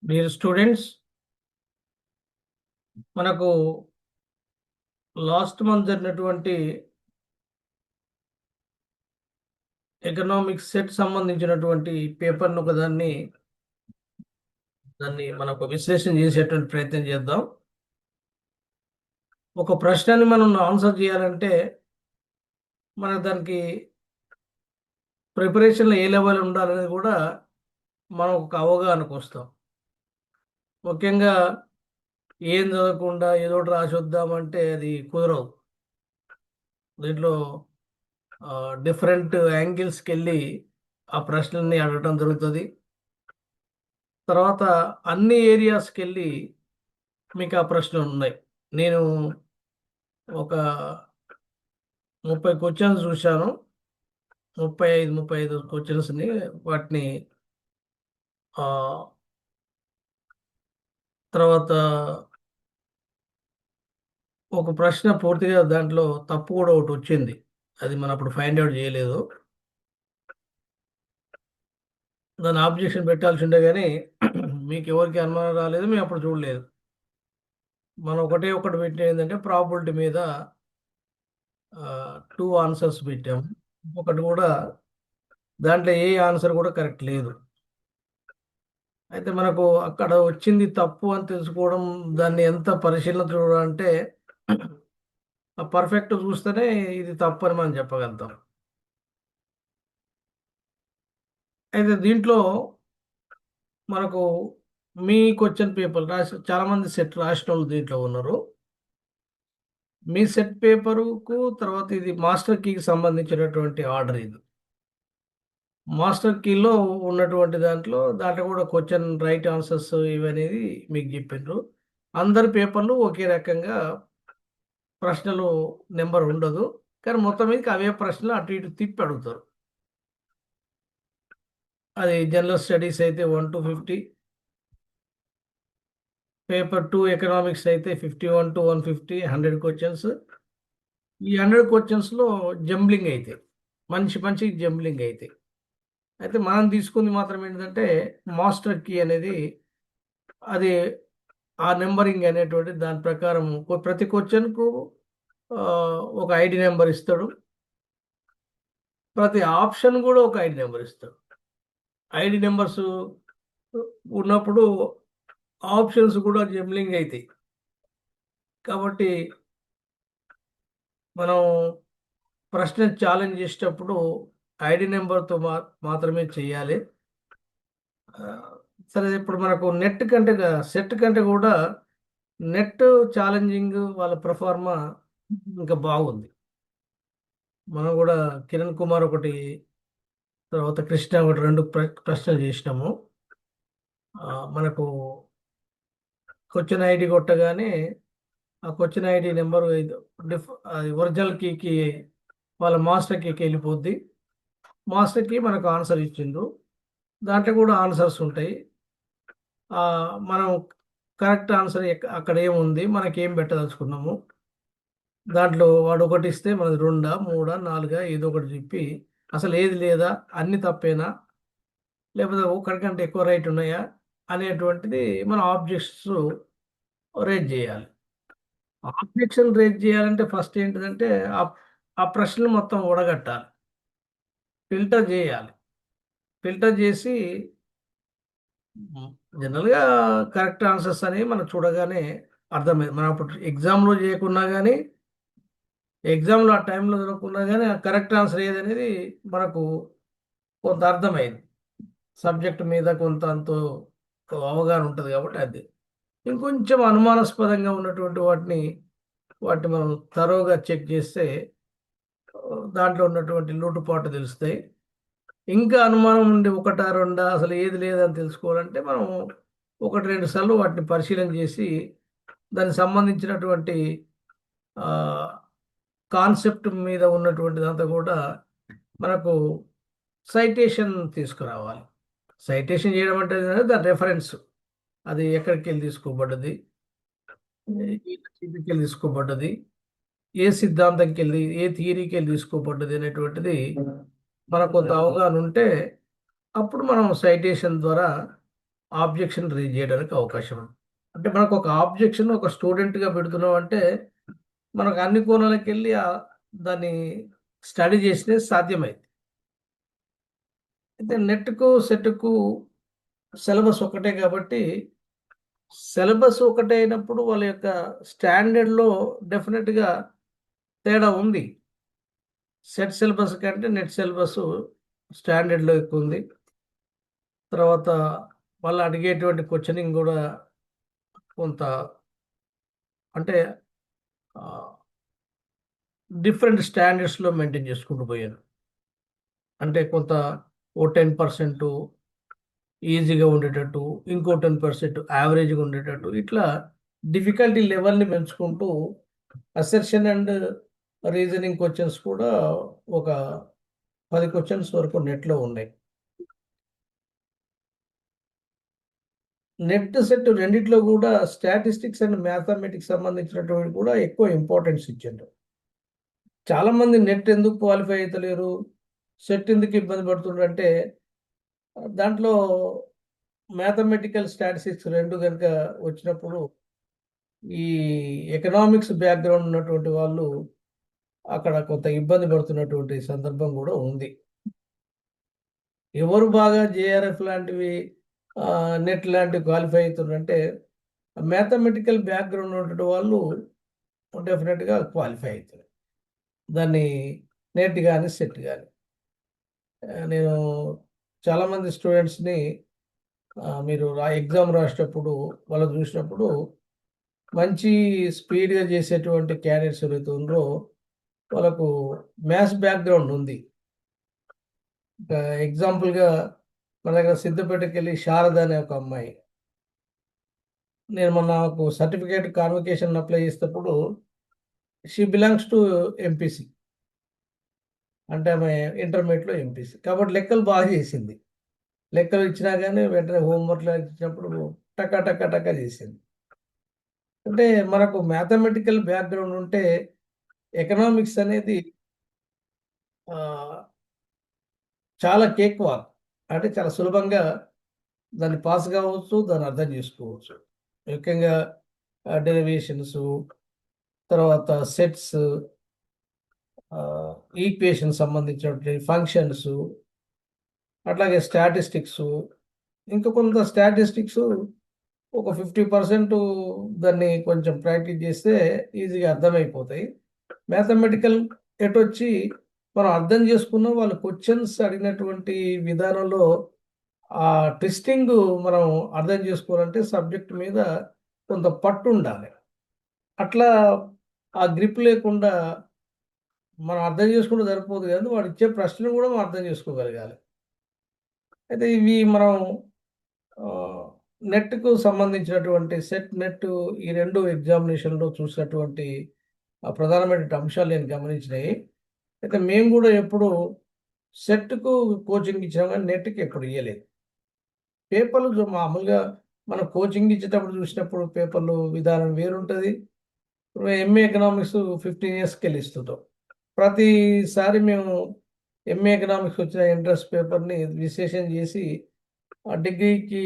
Dear students, మనకు last month జరిగినటువంటి economics set సంబంధించినటువంటి పేపర్ను దాన్ని మనకు విశ్లేషణ చేసేటువంటి ప్రయత్నం చేద్దాం. ఒక ప్రశ్నని మనం ఆన్సర్ చేయాలంటే మన దానికి ప్రిపరేషన్లో ఏ లెవెల్ ఉండాలనేది కూడా మనం ఒక అవగాహనకు వస్తాం. ముఖ్యంగా ఏం చదవకుండా ఏదో ఒకటి రాసి వద్దామంటే అది కుదరదు. దీంట్లో డిఫరెంట్ యాంగిల్స్కి వెళ్ళి ఆ ప్రశ్నల్ని అడగటం జరుగుతుంది. తర్వాత అన్ని ఏరియాస్కి వెళ్ళి మీకు ఆ ప్రశ్నలు ఉన్నాయి. నేను ఒక 30 క్వశ్చన్స్ చూశాను. 35 క్వశ్చన్స్ని వాటిని ఆ, తర్వాత ఒక ప్రశ్న పూర్తిగా దాంట్లో తప్పు కూడా ఒకటి వచ్చింది. అది మనం అప్పుడు ఫైండ్ అవుట్ చేయలేదు. దాని ఆబ్జెక్షన్ పెట్టాల్సి ఉండే కానీ మీకు ఎవరికి అనుమానం రాలేదు, మేము అప్పుడు చూడలేదు. మనం ఒకటి పెట్టిన ఏంటంటే ప్రాబిలిటీ మీద 2 ఆన్సర్స్ పెట్టాము. ఒకటి కూడా దాంట్లో ఏ ఆన్సర్ కూడా కరెక్ట్ లేదు. అయితే మనకు అక్కడ వచ్చింది తప్పు అని తెలుసుకోవడం, దాన్ని ఎంత పరిశీలన చూడాలంటే పర్ఫెక్ట్ చూస్తేనే ఇది తప్పు అని మనం చెప్పగలుగుతాం. అయితే దీంట్లో మనకు మీ క్వశ్చన్ పేపర్ రాసి చాలామంది సెట్ రాసిన వాళ్ళు దీంట్లో ఉన్నారు. మీ సెట్ పేపరుకు తర్వాత ఇది మాస్టర్ కీకి సంబంధించినటువంటి ఆర్డర్. ఇది మాస్టర్ కీలో ఉన్నటువంటి దాంట్లో కూడా క్వశ్చన్ రైట్ ఆన్సర్స్ ఇవనేది మీకు చెప్పిండ్రు. అందరి పేపర్లు ఒకే రకంగా ప్రశ్నలు నెంబర్ ఉండదు, కానీ మొత్తం మీదకి అవే ప్రశ్నలు అటు ఇటు తిప్పి అడుగుతారు. అది జనరల్ స్టడీస్ అయితే 1 to 50, పేపర్ 2 ఎకనామిక్స్ అయితే 51 to 150, 100 క్వశ్చన్స్. ఈ 100 క్వశ్చన్స్లో జంబ్లింగ్ అయితే మంచి మంచి జంబ్లింగ్ అయితే అయితే మనం తీసుకుంది మాత్రం ఏంటంటే మాస్టర్ కీ అనేది, అది ఆ నెంబరింగ్ అనేటువంటి దాని ప్రకారం ప్రతి క్వశ్చన్కు ఒక ఐడి నెంబర్ ఇస్తాడు. ప్రతి ఆప్షన్ కూడా ఒక ఐడి నెంబర్ ఇస్తాడు. ఐడి నెంబర్స్ ఉన్నప్పుడు ఆప్షన్స్ కూడా జంబ్లింగ్ అవుతాయి. కాబట్టి మనం ప్రశ్న ఛాలెంజ్ చేసేటప్పుడు ఐడి నెంబర్తో మాత్రమే చేయాలి. సరే, ఇప్పుడు మనకు నెట్ కంటే సెట్ కంటే కూడా నెట్ ఛాలెంజింగ్ వాళ్ళ ప్రొఫార్మా ఇంకా బాగుంది. మనం కూడా కిరణ్ కుమార్ ఒకటి, తర్వాత కృష్ణ ఒకటి, 2 ప్రశ్నలు చేసినాము. మనకు క్వశ్చన్ ఐడి కొట్టగానే ఆ క్వశ్చన్ ఐడి నెంబరు అది ఒరిజినల్ కీకి వాళ్ళ మాస్టర్ కీకి వెళ్ళిపోద్ది. మాస్టర్ కీ మనకు ఆన్సర్ ఇచ్చిండు. దాంట్లో కూడా ఆన్సర్స్ ఉంటాయి. మనం కరెక్ట్ ఆన్సర్ అక్కడ ఏముంది, మనకేం పెట్టదలుచుకున్నాము, దాంట్లో వాడు ఒకటి ఇస్తే మనది 2, 3, 4 ఏదో ఒకటి చెప్పి అసలు ఏది లేదా, అన్ని తప్పేనా, లేకపోతే ఒకటికంటే ఎక్కువ రైట్ ఉన్నాయా అనేటువంటిది మనం ఆబ్జెక్షన్స్ రేజ్ చేయాలి. ఆబ్జెక్షన్ రేజ్ చేయాలంటే ఫస్ట్ ఏంటిదంటే ఆ ఆ ప్రశ్నలు మొత్తం ఉడగట్టాలి, ఫిల్టర్ చేయాలి. ఫిల్టర్ చేసి జనరల్గా కరెక్ట్ ఆన్సర్స్ అనేవి మనం చూడగానే అర్థమైంది. మనం అప్పుడు ఎగ్జామ్లో చేయకున్నా కానీ, ఎగ్జామ్లో ఆ టైంలో చదవకున్నా కానీ ఆ కరెక్ట్ ఆన్సర్ ఏదనేది మనకు కొంత అర్థమైంది. సబ్జెక్ట్ మీద కొంత అంతో అవగాహన ఉంటుంది కాబట్టి అది. ఇంకొంచెం అనుమానాస్పదంగా ఉన్నటువంటి వాటిని మనం తరోగా చెక్ చేస్తే దాంట్లో ఉన్నటువంటి లోటుపాటు తెలుస్తాయి. ఇంకా అనుమానం ఉండి ఒకటా రెండా అసలు ఏది లేదని తెలుసుకోవాలంటే మనం 1-2 సార్లు వాటిని పరిశీలన చేసి దానికి సంబంధించినటువంటి కాన్సెప్ట్ మీద ఉన్నటువంటిదంతా కూడా మనకు సైటేషన్ తీసుకురావాలి. సైటేషన్ చేయడం అంటే దాని రెఫరెన్స్, అది ఎక్కడికి వెళ్ళి తీసుకోబడ్డది, వెళ్ళి తీసుకోబడ్డది, ఏ సిద్ధాంతంకి వెళ్ళి, ఏ థియరీకి వెళ్ళి తీసుకోబడ్డది అనేటువంటిది మనకు కొంత అవగాహన ఉంటే అప్పుడు మనం సైటేషన్ ద్వారా ఆబ్జెక్షన్ రేజ్ చేయడానికి అవకాశం ఉంది. అంటే మనకు ఒక ఆబ్జెక్షన్ ఒక స్టూడెంట్గా పెడుతున్నాం అంటే మనకు అన్ని కోణాలకు వెళ్ళి దాన్ని స్టడీ చేస్తే సాధ్యమైంది. అయితే నెట్కు సెట్కు సిలబస్ ఒకటే కాబట్టి సిలబస్ ఒకటే అయినప్పుడు వాళ్ళ యొక్క స్టాండర్డ్లో డెఫినెట్గా తేడా ఉంది. సెట్ సిలబస్ కంటే నెట్ సిలబస్ స్టాండర్డ్లో ఎక్కువ ఉంది. తర్వాత వాళ్ళు అడిగేటువంటి క్వశ్చనింగ్ కూడా కొంత అంటే డిఫరెంట్ స్టాండర్డ్స్లో మెయింటైన్ చేసుకుంటూ పోయాను. అంటే కొంత ఓ 10% ఈజీగా ఉండేటట్టు, ఇంకో 10% యావరేజ్గా ఉండేటట్టు, ఇట్లా డిఫికల్టీ లెవెల్ని పెంచుకుంటూ అసెర్షన్ అండ్ రీజనింగ్ క్వశ్చన్స్ కూడా ఒక 10 క్వశ్చన్స్ వరకు నెట్లో ఉన్నాయి. నెట్ సెట్ రెండిట్లో కూడా స్టాటిస్టిక్స్ అండ్ మ్యాథమెటిక్స్ సంబంధించినటువంటి కూడా ఎక్కువ ఇంపార్టెన్స్ ఇచ్చారు. చాలా మంది నెట్ ఎందుకు క్వాలిఫై అవుతలేరు, సెట్ ఎందుకు ఇబ్బంది పడుతుండ్రు అంటే దాంట్లో మ్యాథమెటికల్ స్టాటిస్టిక్స్ రెండు కనుక వచ్చినప్పుడు ఈ ఎకనామిక్స్ బ్యాక్గ్రౌండ్ ఉన్నటువంటి వాళ్ళు అక్కడ కొంత ఇబ్బంది పడుతున్నటువంటి సందర్భం కూడా ఉంది. ఎవరు బాగా జేఆర్ఎఫ్ లాంటివి నెట్ లాంటివి క్వాలిఫై అవుతున్నారంటే మ్యాథమెటికల్ బ్యాక్గ్రౌండ్ ఉన్నటువంటి వాళ్ళు డెఫినెట్గా క్వాలిఫై అవుతారు. దాన్ని నెట్ కానీ సెట్ కానీ నేను చాలామంది స్టూడెంట్స్ని మీరు ఎగ్జామ్ రాసేటప్పుడు వాళ్ళు చూసినప్పుడు మంచి స్పీడ్గా చేసేటువంటి క్యాండిడేట్స్ ఎవరైతే ఉందో వాళ్ళకు మ్యాథ్స్ బ్యాక్గ్రౌండ్ ఉంది. ఎగ్జాంపుల్గా మన దగ్గర సిద్దిపేటకి వెళ్ళి శారద అనే ఒక అమ్మాయి, నేను మొన్న నాకు సర్టిఫికేట్ కాన్వకేషన్ అప్లై చేసేటప్పుడు షీ బిలాంగ్స్ టు ఎంపీసీ, అంటే ఆమె ఇంటర్మీడియట్లో ఎంపీసీ కాబట్టి లెక్కలు బాగా చేసింది. లెక్కలు ఇచ్చినా కానీ వెంటనే హోంవర్క్లో ఇచ్చినప్పుడు టకా టకా టకా చేసింది. అంటే మనకు మ్యాథమెటికల్ బ్యాక్గ్రౌండ్ ఉంటే ఎకనామిక్స్ అనేది చాలా కేక్ వాక్, అంటే చాలా సులభంగా దాన్ని పాస్ కావచ్చు, దాన్ని అర్థం చేసుకోవచ్చు. ముఖ్యంగా డెరివేషన్స్, తర్వాత సెట్స్, ఈక్వేషన్ సంబంధించినటువంటి ఫంక్షన్స్, అట్లాగే స్టాటిస్టిక్స్, ఇంకా కొంత స్టాటిస్టిక్స్ ఒక 50% దాన్ని కొంచెం ప్రాక్టీస్ చేస్తే ఈజీగా అర్థమైపోతాయి. మ్యాథమెటికల్ ఎటొచ్చి మనం అర్థం చేసుకున్న వాళ్ళు క్వశ్చన్స్ అడిగినటువంటి విధానంలో ఆ ట్విస్టింగ్ మనం అర్థం చేసుకోవాలంటే సబ్జెక్ట్ మీద కొంత పట్టు ఉండాలి. అట్లా ఆ గ్రిప్ లేకుండా మనం అర్థం చేసుకుంటే సరిపోదు కానీ వాడు ఇచ్చే ప్రశ్నలు కూడా మనం అర్థం చేసుకోగలగాలి. అయితే ఇవి మనం నెట్కు సంబంధించినటువంటి సెట్ నెట్ ఈ రెండు ఎగ్జామినేషన్లో చూసినటువంటి ప్రధానమైన అంశాలు నేను గమనించినాయి. అయితే మేము కూడా ఎప్పుడు సెట్కు కోచింగ్ ఇచ్చాం కానీ నెట్కి ఎప్పుడు ఇవ్వలేదు. పేపర్లు మామూలుగా మనం కోచింగ్ ఇచ్చేటప్పుడు చూసినప్పుడు పేపర్లు విధానం వేరుంటుంది. ఎంఏ ఎకనామిక్స్ 15 ఇయర్స్కి వెళ్ళి ఇస్తుంటాం. ప్రతిసారి మేము ఎంఏ ఎకనామిక్స్ వచ్చిన ఇంట్రెస్ట్ పేపర్ని విశ్లేషణ చేసి ఆ డిగ్రీకి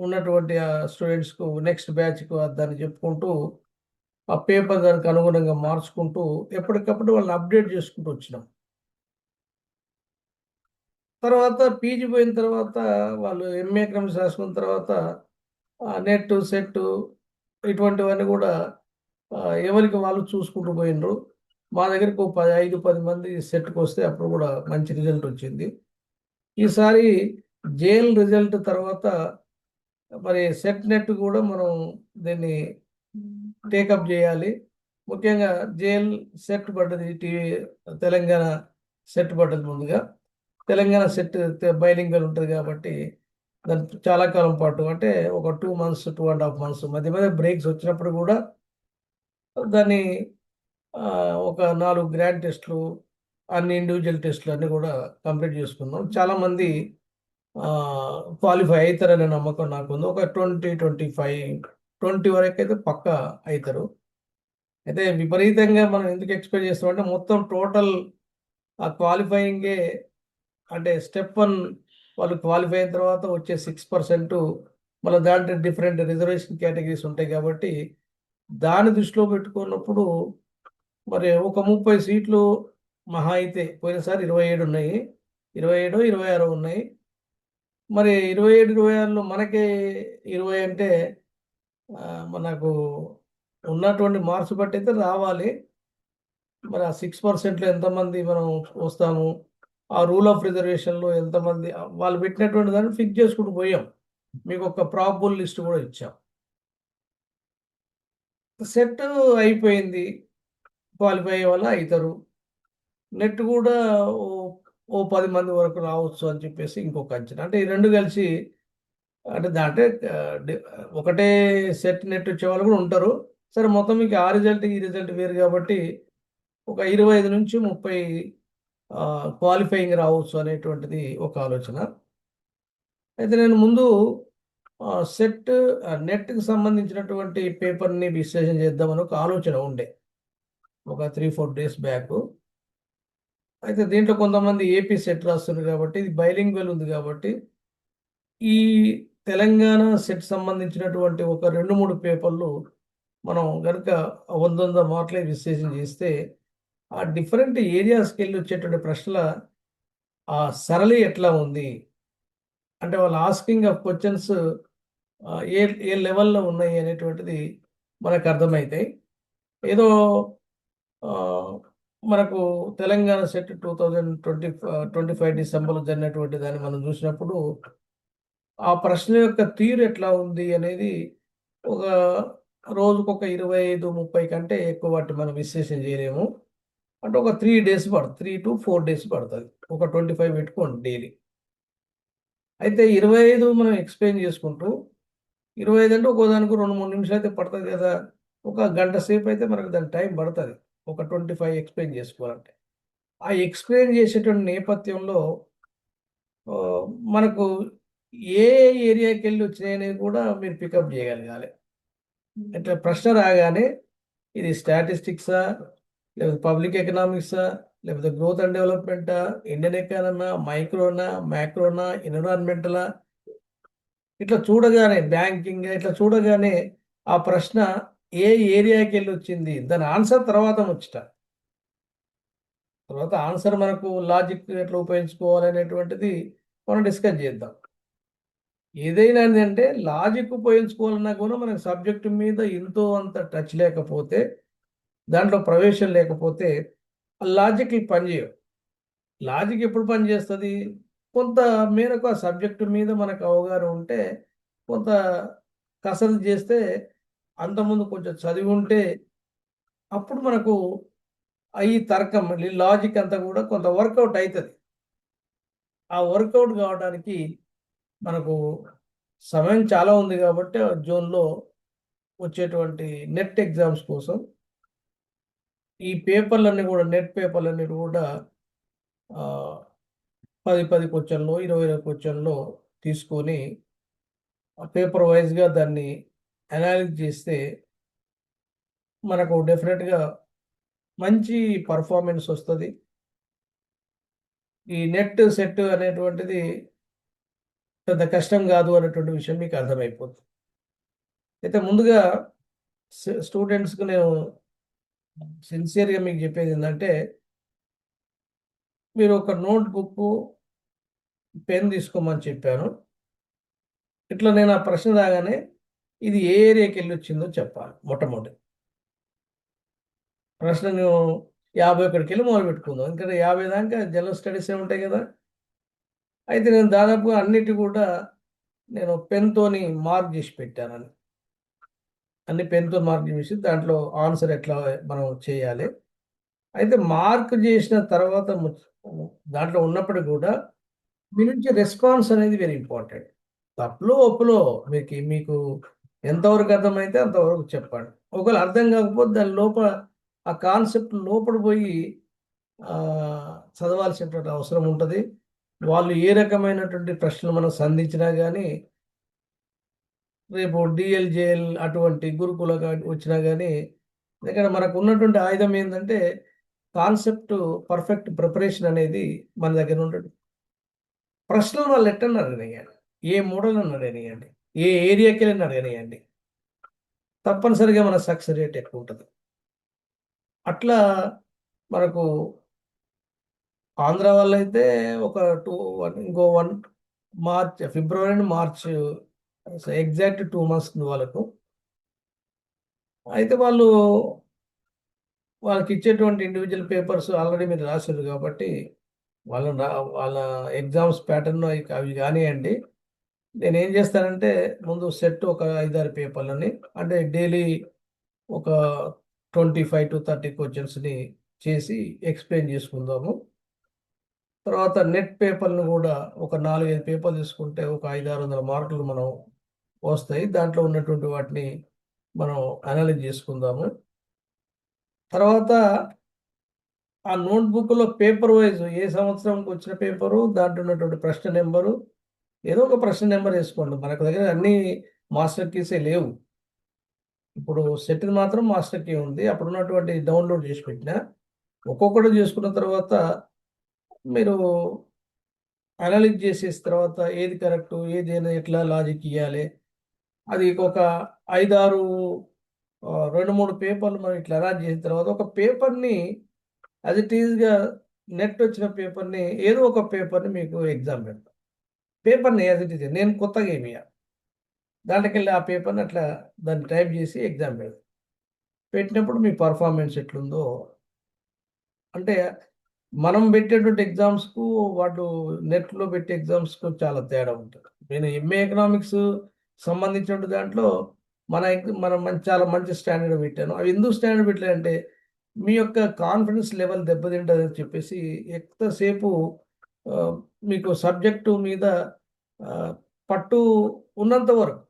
ఉన్నటువంటి ఆ స్టూడెంట్స్కు నెక్స్ట్ బ్యాచ్కు దాన్ని చెప్పుకుంటూ ఆ పేపర్ దానికి అనుగుణంగా మార్చుకుంటూ ఎప్పటికప్పుడు వాళ్ళని అప్డేట్ చేసుకుంటూ వచ్చినాం. తర్వాత పీజీ పోయిన తర్వాత వాళ్ళు ఎంఏ ఎకనామిక్స్ రాసుకున్న తర్వాత నెట్ సెట్ ఇటువంటివన్నీ కూడా ఎవరికి వాళ్ళు చూసుకుంటూ పోయినరు. మా దగ్గరికి ఒక 5-10 మంది సెట్కి వస్తే అప్పుడు కూడా మంచి రిజల్ట్ వచ్చింది. ఈసారి జేఎల్ రిజల్ట్ తర్వాత మరి సెట్ నెట్ కూడా మనం దీన్ని టేకప్ చేయాలి. ముఖ్యంగా జేఎల్ సెట్ పడ్డది, తెలంగాణ సెట్ పడ్డది. ముందుగా తెలంగాణ సెట్ బైలింగల్ ఉంటుంది కాబట్టి దాని చాలా కాలం పాటు అంటే ఒక 2 months 2.5 months మధ్య మధ్య బ్రేక్స్ వచ్చినప్పుడు కూడా దాన్ని ఒక 4 గ్రాండ్ టెస్టులు, అన్ని ఇండివిజువల్ టెస్టులు అన్నీ కూడా కంప్లీట్ చేసుకున్నాం. చాలామంది క్వాలిఫై అవుతారనే నమ్మకం నాకుంది. ఒక 20 వరకు అయితే పక్కా అవుతారు. అయితే విపరీతంగా మనం ఎందుకు ఎక్స్పెక్ట్ చేస్తామంటే మొత్తం టోటల్ ఆ క్వాలిఫైయింగే, అంటే స్టెప్ 1 వాళ్ళు క్వాలిఫై అయిన తర్వాత వచ్చే 6% మళ్ళీ దాంట్లో డిఫరెంట్ రిజర్వేషన్ కేటగిరీస్ ఉంటాయి కాబట్టి దాన్ని దృష్టిలో పెట్టుకున్నప్పుడు మరి ఒక 30 సీట్లు మహా అయితే పోయినసారి 27 ఉన్నాయి, 27 26 ఉన్నాయి. మరి 27 26లో మనకే 20 అంటే మనకు ఉన్నటువంటి మార్క్స్ బట్టి అయితే రావాలి. మరి ఆ 6%లో ఎంతమంది మనం వస్తాము, ఆ రూల్ ఆఫ్ రిజర్వేషన్లో ఎంతమంది వాళ్ళు పెట్టినటువంటి దాన్ని ఫిక్స్ చేసుకుంటూ పోయాం. మీకు ఒక ప్రాబబుల్ లిస్ట్ కూడా ఇచ్చాం. సెట్ అయిపోయింది, క్వాలిఫై అయ్యే వాళ్ళు అవుతారు. నెట్ కూడా ఓ ఓ 10 మంది వరకు రావచ్చు అని చెప్పేసి ఇంకొక అంచనా. అంటే ఈ రెండు కలిసి అంటే దాంట్లో ఒకటే సెట్ నెట్ వచ్చేవాళ్ళు కూడా ఉంటారు. సరే మొత్తం మీకు ఆ రిజల్ట్ ఈ రిజల్ట్ వేరు కాబట్టి ఒక 25 నుంచి 30 క్వాలిఫైయింగ్ రావచ్చు అనేటువంటిది ఒక ఆలోచన. అయితే నేను ముందు సెట్ నెట్కి సంబంధించినటువంటి పేపర్ని విశ్లేషణ చేద్దామని ఒక ఆలోచన ఉండే ఒక 3-4 డేస్ బ్యాక్. అయితే దీంట్లో కొంతమంది ఏపీ సెట్ రాస్తున్నారు కాబట్టి ఇది బైలింగ్వల్ ఉంది కాబట్టి ఈ తెలంగాణ సెట్ సంబంధించినటువంటి ఒక 2-3 పేపర్లు మనం కనుక 100 మాటలే విశ్లేషణ చేస్తే ఆ డిఫరెంట్ ఏరియాస్కి వెళ్ళి వచ్చేటువంటి ప్రశ్నల ఆ సరళి ఎట్లా ఉంది అంటే వాళ్ళ ఆస్కింగ్ ఆఫ్ క్వశ్చన్స్ ఏ ఏ లెవెల్లో ఉన్నాయి అనేటువంటిది మనకు అర్థమవుతాయి. ఏదో మనకు తెలంగాణ సెట్ 2025 డిసెంబర్లో జరిగినటువంటి దాన్ని మనం చూసినప్పుడు ఆ ప్రశ్న యొక్క తీరు ఎట్లా ఉంది అనేది ఒక రోజుకొక 25-30 కంటే ఎక్కువ వాటి మనం విశ్లేషణ చేయలేము. అంటే ఒక 3 డేస్ పడుతుంది, 3 to 4 డేస్ పడుతుంది. ఒక 25 పెట్టుకోండి డైలీ. అయితే 25 మనం ఎక్స్ప్లెయిన్ చేసుకుంటూ 25 అంటే ఒక్కో దానికి 2-3 నిమిషాలు అయితే పడుతుంది కదా. ఒక గంట సేపు అయితే మనకు దాని టైం పడుతుంది ఒక 25 ఎక్స్ప్లెయిన్ చేసుకోవాలంటే. ఆ ఎక్స్ప్లెయిన్ చేసేటువంటి నేపథ్యంలో మనకు ఏ ఏరియాకి వెళ్ళి వచ్చినాయి అనేది కూడా మీరు పికప్ చేయగలగాలి. ఇట్లా ప్రశ్న రాగానే ఇది స్టాటిస్టిక్సా, లేకపోతే పబ్లిక్ ఎకనామిక్సా, లేకపోతే గ్రోత్ అండ్ డెవలప్మెంటా, ఇండియన్ ఎకానమా, మైక్రోనా, మ్యాక్రోనా, ఎన్విరాన్మెంటలా, ఇట్లా చూడగానే బ్యాంకింగ్ ఇట్లా చూడగానే ఆ ప్రశ్న ఏ ఏరియాకి వెళ్ళి వచ్చింది దాని ఆన్సర్ తర్వాత ముచ్చట. తర్వాత ఆన్సర్ మనకు లాజిక్ ఎట్లా ఉపయోగించుకోవాలి అనేటువంటిది మనం డిస్కస్ చేద్దాం. ఏదైనా ఏంటంటే లాజిక్ ఉపయోగించుకోవాలన్నా కూడా మనకు సబ్జెక్టు మీద ఎంతో అంత టచ్ లేకపోతే, దాంట్లో ప్రవేశం లేకపోతే లాజిక్ పనిచేయవు. లాజిక్ ఎప్పుడు పనిచేస్తుంది? కొంత మేరకు ఆ సబ్జెక్టు మీద మనకు అవగాహన ఉంటే, కొంత కసరత్తు చేస్తే, అంతకుముందు కొంచెం చదివి ఉంటే అప్పుడు మనకు ఈ తర్కం లాజిక్ అంతా కూడా కొంత వర్కౌట్ అవుతుంది. ఆ వర్కౌట్ కావడానికి మనకు సమయం చాలా ఉంది కాబట్టి జూన్లో వచ్చేటువంటి నెట్ ఎగ్జామ్స్ కోసం ఈ పేపర్లన్నీ కూడా నెట్ పేపర్లన్నీ కూడా 10 క్వశ్చన్లు 20 క్వశ్చన్లు తీసుకొని పేపర్ వైజ్గా దాన్ని అనాలిసిస్ చేస్తే మనకు డెఫినెట్గా మంచి పర్ఫార్మెన్స్ వస్తుంది. ఈ నెట్ సెట్ అనేటువంటిది పెద్ద కష్టం కాదు అనేటువంటి విషయం మీకు అర్థమైపోతుంది. అయితే ముందుగా స్టూడెంట్స్కి నేను సిన్సియర్గా మీకు చెప్పేది ఏంటంటే, మీరు ఒక నోట్బుక్ పెన్ తీసుకోమని చెప్పాను. ఇట్లా నేను ఆ ప్రశ్న రాగానే ఇది ఏ ఏరియాకి వెళ్ళి వచ్చిందో చెప్పాలి. మొట్టమొదటి ప్రశ్న నువ్వు 51కి వెళ్ళి మొదలు పెట్టుకుందాం. ఎందుకంటే 50 దాకా జనరల్ స్టడీసే ఉంటాయి కదా. అయితే నేను దాదాపుగా అన్నిటి కూడా నేను పెన్తోని మార్క్ చేసి పెట్టాను. అన్ని పెన్తో మార్క్ చేసి దాంట్లో ఆన్సర్ ఎట్లా మనం చేయాలి. అయితే మార్క్ చేసిన తర్వాత దాంట్లో ఉన్నప్పటికీ కూడా మీ నుంచి రెస్పాన్స్ అనేది వెరీ ఇంపార్టెంట్. తప్పులో ఒప్పులో మీకు ఎంతవరకు అర్థమైతే అంతవరకు చెప్పండి. ఒకవేళ అర్థం కాకపోతే దాని లోపల ఆ కాన్సెప్ట్ లోపల పోయి చదవాల్సినటువంటి అవసరం ఉంటుంది. వాళ్ళు ఏ రకమైనటువంటి ప్రశ్నలు మనం సంధించినా కానీ రేపు డిఎల్జేఎల్ అటువంటి గురుకుల వచ్చినా కానీ ఎందుకంటే మనకు ఉన్నటువంటి ఆయుధం ఏంటంటే కాన్సెప్ట్ పర్ఫెక్ట్ ప్రిపరేషన్ అనేది మన దగ్గర ఉంటుంది. ప్రశ్నలు వాళ్ళు ఎట్టని అడగనియండి, ఏ మోడల్ అని అడగనియండి, ఏ ఏరియాకి వెళ్ళి అడగనియండి, తప్పనిసరిగా మన సక్సెస్ రేట్ ఎక్కువ ఉంటుంది. అట్లా మనకు ఆంధ్ర వాళ్ళైతే ఒక ఇంకో 1 March, February and March exact 2 months వాళ్ళకు. అయితే వాళ్ళకి ఇచ్చేటువంటి ఇండివిజువల్ పేపర్స్ ఆల్రెడీ మీరు రాశారు కాబట్టి వాళ్ళ ఎగ్జామ్స్ ప్యాటర్న్ అవి కానివ్వండి. నేనేం చేస్తానంటే ముందు సెట్ ఒక 5-6 పేపర్లని, అంటే డైలీ ఒక 25 to 30 క్వశ్చన్స్ని చేసి ఎక్స్ప్లెయిన్ చేసుకుందాము. తర్వాత నెట్ పేపర్ను కూడా ఒక 4-5 పేపర్లు తీసుకుంటే ఒక 500-600 మార్కులు మనం వస్తాయి. దాంట్లో ఉన్నటువంటి వాటిని మనం అనలైజ్ చేసుకుందాము. తర్వాత ఆ నోట్బుక్లో పేపర్ వైజ్ ఏ సంవత్సరంకి వచ్చిన పేపరు, దాంట్లో ఉన్నటువంటి ప్రశ్న నెంబరు, ఏదో ఒక ప్రశ్న నెంబర్ వేసుకోండి. మనకు దగ్గర అన్ని మాస్టర్ కీసే లేవు. ఇప్పుడు సెట్ మాత్రం మాస్టర్ కీ ఉంది, అప్పుడు ఉన్నటువంటి డౌన్లోడ్ చేసి పెట్టిన. ఒక్కొక్కటి చేసుకున్న తర్వాత మీరు అనలైజ్ చేసేసిన తర్వాత ఏది కరెక్ట్, ఏదైనా ఎట్లా లాజిక్ ఇవ్వాలి, అది ఒక 5-6 2-3 పేపర్లు మనం ఇట్లా అరేంజ్ చేసిన తర్వాత ఒక పేపర్ని యాజ్ ఇట్ ఈజ్గా నెట్ వచ్చిన పేపర్ని ఏదో ఒక పేపర్ని మీకు ఎగ్జామ్ పెడతాం. పేపర్ని యాజ్ ఇట్ ఈజ్ నేను కొత్తగా ఏమి దాంట్లోకి వెళ్ళి ఆ పేపర్ని అట్లా దాన్ని టైప్ చేసి ఎగ్జామ్ పెడతాం. పెట్టినప్పుడు మీ పర్ఫార్మెన్స్ ఎట్లుందో, అంటే మనం పెట్టేటువంటి ఎగ్జామ్స్కు వాళ్ళు నెట్లో పెట్టే ఎగ్జామ్స్కు చాలా తేడా ఉంటుంది. నేను ఎంఏ ఎకనామిక్స్ సంబంధించిన దాంట్లో మనం చాలా మంచి స్టాండర్డ్ పెట్టాను. అవి ఎందుకు స్టాండర్డ్ పెట్టలేదంటే మీ యొక్క కాన్ఫిడెన్స్ లెవెల్ దెబ్బతింటుందని చెప్పేసి ఎంతసేపు ఆ, మీకు సబ్జెక్టు మీద ఆ, పట్టు ఉన్నంత వరకు,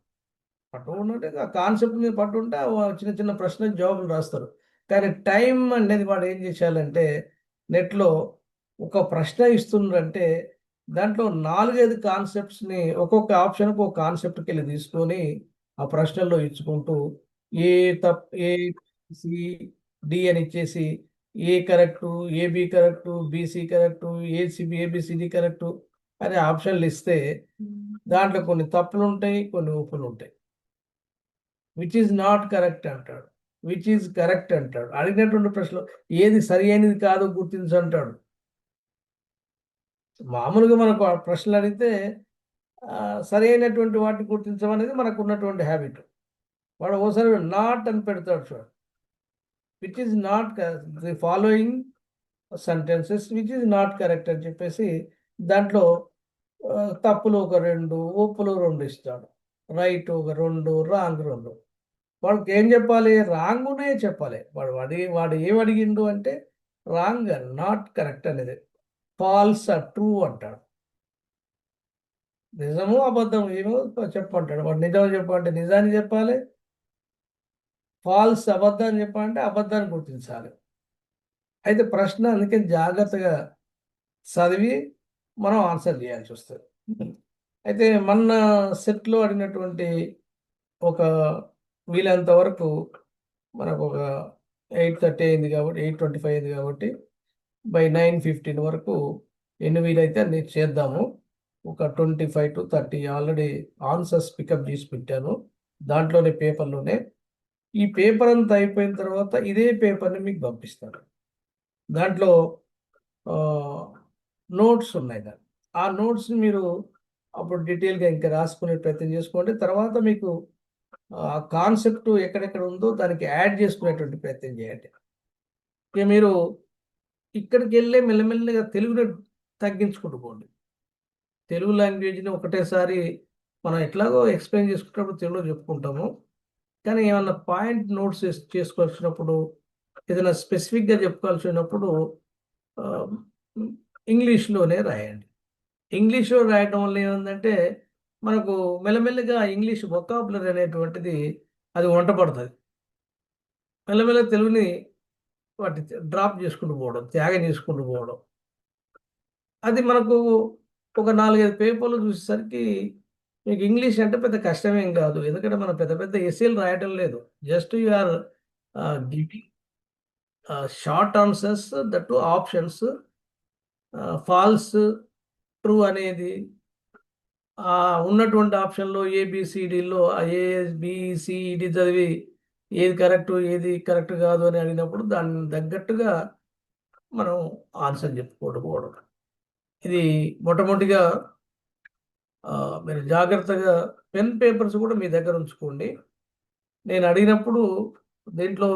పట్టు ఉన్నట్టే ఆ కాన్సెప్ట్ మీద పట్టు ఉంటే చిన్న చిన్న ప్రశ్నలకు జవాబులు రాస్తారు. కానీ టైం అనేది వాడు ఏం చేసేయాలంటే నెట్లో ఒక ప్రశ్న ఇస్తుందంటే దాంట్లో 4-5 కాన్సెప్ట్స్ని ఒక్కొక్క ఆప్షన్కి ఒక కాన్సెప్ట్కి వెళ్ళి తీసుకొని ఆ ప్రశ్నల్లో ఇచ్చుకుంటూ ఏ ఏ సి డి అని ఇచ్చేసి A correct, AB correct, BC correct, ABCD correct అనే ఆప్షన్లు ఇస్తే దాంట్లో కొన్ని తప్పులు ఉంటాయి, కొన్ని ఒప్పులు ఉంటాయి. విచ్ ఈజ్ నాట్ కరెక్ట్ అంటాడు, విచ్ ఈజ్ కరెక్ట్ అంటాడు. అడిగినటువంటి ప్రశ్నలు ఏది సరి అయినది కాదు గుర్తించు అంటాడు. మామూలుగా మనకు ఆ ప్రశ్నలు అడిగితే సరి అయినటువంటి వాటిని గుర్తించమనేది మనకు ఉన్నటువంటి హ్యాబిట్. వాడు ఓసారి నాట్ అని పెడతాడు చూడు, which is not the following sentences which is not correct అని చెప్పేసి దాంట్లో తప్పులు ఒక 2, ఒప్పులు 2 ఇస్తాడు. రైట్ ఒక 2, రాంగ్ 2. వాడికి ఏం చెప్పాలి? రాంగునే చెప్పాలి. వాడు ఏం అడిగిండు అంటే రాంగ్, నాట్ కరెక్ట్ అనేది. ఫాల్స్ ట్రూ అంటాడు. నిజము అబద్ధం ఏమో చెప్పంటాడు. వాడు నిజం చెప్పంటే నిజాన్ని చెప్పాలి, ఫాల్స్ అబద్ధాన్ని చెప్పాలంటే అబద్ధాన్ని గుర్తించాలి. అయితే ప్రశ్న అందుకే జాగ్రత్తగా చదివి మనం ఆన్సర్ చేయాల్సి వస్తుంది. అయితే మన సెట్లో అడిగినటువంటి ఒక వీలంత వరకు మనకు ఒక 8:30 అయింది కాబట్టి 8:25 అయింది కాబట్టి బై 9:15 వరకు ఎన్ని వీలైతే అన్ని చేద్దాము. ఒక 25-30 ఆల్రెడీ ఆన్సర్స్ పికప్ చేసి పెట్టాను దాంట్లోనే, పేపర్లోనే. ఈ పేపర్ అంతా అయిపోయిన తర్వాత ఇదే పేపర్ని మీకు పంపిస్తాను. దాంట్లో నోట్స్ ఉన్నాయి. ఆ నోట్స్ని మీరు అప్పుడు డీటెయిల్గా ఇంకా రాసుకునే ప్రయత్నం చేసుకోండి. తర్వాత మీకు ఆ కాన్సెప్ట్ ఎక్కడెక్కడ ఉందో దానికి యాడ్ చేసుకునేటువంటి ప్రయత్నం చేయండి. ఇక మీరు ఇక్కడికి వెళ్ళే మెల్లమెల్లగా తెలుగుని తగ్గించుకుంటూ పోండి. తెలుగు లాంగ్వేజ్ని ఒకటేసారి మనం ఎట్లాగో ఎక్స్ప్లెయిన్ చేసుకున్నప్పుడు తెలుగులో చెప్పుకుంటాము, కానీ ఏమన్నా పాయింట్ నోట్స్ చేసుకోవాల్సినప్పుడు, ఏదైనా స్పెసిఫిక్గా చెప్పుకోవాల్సినప్పుడు ఆ, ఇంగ్లీష్లోనే రాయండి. ఇంగ్లీష్లో రాయడం వల్ల ఏముందంటే మనకు మెల్లమెల్లగా ఇంగ్లీష్ వొకాబులరీ అనేటువంటిది అది వంట పడుతుంది. మెల్లమెల్ల తెలుగుని వాటి డ్రాప్ చేసుకుంటూ పోవడం, త్యాగం చేసుకుంటూ పోవడం, అది మనకు ఒక 4-5 పేపర్లు చూసేసరికి మీకు ఇంగ్లీష్ అంటే పెద్ద కష్టమేం కాదు. ఎందుకంటే మనం పెద్ద పెద్ద ఎస్సేలు రాయటం లేదు. Just you are giving short answers, that two options, false, true అనేది ఉన్నటువంటి ఆప్షన్లో ఏబిసిడిలో ఏబిసిడి చదివి ఏది కరెక్ట్ ఏది కరెక్ట్ కాదు అని అడిగినప్పుడు దాన్ని తగ్గట్టుగా మనం ఆన్సర్ చెప్పుకోవడం. ఇది మొట్టమొదటిగా మీరు జాగ్రత్తగా పెన్ పేపర్స్ కూడా మీ దగ్గర ఉంచుకోండి. నేను అడిగినప్పుడు దీంట్లో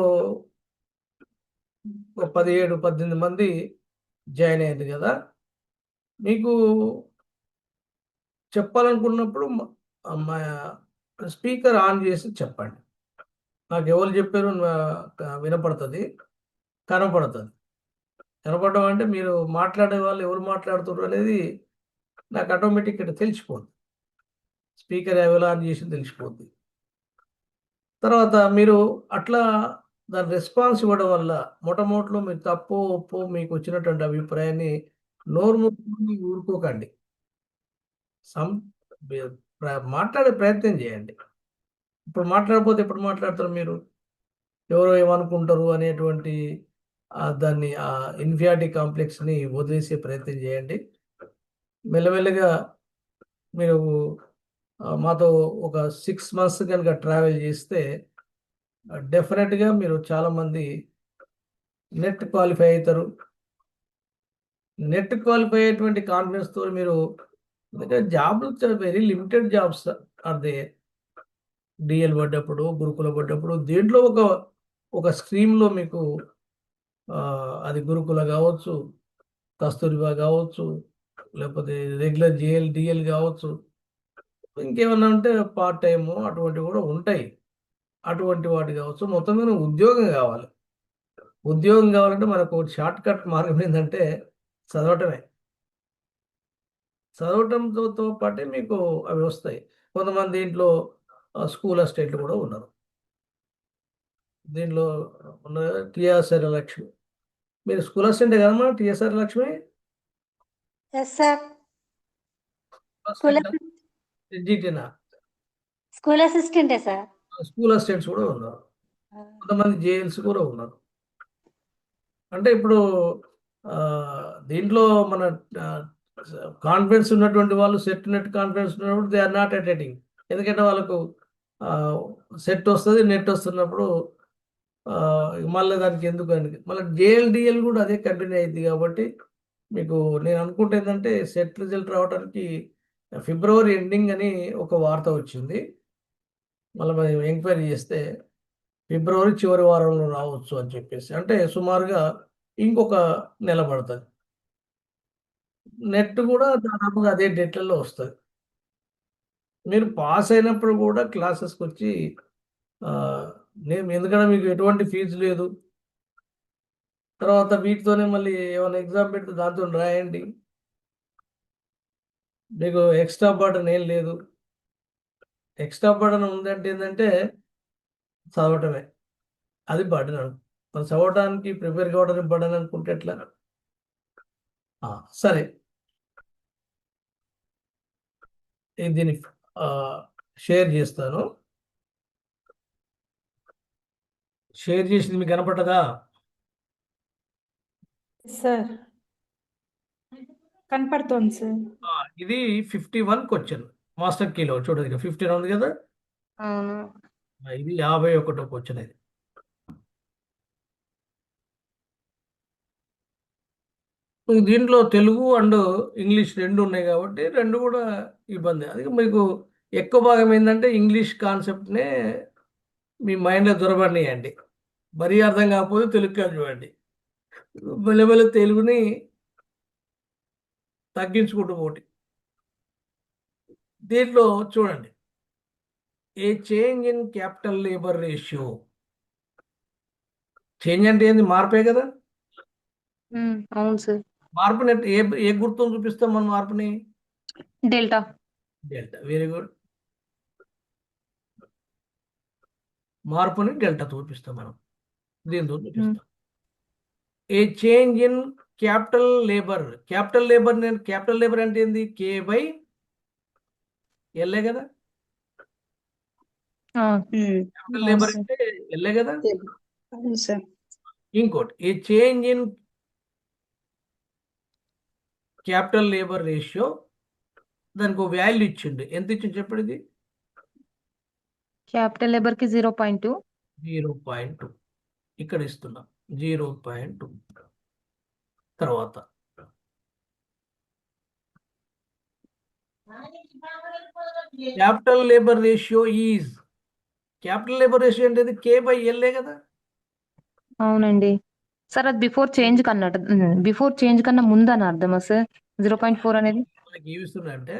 ఒక 17, 18 మంది జాయిన్ అయ్యింది కదా. మీకు చెప్పాలనుకున్నప్పుడు మా స్పీకర్ ఆన్ చేసి చెప్పండి. నాకు ఎవరు చెప్పారు వినపడుతుంది, కనపడుతుంది. కనపడడం అంటే మీరు మాట్లాడే వాళ్ళు ఎవరు మాట్లాడుతున్నారు అనేది నాకు ఆటోమేటిక్ ఇక్కడ తెలిసిపోద్ది. స్పీకర్ ఎవరు ఆన్ చేసి తెలిసిపోద్ది. తర్వాత మీరు అట్లా దాని రెస్పాన్స్ ఇవ్వడం వల్ల మొట్టమొదటిలో మీరు తప్పు ఒప్పు మీకు వచ్చినటువంటి అభిప్రాయాన్ని నోరు మూసుకొని ఊరుకోకండి. సం మాట్లాడే ప్రయత్నం చేయండి. ఇప్పుడు మాట్లాడకపోతే ఎప్పుడు మాట్లాడతారు మీరు? ఎవరో ఏమనుకుంటారు అనేటువంటి దాన్ని ఇన్ఫియారిటీ కాంప్లెక్స్ని వదిలేసే ప్రయత్నం చేయండి. మెల్లమెల్లగా మీరు మాతో ఒక 6 months కనుక ట్రావెల్ చేస్తే డెఫినెట్గా మీరు చాలామంది నెట్ క్వాలిఫై అవుతారు. నెట్ క్వాలిఫై అయ్యేటువంటి కాన్ఫిడెన్స్తో మీరు జాబ్లు very limited jobs are there. DL పడ్డప్పుడు, గురుకుల పడ్డప్పుడు దీంట్లో ఒక స్ట్రీమ్లో మీకు అది గురుకుల కావచ్చు, కస్తూరిబా కావచ్చు, లేకపోతే రెగ్యులర్ జేఎల్ డిఎల్ కావచ్చు, ఇంకేమన్నా ఉంటే పార్ట్ టైము అటువంటివి కూడా ఉంటాయి. అటువంటి వాటి కావచ్చు. మొత్తం మీద ఉద్యోగం కావాలి. ఉద్యోగం కావాలంటే మనకు షార్ట్ కట్ మార్గం ఏంటంటే చదవటమే. చదవటంతో పాటే మీకు అవి వస్తాయి. కొంతమంది దీంట్లో స్కూల్ అసిస్టెంట్లు కూడా ఉన్నారు. దీంట్లో ఉన్న టిఎస్ఆర్ లక్ష్మి, మీరు స్కూల్ అసిస్టెంటే కదమ్మా టిఎస్ఆర్ లక్ష్మి? Yes sir. జీటీనా? స్కూల్ అసిస్టెంటే సార్. స్కూల్ అసిస్టెంట్స్ కూడా ఉన్నారు. కొంతమంది జేఎల్స్ కూడా ఉన్నారు. అంటే ఇప్పుడు దీంట్లో మన కాన్ఫిడెన్స్ ఉన్నటువంటి వాళ్ళు, సెట్ నెట్ కాన్ఫిడెన్స్ ఉన్నప్పుడు దే ఆర్ నాట్ అటెండింగ్. ఎందుకంటే వాళ్ళకు సెట్ వస్తుంది, నెట్ వస్తున్నప్పుడు మళ్ళీ దానికి ఎందుకు అని మళ్ళీ జేఎల్డిఎల్ కూడా అదే కంటిన్యూ అయింది. కాబట్టి మీకు నేను అనుకుంటే ఏంటంటే సెట్ రిజల్ట్ రావడానికి ఫిబ్రవరి ఎండింగ్ అని ఒక వార్త వచ్చింది. మళ్ళీ మనం ఎంక్వైరీ చేస్తే ఫిబ్రవరి చివరి వారంలో రావచ్చు అని చెప్పేసి, అంటే సుమారుగా ఇంకొక నెల పడుతుంది. నెట్ కూడా దాదాపుగా అదే డేట్లలో వస్తుంది. మీరు పాస్ అయినప్పుడు కూడా క్లాసెస్కి వచ్చి నేను ఎందుకంటే మీకు ఎటువంటి ఫీజు లేదు. తర్వాత వీటితోనే మళ్ళీ ఏమైనా ఎగ్జామ్ పెడితే దాంతో రాయండి. మీకు ఎక్స్ట్రా బర్డన్ ఏం లేదు. ఎక్స్ట్రా బర్డన్ ఉందంటే ఏంటంటే చదవటమే, అది బర్డన్ అను. మనం చదవడానికి ప్రిపేర్ కావడానికి బర్డన్ అనుకుంటే ఎట్లా? సరే, దీన్ని షేర్ చేస్తాను. షేర్ చేసింది మీకు కనపడదా? సార్ కనపడుతోంది సార్. ఇది 51 క్వశ్చన్ మాస్టర్ కీలో చూడదు. 15 ఉంది కదా. అవును. ఇది 51 క్వశ్చన్. ఇది దీంట్లో తెలుగు అండ్ ఇంగ్లీష్ రెండు ఉన్నాయి కాబట్టి రెండు కూడా ఇబ్బంది. అది మీకు ఎక్కువ భాగం ఏంటంటే ఇంగ్లీష్ కాన్సెప్ట్నే మీ మైండ్లో దొరబడినాయండి. మరీ అర్థం కాకపోతే తెలుగు చూడండి. మెల్లమెల్ల తెలుగుని తగ్గించుకుంటూ పోటీ. దీంట్లో చూడండి, a change in capital labour ratio. Change అంటే ఏంది? మార్పే కదా. అవును సార్. మార్పుని ఏ గుర్తుని చూపిస్తాం మనం మార్పుని? డెల్టా. Delta, very good. మార్పుని డెల్టా చూపిస్తాం మనం, దీంతో చూపిస్తాం. A change in capital labour. Capital labour అంటే ఏంది? K/L కదా. క్యాపిటల్ లేబర్ అంటే L కదా. ఇంకోటి, a change in capital labour ratio, దానికి ఒక వాల్యూ ఇచ్చిండు. ఎంత ఇచ్చిండు చెప్పండి ఇది? క్యాపిటల్ లేబర్ కి 0.2. 0.2 ఇక్కడ ఇస్తున్నాం. 0.2 తర్వాత capital labour ratio is, capital labour ratio అంటే K/L కదా. అవునండి సార్, అది బిఫోర్ చేంజ్ కన్నా బిఫోర్ చేంజ్ కన్నా ముందు అని అర్థమా సార్ 0.4 అనేది? మనకి ఏమి ఇస్తున్నాడంటే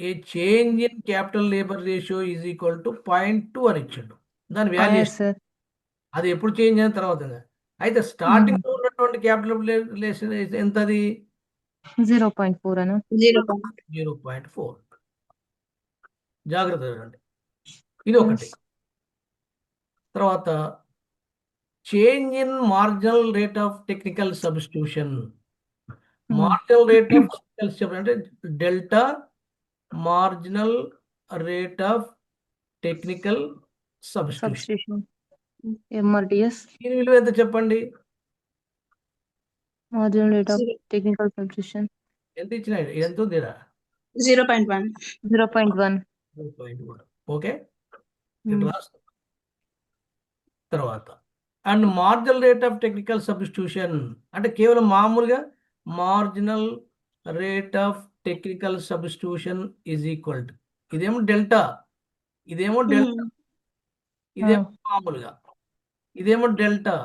a change in capital labour ratio is equal to 0.2 అని ఇచ్చిండు. దాని వాల్యుయేషన్ సార్ అది ఎప్పుడు చేంజ్ అయిన తర్వాత. అయితే స్టార్టింగ్ లో ఉన్నటువంటి క్యాపిటల్ రేషియో ఎంత? అది 0.4 అను 0.4. జాగ్రత్త చూడండి. ఇది ఒకటి. తర్వాత change in marginal rate of technical substitution. Marginal rate of technical substitution అంటే delta marginal rate of technical substitution. Substitution MRTS దీని విలువ ఎంత చెప్పండి? Marginal rate of technical substitution ఎంత ఇచ్చిన ఎంత ఉంది? 0.1. 0.1. 0.1. ఓకే, ఇక్కడ రాస్తాం. తర్వాత and marginal rate of technical substitution అంటే కేవలం మామూలుగా marginal rate of technical substitution is equal to, ఇదేమో డెల్టా, ఇదేమో డెల్టా, ఇదేమో మామూలుగా, ఇదేమో డెల్టా,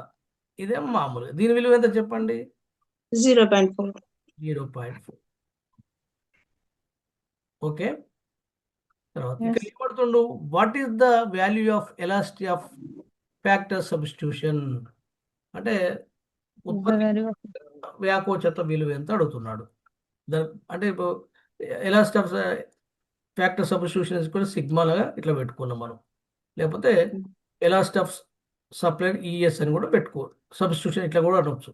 ఇదేమో మామూలుగా. దీని విలువ ఎంత చెప్పండి? 0.4. 0.4. ఓకే, తర్వాత ఇక్కడ ఏమడుతుండు, what is the value of elasticity of factor substitution అంటే ఉత్పత్తి వ్యాకోచత విలువ ఎంత అడుగుతున్నాడు. అంటే ఇప్పుడు ఎలాస్టిసిటీ ఆఫ్ ఫ్యాక్టర్ సబ్స్టిట్యూషన్ కూడా సిగ్మాలుగా ఇట్లా పెట్టుకున్నాం మనం, లేకపోతే ఎలాస్టిసిటీ ఆఫ్ సప్లైడ్ ఈఎస్ అని కూడా పెట్టుకో. సబ్స్టిట్యూషన్ ఇట్లా కూడా అనవచ్చు,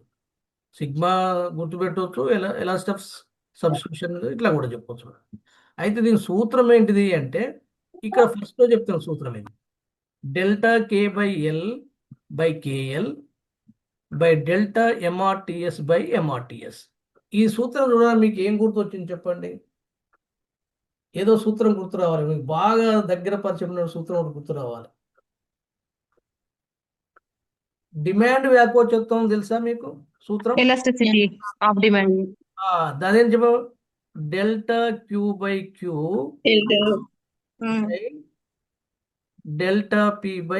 సిగ్మా గుర్తుపెట్టవచ్చు, ఎలాస్టిసిటీ ఆఫ్ సబ్స్టిట్యూషన్ ఇట్లా కూడా చెప్పవచ్చు. అయితే దీని సూత్రం ఏంటిది అంటే ఇక్కడ ఫస్ట్ లో చెప్తున్న సూత్రం ఏంటి? Delta K/L/KL by delta MRTS/MRTS. ఈ సూత్రం చూడాలి. మీకు ఏం గుర్తు వచ్చింది చెప్పండి? ఏదో సూత్రం గుర్తు రావాలి మీకు, బాగా దగ్గర పరిచయం సూత్రం ఒకటి గుర్తు రావాలి. డిమాండ్ వ్యాకోచత్వం తెలుసా మీకు సూత్రం? Elasticity of demand. దాని ఏం చెప్ప, డెల్టా Q/Q డెల్టా P/P.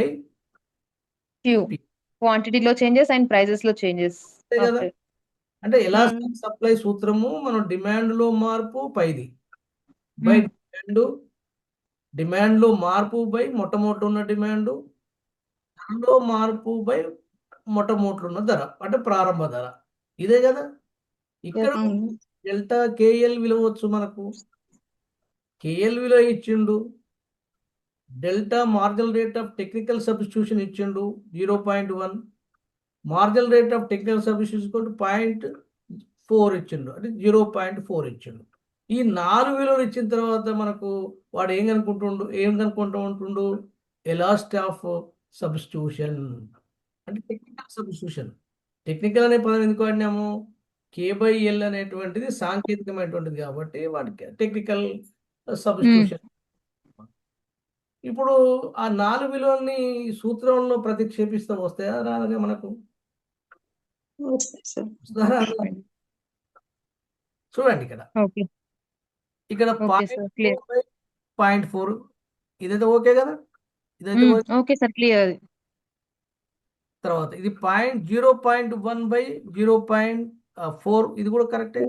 క్వాంటిటీలో చేంజెస్ అండ్ ప్రైజెస్ లో చేంజెస్. కదా, అంటే ఎలాస్టిక్ సప్లై సూత్రము మనం డిమాండ్ లో మార్పు పైది బై డిమాండ్ లో మార్పు బై మొట్టమొదటి ఉన్న డిమాండ్, ధరలో మార్పు బై మొట్టమొదటి ఉన్న ధర అంటే ప్రారంభ ధర. ఇదే కదా. ఇక్కడ డెల్టా KL విలువ వచ్చు మనకు. KL విలువ ఇచ్చిండు, delta marginal rate of technical substitution ఇచ్చిండు 0.1, marginal rate of technical substitution 0.4 ఇచ్చిండు, అంటే 0.4 ఇచ్చిండు. ఈ 4 విలువలు ఇచ్చిన తర్వాత మనకు వాడు ఏం కనుక్కుంటూ ఉంటుండు? ఎలాస్టిసిటీ ఆఫ్ సబ్స్టిట్యూషన్ అంటే టెక్నికల్ సబ్స్టిట్యూషన్. టెక్నికల్ అనే పదం ఎందుకు వాడినాము? K/L అనేటువంటిది సాంకేతికమైనటువంటిది కాబట్టి వాటికి టెక్నికల్ సబ్స్టిట్యూషన్. ఇప్పుడు ఆ 4 విలువల్ని సూత్రంలో ప్రతిక్షేపిస్తాం, వస్తాయా రాగా మనకు? చూడండి ఇక్కడ 0.4 ఇదైతే ఓకే కదా, ఇదైతే ఓకే సార్, క్లియర్. తర్వాత ఇది 0.1/0.4 ఇది కూడా కరెక్టే.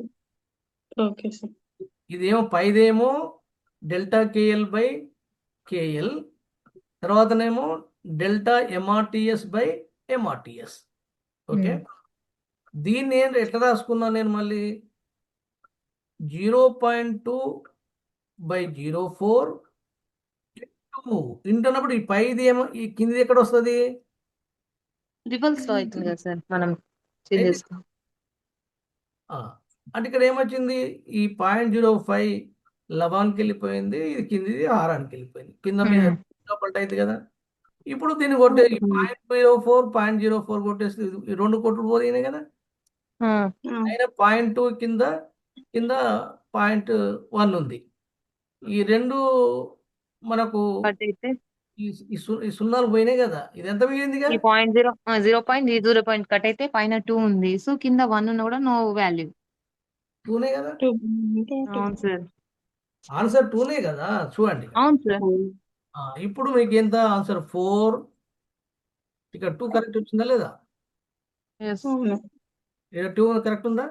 Okay sir. ఇదేమో పైదేమో డెల్టా KL/KL, తర్వాతనేమో డెల్టా MRTS/MRTS. ఓకే, దీన్ని ఎట్లా రాసుకున్నా నేను మళ్ళీ 0.2/04 ఇంటున్నప్పుడు ఈ పైది ఏమో ఈ కింది ఎక్కడ వస్తుంది? రివర్స్ లో అవుతుంది కదా సార్, మనం చేంజ్ చేస్తాం. అంటే ఇక్కడ ఏమొచ్చింది? ఈ 0.05 లవానికి వెళ్ళిపోయింది, ఇది కిందిది హారానికి వెళ్ళిపోయింది, కింద మీద పల్ట అయింది కదా. ఇప్పుడు దీన్ని కొట్టే 0.04 కొట్టేసి 2 కొట్టుడు పోయినాయి కదా. అయినా 0.2 కింద కింద 0.1 ఉంది. ఈ రెండు మనకు కట్ అయితే ఈ సున్నాలు పోయినాయి కదా, ఇది ఎంత మిగిలిందిగా? ఈ 0.0 కట్ అయితే పైన 2 ఉంది. సో కింద 1 ఉన్నా కూడా నో వాల్యూ. 2నే కదా. 2. అవును సార్. ఆన్సర్ 2నే కదా, చూడండి. అవును సార్. ఇప్పుడు మీకు ఎంత ఆన్సర్? 4. ఇక్కడ 2 కరెక్ట్ వచ్చిందా లేదా? ఎస్. అవును. ఇక్కడ 2 కరెక్ట్ ఉందా?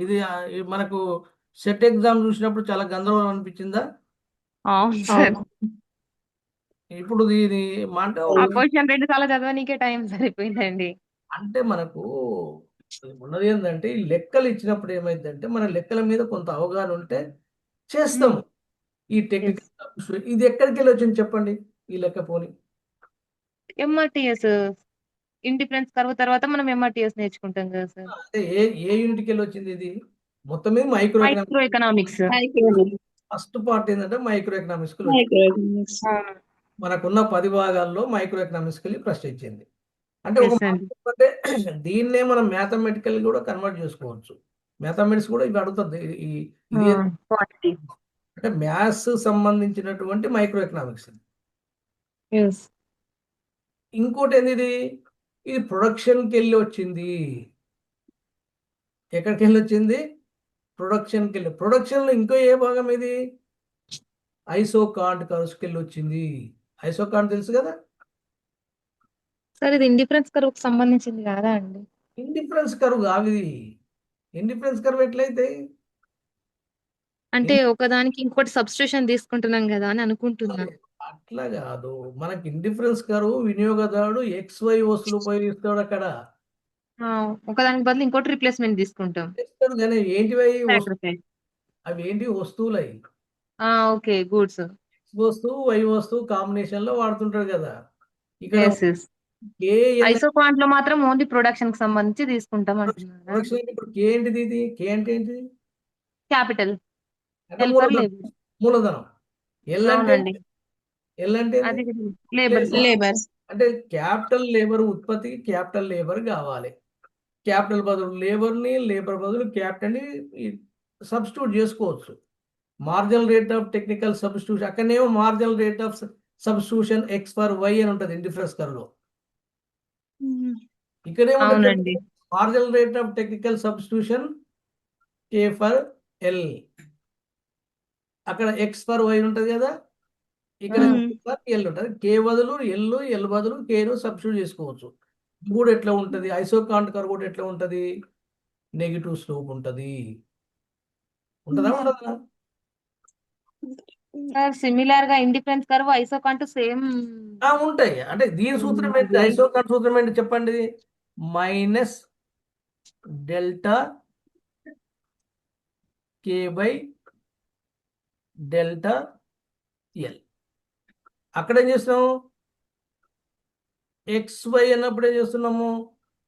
ఇది మనకు సెట్ ఎగ్జామ్ చూసినప్పుడు చాలా గందరగోళం అనిపించిందా? అవును సార్. అవును. ఇప్పుడు ఇది అంటే ఆ క్వశ్చన్ 2 సార్లు చదవనీకే టైం సరిపోయిందండి. అంటే మనకు ఉన్నది ఏంటంటే, ఈ లెక్కలు ఇచ్చినప్పుడు ఏమైందంటే, మన లెక్కల మీద కొంత అవగాహన ఉంటే చేస్తాము. ఈ టెక్నికల్ ఇది ఎక్కడికి వెళ్ళి వచ్చింది చెప్పండి, ఈ లెక్క పోని. ఎంఆర్టీఎస్ ఇండిఫరెన్స్ కర్వ్ తర్వాత మనం ఎంఆర్టీఎస్ నేర్చుకుంటాం కదా సార్. అంటే ఏ యూనిట్కి వెళ్ళి వచ్చింది ఇది? మొత్తం మీద micro micro economics. First part ఏంటంటే మైక్రో ఎకనామిక్స్ మైక్రోఎకనామిక్స్. అవును. మనకున్న 10 భాగాల్లో మైక్రో ఎకనామిక్స్ కి ప్రశ్న ఇచ్చింది. అంటే ఒక ఎస్ అండి. అంటే దీన్నే మనం మ్యాథమెటికల్ కూడా కన్వర్ట్ చేసుకోవచ్చు. మ్యాథమెటిక్స్ కూడా ఇవి అడుగుతుంది. ఇది క్వాంటిటీ. అంటే మ్యాథ్స్ సంబంధించినటువంటి మైక్రో ఎకనామిక్స్. ఎస్. ఇంకోటి ఏంది ఇది ప్రొడక్షన్కి వెళ్ళి వచ్చింది. ఎక్కడికి వెళ్ళి వచ్చింది? ప్రొడక్షన్కి వెళ్ళి. ప్రొడక్షన్లో ఇంకో ఏ భాగం ఇది? ఐసోకార్డ్ కర్వ్స్కి వెళ్ళి వచ్చింది. ఐసోకార్డ్ తెలుసు కదా. సార్ ఇది ఇండిఫరెన్స్ కర్వ్ కి సంబంధించింది కాదా అండి? ఇండిఫరెన్స్ కర్వ్ కాదు ఇది. ఇండిఫరెన్స్ కర్వ్ ఎట్లయితే? అంటే ఒకదానికి ఇంకోటి సబ్స్టిట్యూషన్ తీసుకుంటున్నాం కదా అని అనుకుంటున్నా. అట్లా కాదు. మనకి ఇండిఫరెన్స్ కర్వ్ వినియోగదారుడు XY వస్తువులు ఉపయోగిస్తాడు అక్కడ. ఒకదానికి బదులు ఇంకోటి రిప్లేస్మెంట్ తీసుకుంటాం. చేస్తాడు కానీ ఏంటివి Sacrifice. అవి ఏంటి వస్తువులు అవి. Okay goods. X వస్తువు Y వస్తువు కాంబినేషన్ లో వాడుతుంటాడు కదా. ఇక్కడ ఎస్ ఎస్. KN ఐసోకాంట్ లో మాత్రం ఓన్లీ ప్రొడక్షన్ కి సంబంధించి తీసుకుంటాం అంటున్నారా? ప్రొడక్షన్ అంటే ఇప్పుడు K ఏంటిది? ఇది K అంటే ఏంటిది? క్యాపిటల్. అంటే హెల్పర్ లేబర్. మూలధనం. L అంటే అవునండి. L అంటే అది లేబర్. లేబర్. అంటే క్యాపిటల్ లేబర్ ఉత్పత్తికి క్యాపిటల్ లేబర్ కావాలి. క్యాపిటల్ బదులు లేబర్ని, లేబర్ బదులు క్యాపిటల్ని సబ్స్టిట్యూట్ చేసుకోవచ్చు. Marginal rate of technical substitution, అక్కడనేమో marginal rate of substitution X for Y అని ఉంటుంది ఇండిఫరెన్స్ కర్వ్లో. ఇక్కడేమో అవునండి. Marginal rate of technical substitution K for L. అక్కడ ఎక్స్ ఫర్ వై ఉంటుంది కదా, ఇక్కడ ఎల్ ఉంటుంది. కే బదులు ఎల్ బదులు కేను సబ్స్టిట్యూట్ చేసుకోవచ్చు. కూడా ఎట్లా ఉంటుంది? ఐసోకాంట్ కర్వ్ కూడా ఎట్లా ఉంటుంది? నెగిటివ్ స్లోప్ ఉంటుంది. ఉంటుందా ఉండదా? సార్ సిమిలర్ గా ఇండిఫరెన్స్ కర్వ్ ఐసోకాంట్ సేమ్. ఉంటాయి. అంటే దీని సూత్రం ఏంటి? ఐసోకాంట్ సూత్రం ఏంటి చెప్పండి? Minus delta K by delta L. అక్కడ ఏం చేస్తున్నాము? XY అన్నప్పుడు ఏం చేస్తున్నాము?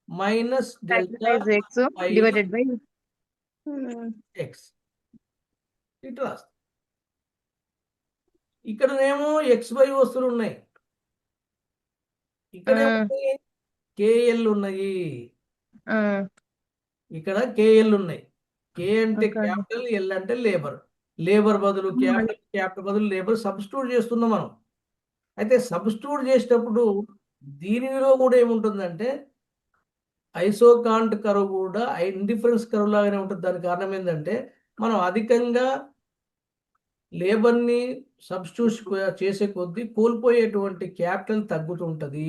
Minus delta X divided by X. ఇట్లా ఇక్కడనేమో XY వస్తువులు ఉన్నాయి, ఇక్కడ కేఎల్ ఉన్నాయి. ఇక్కడ కేఎల్ ఉన్నాయి. కే అంటే క్యాపిటల్, ఎల్ అంటే లేబర్. లేబర్ బదులు క్యాపిటల్, క్యాపిటల్ బదులు లేబర్ సబ్స్టిట్యూట్ చేస్తున్నాం మనం. అయితే సబ్స్టిట్యూట్ చేసేటప్పుడు దీనిలో కూడా ఏముంటుందంటే ఐసోకాంట్ కర్వ్ కూడా ఇండిఫరెన్స్ కర్వ్ లాగానే ఉంటుంది. దానికి కారణం ఏంటంటే మనం అధికంగా లేబర్ని సబ్స్టిట్యూట్ చేసే కొద్దీ కోల్పోయేటువంటి క్యాపిటల్ తగ్గుతుంటుంది.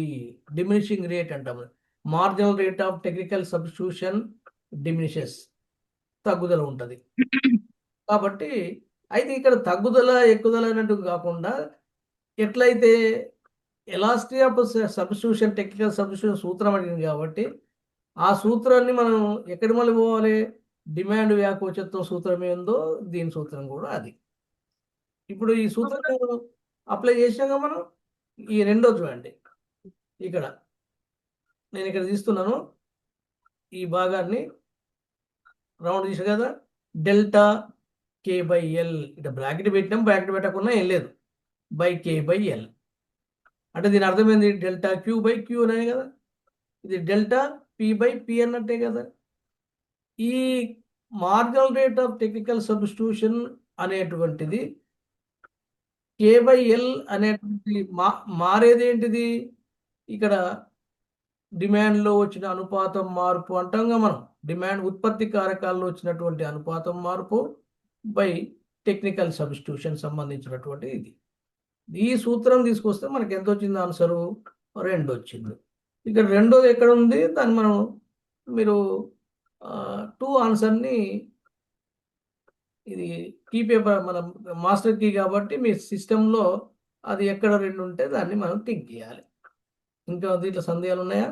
డిమినిషింగ్ రేట్ అంటాము. Marginal rate of technical substitution డిమినిషెస్, తగ్గుదల ఉంటుంది. కాబట్టి అయితే ఇక్కడ తగ్గుదల ఎక్కుదల అన్నట్టు కాకుండా ఎట్లయితే elasticity of substitution technical substitution సూత్రం అడిగింది కాబట్టి ఆ సూత్రాన్ని మనం ఎక్కడి మళ్ళీ పోవాలి? డిమాండ్ వ్యాకోచత్వం సూత్రం ఏందో దీని సూత్రం కూడా అది. ఇప్పుడు ఈ సూత్రం అప్లై చేసాక మనం ఈ రెండో చూడండి. ఇక్కడ నేను ఇక్కడ తీస్తున్నాను ఈ భాగాన్ని, రౌండ్ తీసా కదా, డెల్టా కే బై ఎల్. ఇట్లా బ్రాకెట్ పెట్టినాం, బ్రాకెట్ పెట్టకుండా ఏం లేదు, బై కే బై ఎల్. అంటే దీని అర్థమైంది డెల్టా క్యూ బై క్యూ అనే కదా, ఇది డెల్టా పి బై పి అన్నట్టే కదా. ఈ marginal rate of technical substitution అనేటువంటిది K/L అనేటువంటి మారేది ఏంటిది? ఇక్కడ డిమాండ్లో వచ్చిన అనుపాతం మార్పు అంటాంగా మనం. డిమాండ్ ఉత్పత్తి కారకాల్లో వచ్చినటువంటి అనుపాతం మార్పు బై టెక్నికల్ సబ్స్టిట్యూషన్ సంబంధించినటువంటి ఇది. ఈ సూత్రం తీసుకొస్తే మనకి ఎంత వచ్చింది ఆన్సరు? 2 వచ్చింది. ఇక్కడ రెండోది ఎక్కడ ఉంది? దాన్ని మనం మీరు 2 ఆన్సర్ని ఇది కీ పేపర్ మన మాస్టర్ కీ కాబట్టి మీ సిస్టంలో అది ఎక్కడ 2 ఉంటే దాన్ని మనం టిక్ చేయాలి. ఇంకా దీంట్లో సందేహాలు ఉన్నాయా?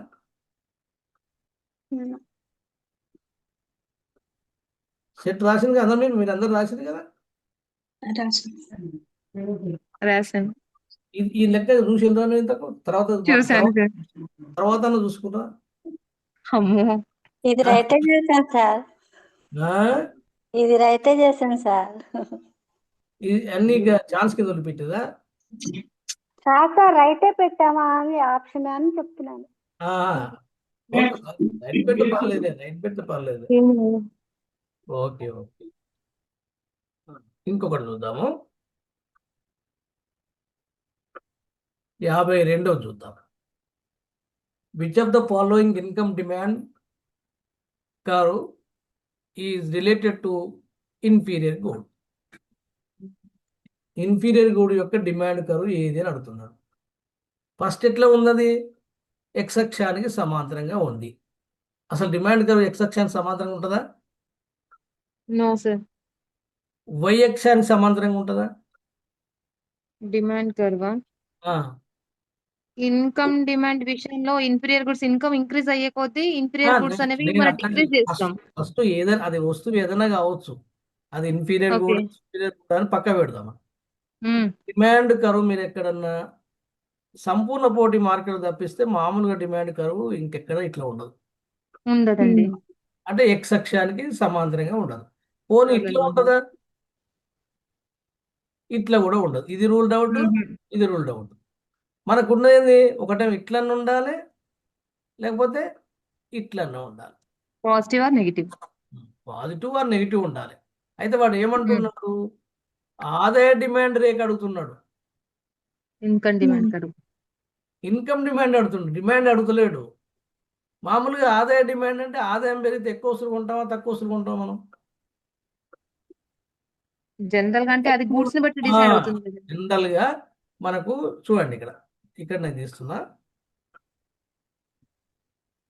సెట్ రాసింది కదా మీరు అందరు రాసింది కదా? రాశాను. రాశాను. ఈ లెక్క చూసి వెళ్తాను ఇంతకు తర్వాత చూశాను సార్. తర్వాత చూసుకుంటా. అమ్మో, ఇది రైటే చేశాను సార్. ఇది రైటే చేశాను సార్. ఇది అన్ని ఛాన్స్ కింద వదిలిపెట్టేదా? సార్ రైటే పెట్టామా అని ఆప్షన్ అని చెప్తున్నాను. రైట్ పెడితే పర్లేదు, రైట్ పెడితే పర్లేదు. ఓకే ఓకే, ఇంకొకటి చూద్దాము. 52 చూద్దాం. Which of the following income demand curve is related to inferior good? Inferior good యొక్క డిమాండ్ కర్వ్ ఏది అని అడుగుతున్నాడు. ఫస్ట్ ఎట్లా ఉన్నది? ఎక్స్ అక్షానికి సమాంతరంగా ఉంది. అసలు డిమాండ్ కర్వ్ ఎక్స్ అక్షానికి సమాంతరంగా ఉంటుందా? No sir. వై అక్షానికి సమాంతరంగా ఉంటుందా? డిమాండ్ కర్వా? ఆ, ఇన్కమ్ డిమాండ్ విషయంలో ఇన్ఫీరియర్ గుడ్స్ ఇన్కమ్ ఇంక్రీజ్ అయ్యే కొద్దీ ఇన్ఫీరియర్ గుడ్స్ అనేవి నేను మనం అట్లా డిక్రీజ్ చేస్తాం. ఫస్ట్ ఏదైనా అది వస్తువు ఏదైనా కావచ్చు, అది ఇన్ఫీరియర్ ఓకే. గూడ్ సుపీరియర్ గూడ్ అని పక్క పెడదాం. ఉమ్, డిమాండ్ కరువు మీరు ఎక్కడన్నా సంపూర్ణ పోటీ మార్కెట్ తప్పిస్తే మామూలుగా డిమాండ్ కరువు ఇంకెక్కడ ఇట్లా ఉండదు. ఉండదండి. అంటే ఎక్స్ అక్షానికి సమాంతరంగా ఉండదు. పోనీ ఇట్లా ఉంటుందా? ఇట్లా కూడా ఉండదు. ఇది రూల్డ్ అవుట్, ఇది రూల్డ్ అవుట్. మనకున్నది ఒకటేమో ఇట్లన్నా ఉండాలి, లేకపోతే ఇట్లన్నా ఉండాలి. Positive or negative. Positive or negative ఉండాలి. అయితే వాడు ఏమంటున్నాడు? ఆదాయ డిమాండ్ రేట్ అడుగుతున్నాడు, income demand curve. Income demand అడుగుతున్నాడు, డిమాండ్ అడుగుతలేడు. మామూలుగా ఆదాయ డిమాండ్ అంటే ఆదాయం పెరిగితే ఎక్కువ వస్తువులు కొంటామా తక్కువ వస్తువులు కొంటామా మనం? జనరల్ గా అంటే అది గూడ్స్ ని బట్టి డిసైడ్ అవుతుంది కదా. జనరల్ గా మనకు చూడండి, ఇక్కడ నేను తీస్తున్నా.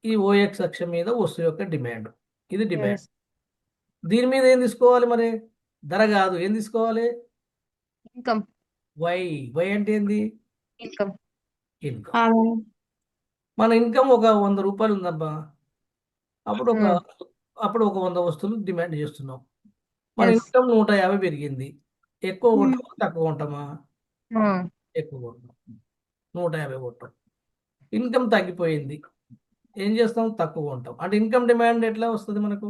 ఈ ఓఎక్స్ అక్షం మీద వస్తువు యొక్క డిమాండ్, ఇది డిమాండ్. Yes. దీని మీద ఏం తీసుకోవాలి మరి? ధర కాదు, ఏం తీసుకోవాలి? ఇన్కమ్. వై. వై అంటే ఏంది? ఇన్కమ్. ఇన్కమ్. మన ఇన్కమ్ ఒక 100 రూపాయలు ఉందబ్బా, అప్పుడు ఒక 100 వస్తువులు డిమాండ్ చేస్తున్నాం. మన Yes. ఇన్కమ్ 150 పెరిగింది. ఎక్కువ కొంటామా తక్కువ కొంటామా? ఎక్కువ కొంటాం, 150 కొంటాం. ఇన్కమ్ తగ్గిపోయింది, ఏం చేస్తాం? తక్కువ కొంటాం. అంటే ఇన్కమ్ డిమాండ్ ఎట్లా వస్తుంది మనకు?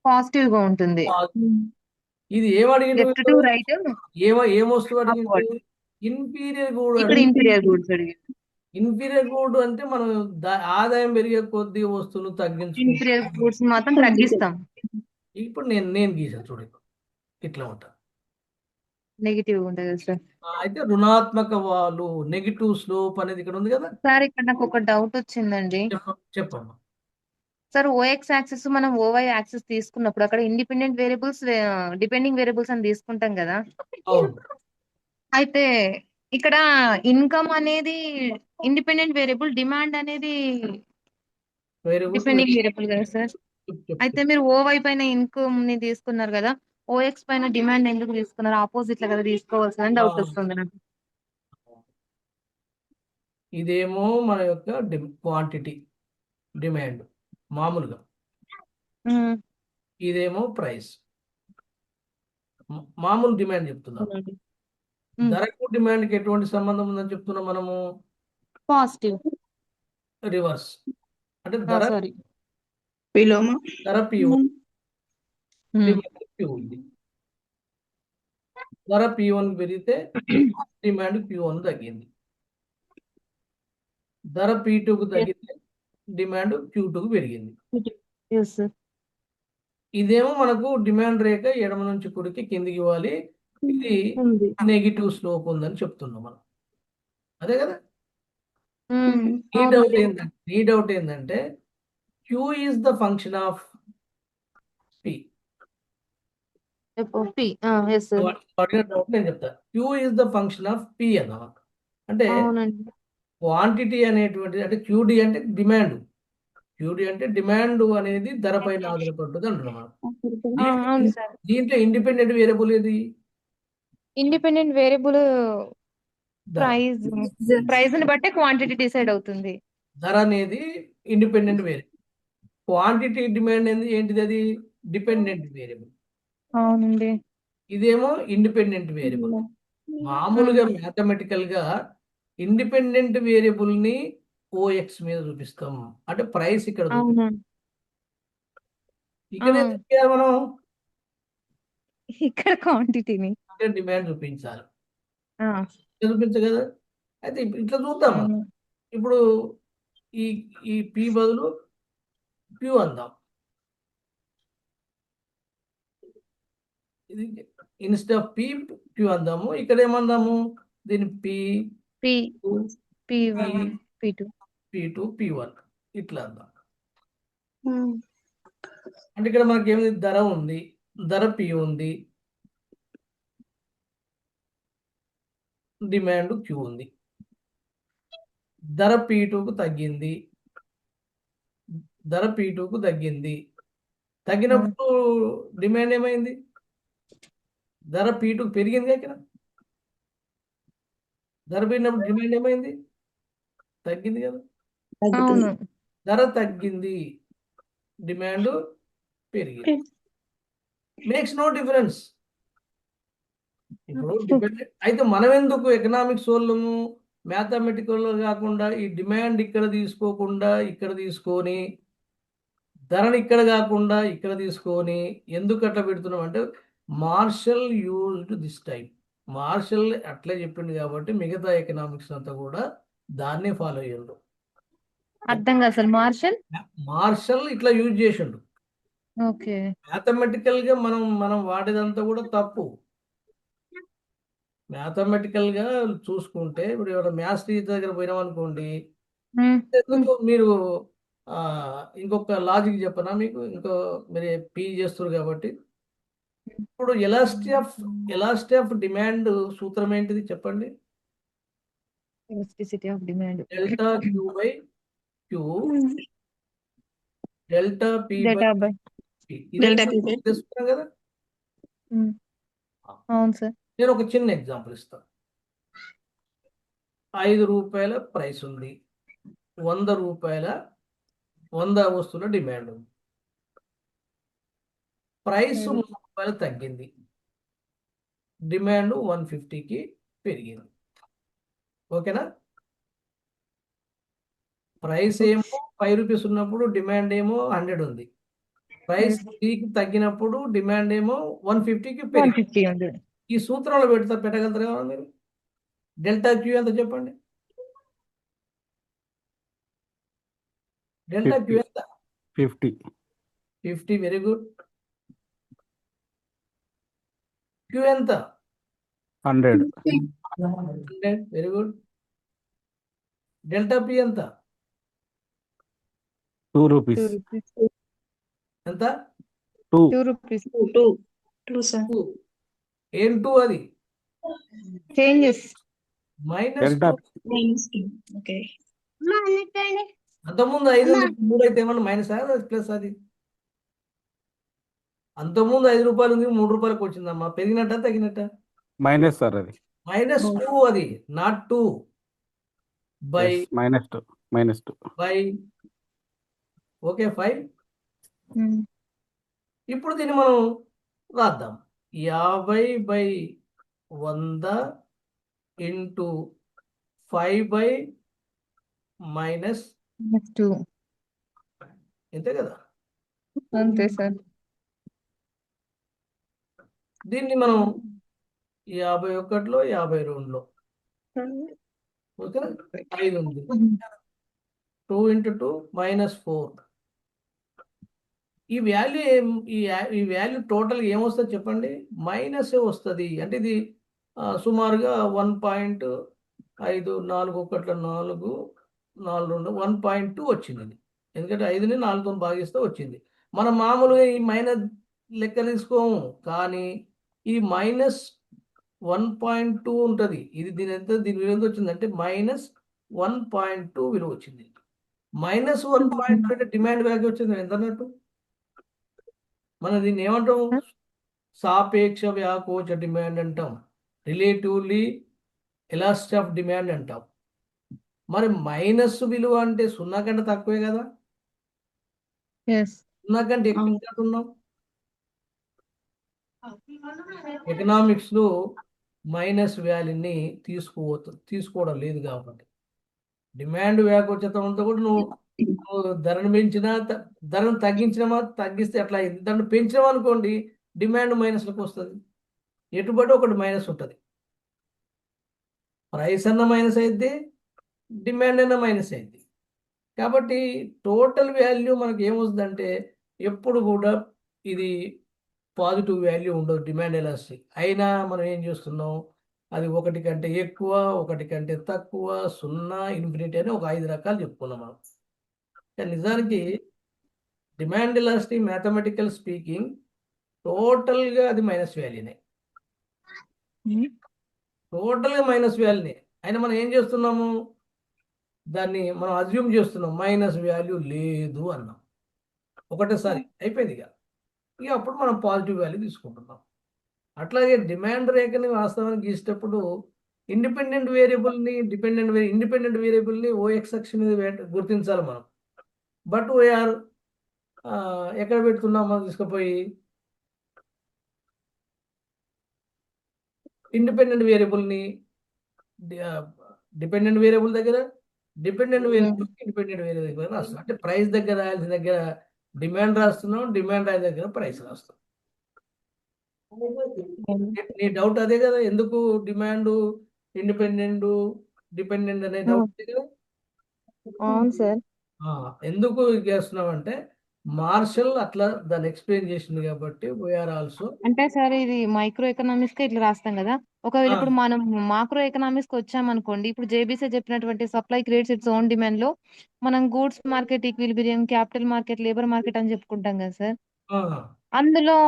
పాజిటివ్ గా ఉంటుంది. ఇది ఏం అడిగింది? Left to right. ఏం వస్తువు అడిగింది? Upward. ఇన్ఫీరియర్ గూడ్. ఇక్కడ ఇన్ఫీరియర్ గూడ్స్ అడిగింది. ఇన్ఫీరియర్ గూడ్ అంటే మనం ఆదాయం పెరిగే కొద్ది వస్తువులు తగ్గించుకుంటాం. ఇన్ఫీరియర్ గూడ్స్ మాత్రం తగ్గిస్తాం. ఇప్పుడు నేను గీసాను చూడండి, ఇట్లా ఉంటా. నెగిటివ్ ఉంటుంది సార్. అయితే రుణాత్మక వాలు, నెగిటివ్ స్లోప్ అనేది ఇక్కడ ఉంది కదా. సార్ ఇక్కడ నాకు ఒక డౌట్ వచ్చిందండి. చెప్పమ్మా. సార్ ఓఎక్స్ యాక్సిస్ మనం ఓవై యాక్సిస్ తీసుకున్నప్పుడు అక్కడ ఇండిపెండెంట్ వేరియబుల్స్ డిపెండింగ్ వేరియబుల్స్ అని తీసుకుంటాం కదా. అవును, అయితే ఇక్కడ ఇన్కమ్ అనేది ఇండిపెండెంట్ వేరియబుల్, డిమాండ్ అనేది డిపెండింగ్ వేరియబుల్ కదా సార్. అయితే మీరు ఓవై పైన ఇన్కమ్ ని తీసుకున్నారు కదా, ఓఎక్స్ పైన డిమాండ్ ఎందుకు తీసుకున్నారు? ఆపోజిట్ లా కదా తీసుకోవాల్సిన డౌట్ వస్తుంది నాకు. ఇదేమో మన యొక్క క్వాంటిటీ డిమాండ్ మామూలుగా, ఇదేమో ప్రైస్ మామూలు డిమాండ్ చెప్తున్నాం. ధరకు డిమాండ్కి ఎటువంటి సంబంధం ఉందని చెప్తున్నాం మనము? పాజిటివ్. రివర్స్. అంటే ధర విలోమ. ధర P డిమాండ్ Q ఉంది. ధర P1 పెరిగితే డిమాండ్ Q1 తగ్గింది. ధర P2కు తగ్గితే డిమాండ్ Q2కు పెరిగింది. Yes sir. ఇదేమో మనకు డిమాండ్ రేఖ ఎడమ నుంచి కుడికి కిందికి ఇవ్వాలి, ఇది ఉంది. నెగిటివ్ స్లోప్ ఉందని చెప్తున్నాం మనం. అదే కదా. ఉమ్, నీ అవును. డౌట్ ఏంటంటే Q is the function of P. P. Yes sir. అడిగిన డౌట్ నేను చెప్తా. Q is the function of P అన్నమాట. అంటే అవునండి. క్వాంటిటీ అనేటువంటిది, అంటే క్యూడి అంటే డిమాండ్, క్యూడి అంటే డిమాండ్ అనేది ధర పైన ఆధారపడుతుంది అంటున్నాం. అవును సార్. దీంట్లో ఇండిపెండెంట్ వేరియబుల్ ఏది? ఇండిపెండెంట్ వేరియబుల్ ధర. ప్రైస్ ని బట్టే క్వాంటిటీ డిసైడ్ అవుతుంది. ధర అనేది ఇండిపెండెంట్ వేరియబుల్. క్వాంటిటీ డిమాండ్ ఏంటిది? అది డిపెండెంట్ వేరియబుల్. అవునండి. ఇదేమో ఇండిపెండెంట్ వేరియబుల్. మామూలుగా మ్యాథమెటికల్ గా ఇండిపెండెంట్ వేరియబుల్ ని ఓఎక్స్ మీద చూపిస్తాం, అంటే ప్రైస్ ఇక్కడ చూపిస్తాం. అవునండి. ఇక్కడ ఏం చేయాలి మనం? ఇక్కడ క్వాంటిటీని అంటే డిమాండ్ చూపించాలి, చూపించ కదా. అయితే ఇట్లా చూద్దాం మనం. ఇప్పుడు ఈ ఈ పి బదులు క్యూ అందాం. ఇది ఇన్స్టెడ్ ఆఫ్ పి క్యూ అందాము. ఇక్కడ ఏమందాము? దీని P P1 P2 P2 P1 ఇట్లా అందాం. అంటే ఇక్కడ మనకి ఏమి ధర ఉంది, ధర పి ఉంది, డిమాండ్ క్యూ ఉంది. ధర P2కు తగ్గింది, ధర P2కు తగ్గింది. తగ్గినప్పుడు డిమాండ్ ఏమైంది? ధర P2కు పెరిగింది. ఇక్కడ ధర పెరిగినప్పుడు డిమాండ్ ఏమైంది? తగ్గింది కదా. అవును. ధర తగ్గింది, డిమాండ్ పెరిగింది. Makes no difference. ఇప్పుడు డిపెండెంట్ అయితే మనం ఎందుకు ఎకనామిక్స్ వాళ్ళము మ్యాథమెటికల్ కాకుండా ఈ డిమాండ్ ఇక్కడ తీసుకోకుండా ఇక్కడ తీసుకొని, ధరని ఇక్కడ కాకుండా ఇక్కడ తీసుకొని ఎందుకు అట్లా పెడుతున్నాం అంటే Marshall used this type. Marshall అట్లే చెప్పింది కాబట్టి మిగతా ఎకనామిక్స్ అంతా కూడా దాన్నే ఫాలో అయ్యిండు. అర్థం కాదు సార్. మార్షల్ ఇట్లా యూజ్ చేసిండు. ఓకే. మ్యాథమెటికల్ గా మనం వాడేదంతా కూడా తప్పు. మ్యాథమెటికల్ గా చూసుకుంటే ఇప్పుడు ఎవరైనా మ్యాథ్స్ టీచర్ దగ్గర పోయినాం అనుకోండి, ఎందుకు మీరు ఇంకొక లాజిక్ చెప్పనా మీకు? మీరు పీ చేస్తారు కాబట్టి ఇప్పుడు ఎలాస్టిటీ ఆఫ్ డిమాండ్ సూత్రం ఏంటిది చెప్పండి? Elasticity of demand delta Q by Q delta P by P. తెలుసుకున్నాం కదా. అవును సార్. నేను ఒక చిన్న ఎగ్జాంపుల్ ఇస్తాను. 5 రూపాయల ప్రైస్ ఉంది, 100 వస్తువుల డిమాండ్ ఉంది. ప్రైస్ 3 రూపాయలు తగ్గింది, డిమాండ్ 150కి పెరిగింది. ఓకేనా? ప్రైస్ ఏమో 5 రూపీస్ ఉన్నప్పుడు డిమాండ్ ఏమో 100 ఉంది. ప్రైస్ 3కి తగ్గినప్పుడు డిమాండ్ ఏమో 150కి పెరిగింది. ఈ సూత్రంలో పెట్టగలుగుతారు కదా మీరు? డెల్టా క్యూ ఎంత చెప్పండి? డెల్టా క్యూ ఎంత? 50. Very good. క్యూ ఎంత? 100. Very good. డెల్టా పి ఎంత? 2 rupees. ఎంత? 2 rupees. 2 సార్. ఏం 2 అది? చేంజెస్. డెల్టా -2. ఓకే. అంతకుముందు 5 ఉంది, 3 అయితే ఏమన్నా మైనస్ ప్లస్? అది అంతకుముందు 5 రూపాయలు ఉంది, 3 రూపాయలకు వచ్చిందమ్మా. పెరిగినట్ట తగ్గినట్ట? Minus sir. అది -2 అది, నాట్ 2 బై -2 బై. ఓకే 5. ఇప్పుడు దీన్ని మనం రాద్దాం. 50/100 ఇంటూ 5/-2. అంతే కదా. అంతే సార్. దీన్ని మనం 51లో 52లో ఓకే 5 ఉంది. 2 × 2 -4 ఈ వాల్యూ ఈ వాల్యూ టోటల్ ఏమొస్తుంది చెప్పండి, మైనస్ వస్తుంది. అంటే ఇది సుమారుగా 1.5 4 1 4 2 1.2 వచ్చింది. ఎందుకంటే 5ని 4తో భాగిస్తే వచ్చింది. మనం మామూలుగా ఈ మైనస్ లెక్క తీసుకోము, కానీ ఈ -1.2 ఉంటుంది. ఇది దీని విలువ ఎంత వచ్చిందంటే -1.2 విలువ వచ్చింది. -1.2 అంటే డిమాండ్ వాల్యూ వచ్చింది ఎంత అన్నట్టు. మనం దీన్ని ఏమంటాం, సాపేక్ష వ్యాకోచ డిమాండ్ అంటాం, రిలేటివ్లీ ఎలాస్టిక్ ఆఫ్ డిమాండ్ అంటాం. మరి మైనస్ విలువ అంటే 0 కంటే తక్కువే కదా, ఎస్ 0 కంటే ఎక్కువ అంటున్నాం. ఎకనామిక్స్ లో మైనస్ వాల్యూని తీసుకోవడం లేదు. కాబట్టి డిమాండ్ వ్యాకోచతంతో కూడా నువ్వు ధరను పెంచినా ధరను తగ్గించినమా, తగ్గిస్తే ఎట్లా అయింది. దాన్ని పెంచినాం అనుకోండి డిమాండ్ మైనస్లోకి వస్తుంది. ఎటుబడి ఒకటి మైనస్ ఉంటుంది. ప్రైస్ అన్న మైనస్ అయింది, డిమాండ్ అన్న మైనస్ అయింది. కాబట్టి టోటల్ వాల్యూ మనకి ఏమొస్తుందంటే ఎప్పుడు కూడా ఇది పాజిటివ్ వాల్యూ ఉండదు డిమాండ్ ఎలాస్టిక్. అయినా మనం ఏం చేస్తున్నాం, అది 1 కంటే ఎక్కువ, 1 కంటే తక్కువ, 0, ఇన్ఫినిటీ అని ఒక 5 రకాలు చెప్పుకున్నాం మనం. కానీ నిజానికి డిమాండ్ ఎలాస్టిక్ మ్యాథమెటికల్ స్పీకింగ్ టోటల్గా అది మైనస్ వాల్యూనే, టోటల్గా మైనస్ వాల్యూనే. అయినా మనం ఏం చేస్తున్నాము, దాన్ని మనం అజ్యూమ్ చేస్తున్నాం మైనస్ వాల్యూ లేదు అన్నాం. ఒకటేసారి అయిపోయింది ఇక అప్పుడు మనం పాజిటివ్ వాల్యూ తీసుకుంటున్నాం. అట్లాగే డిమాండ్ రేఖని వాస్తవానికి గీసేటప్పుడు ఇండిపెండెంట్ వేరియబుల్ని ఇండిపెండెంట్ వేరియబుల్ని ఓఎక్స్ అక్షం మీద గుర్తించాలి మనం. బట్ వీఆర్ ఎక్కడ పెడుతున్నాం మనం తీసుకుపోయి ఇండిపెండెంట్ వేరియబుల్ని డిపెండెంట్ వేరియబుల్ దగ్గర ఇండిపెండెంట్ వేరియబుల్ దగ్గర రాస్తున్నాం. అంటే ప్రైస్ దగ్గర రాయాల్సిన దగ్గర డిమాండ్ రాస్తున్నాం, డిమాండ్ రాయాల్సిన దగ్గర ప్రైస్ రాస్తున్నాం. నీ డౌట్ అదే కదా, ఎందుకు డిమాండ్ ఇండిపెండెంట్ డిపెండెంట్ అనే డౌట్ కదా. అవును సార్. ఎందుకు చేస్తున్నాం అంటే మార్షల్ అట్లా దాన్ని ఎక్స్ప్లెయిన్ చేసింది కాబట్టి వీఆర్ ఆల్సో. అంటే సార్ ఇది మైక్రో ఎకనామిక్స్ కి ఇట్లా రాస్తాం కదా, ఒకవేళ ఇప్పుడు మనం మాక్రో ఎకనామిక్స్ కి వచ్చామనుకోండి, ఇప్పుడు జేబీసీ చెప్పినటువంటి supply creates its own demand లో మనం goods market, equilibrium, capital market, labour market అని చెప్పుకుంటాం కదా సార్. అందులో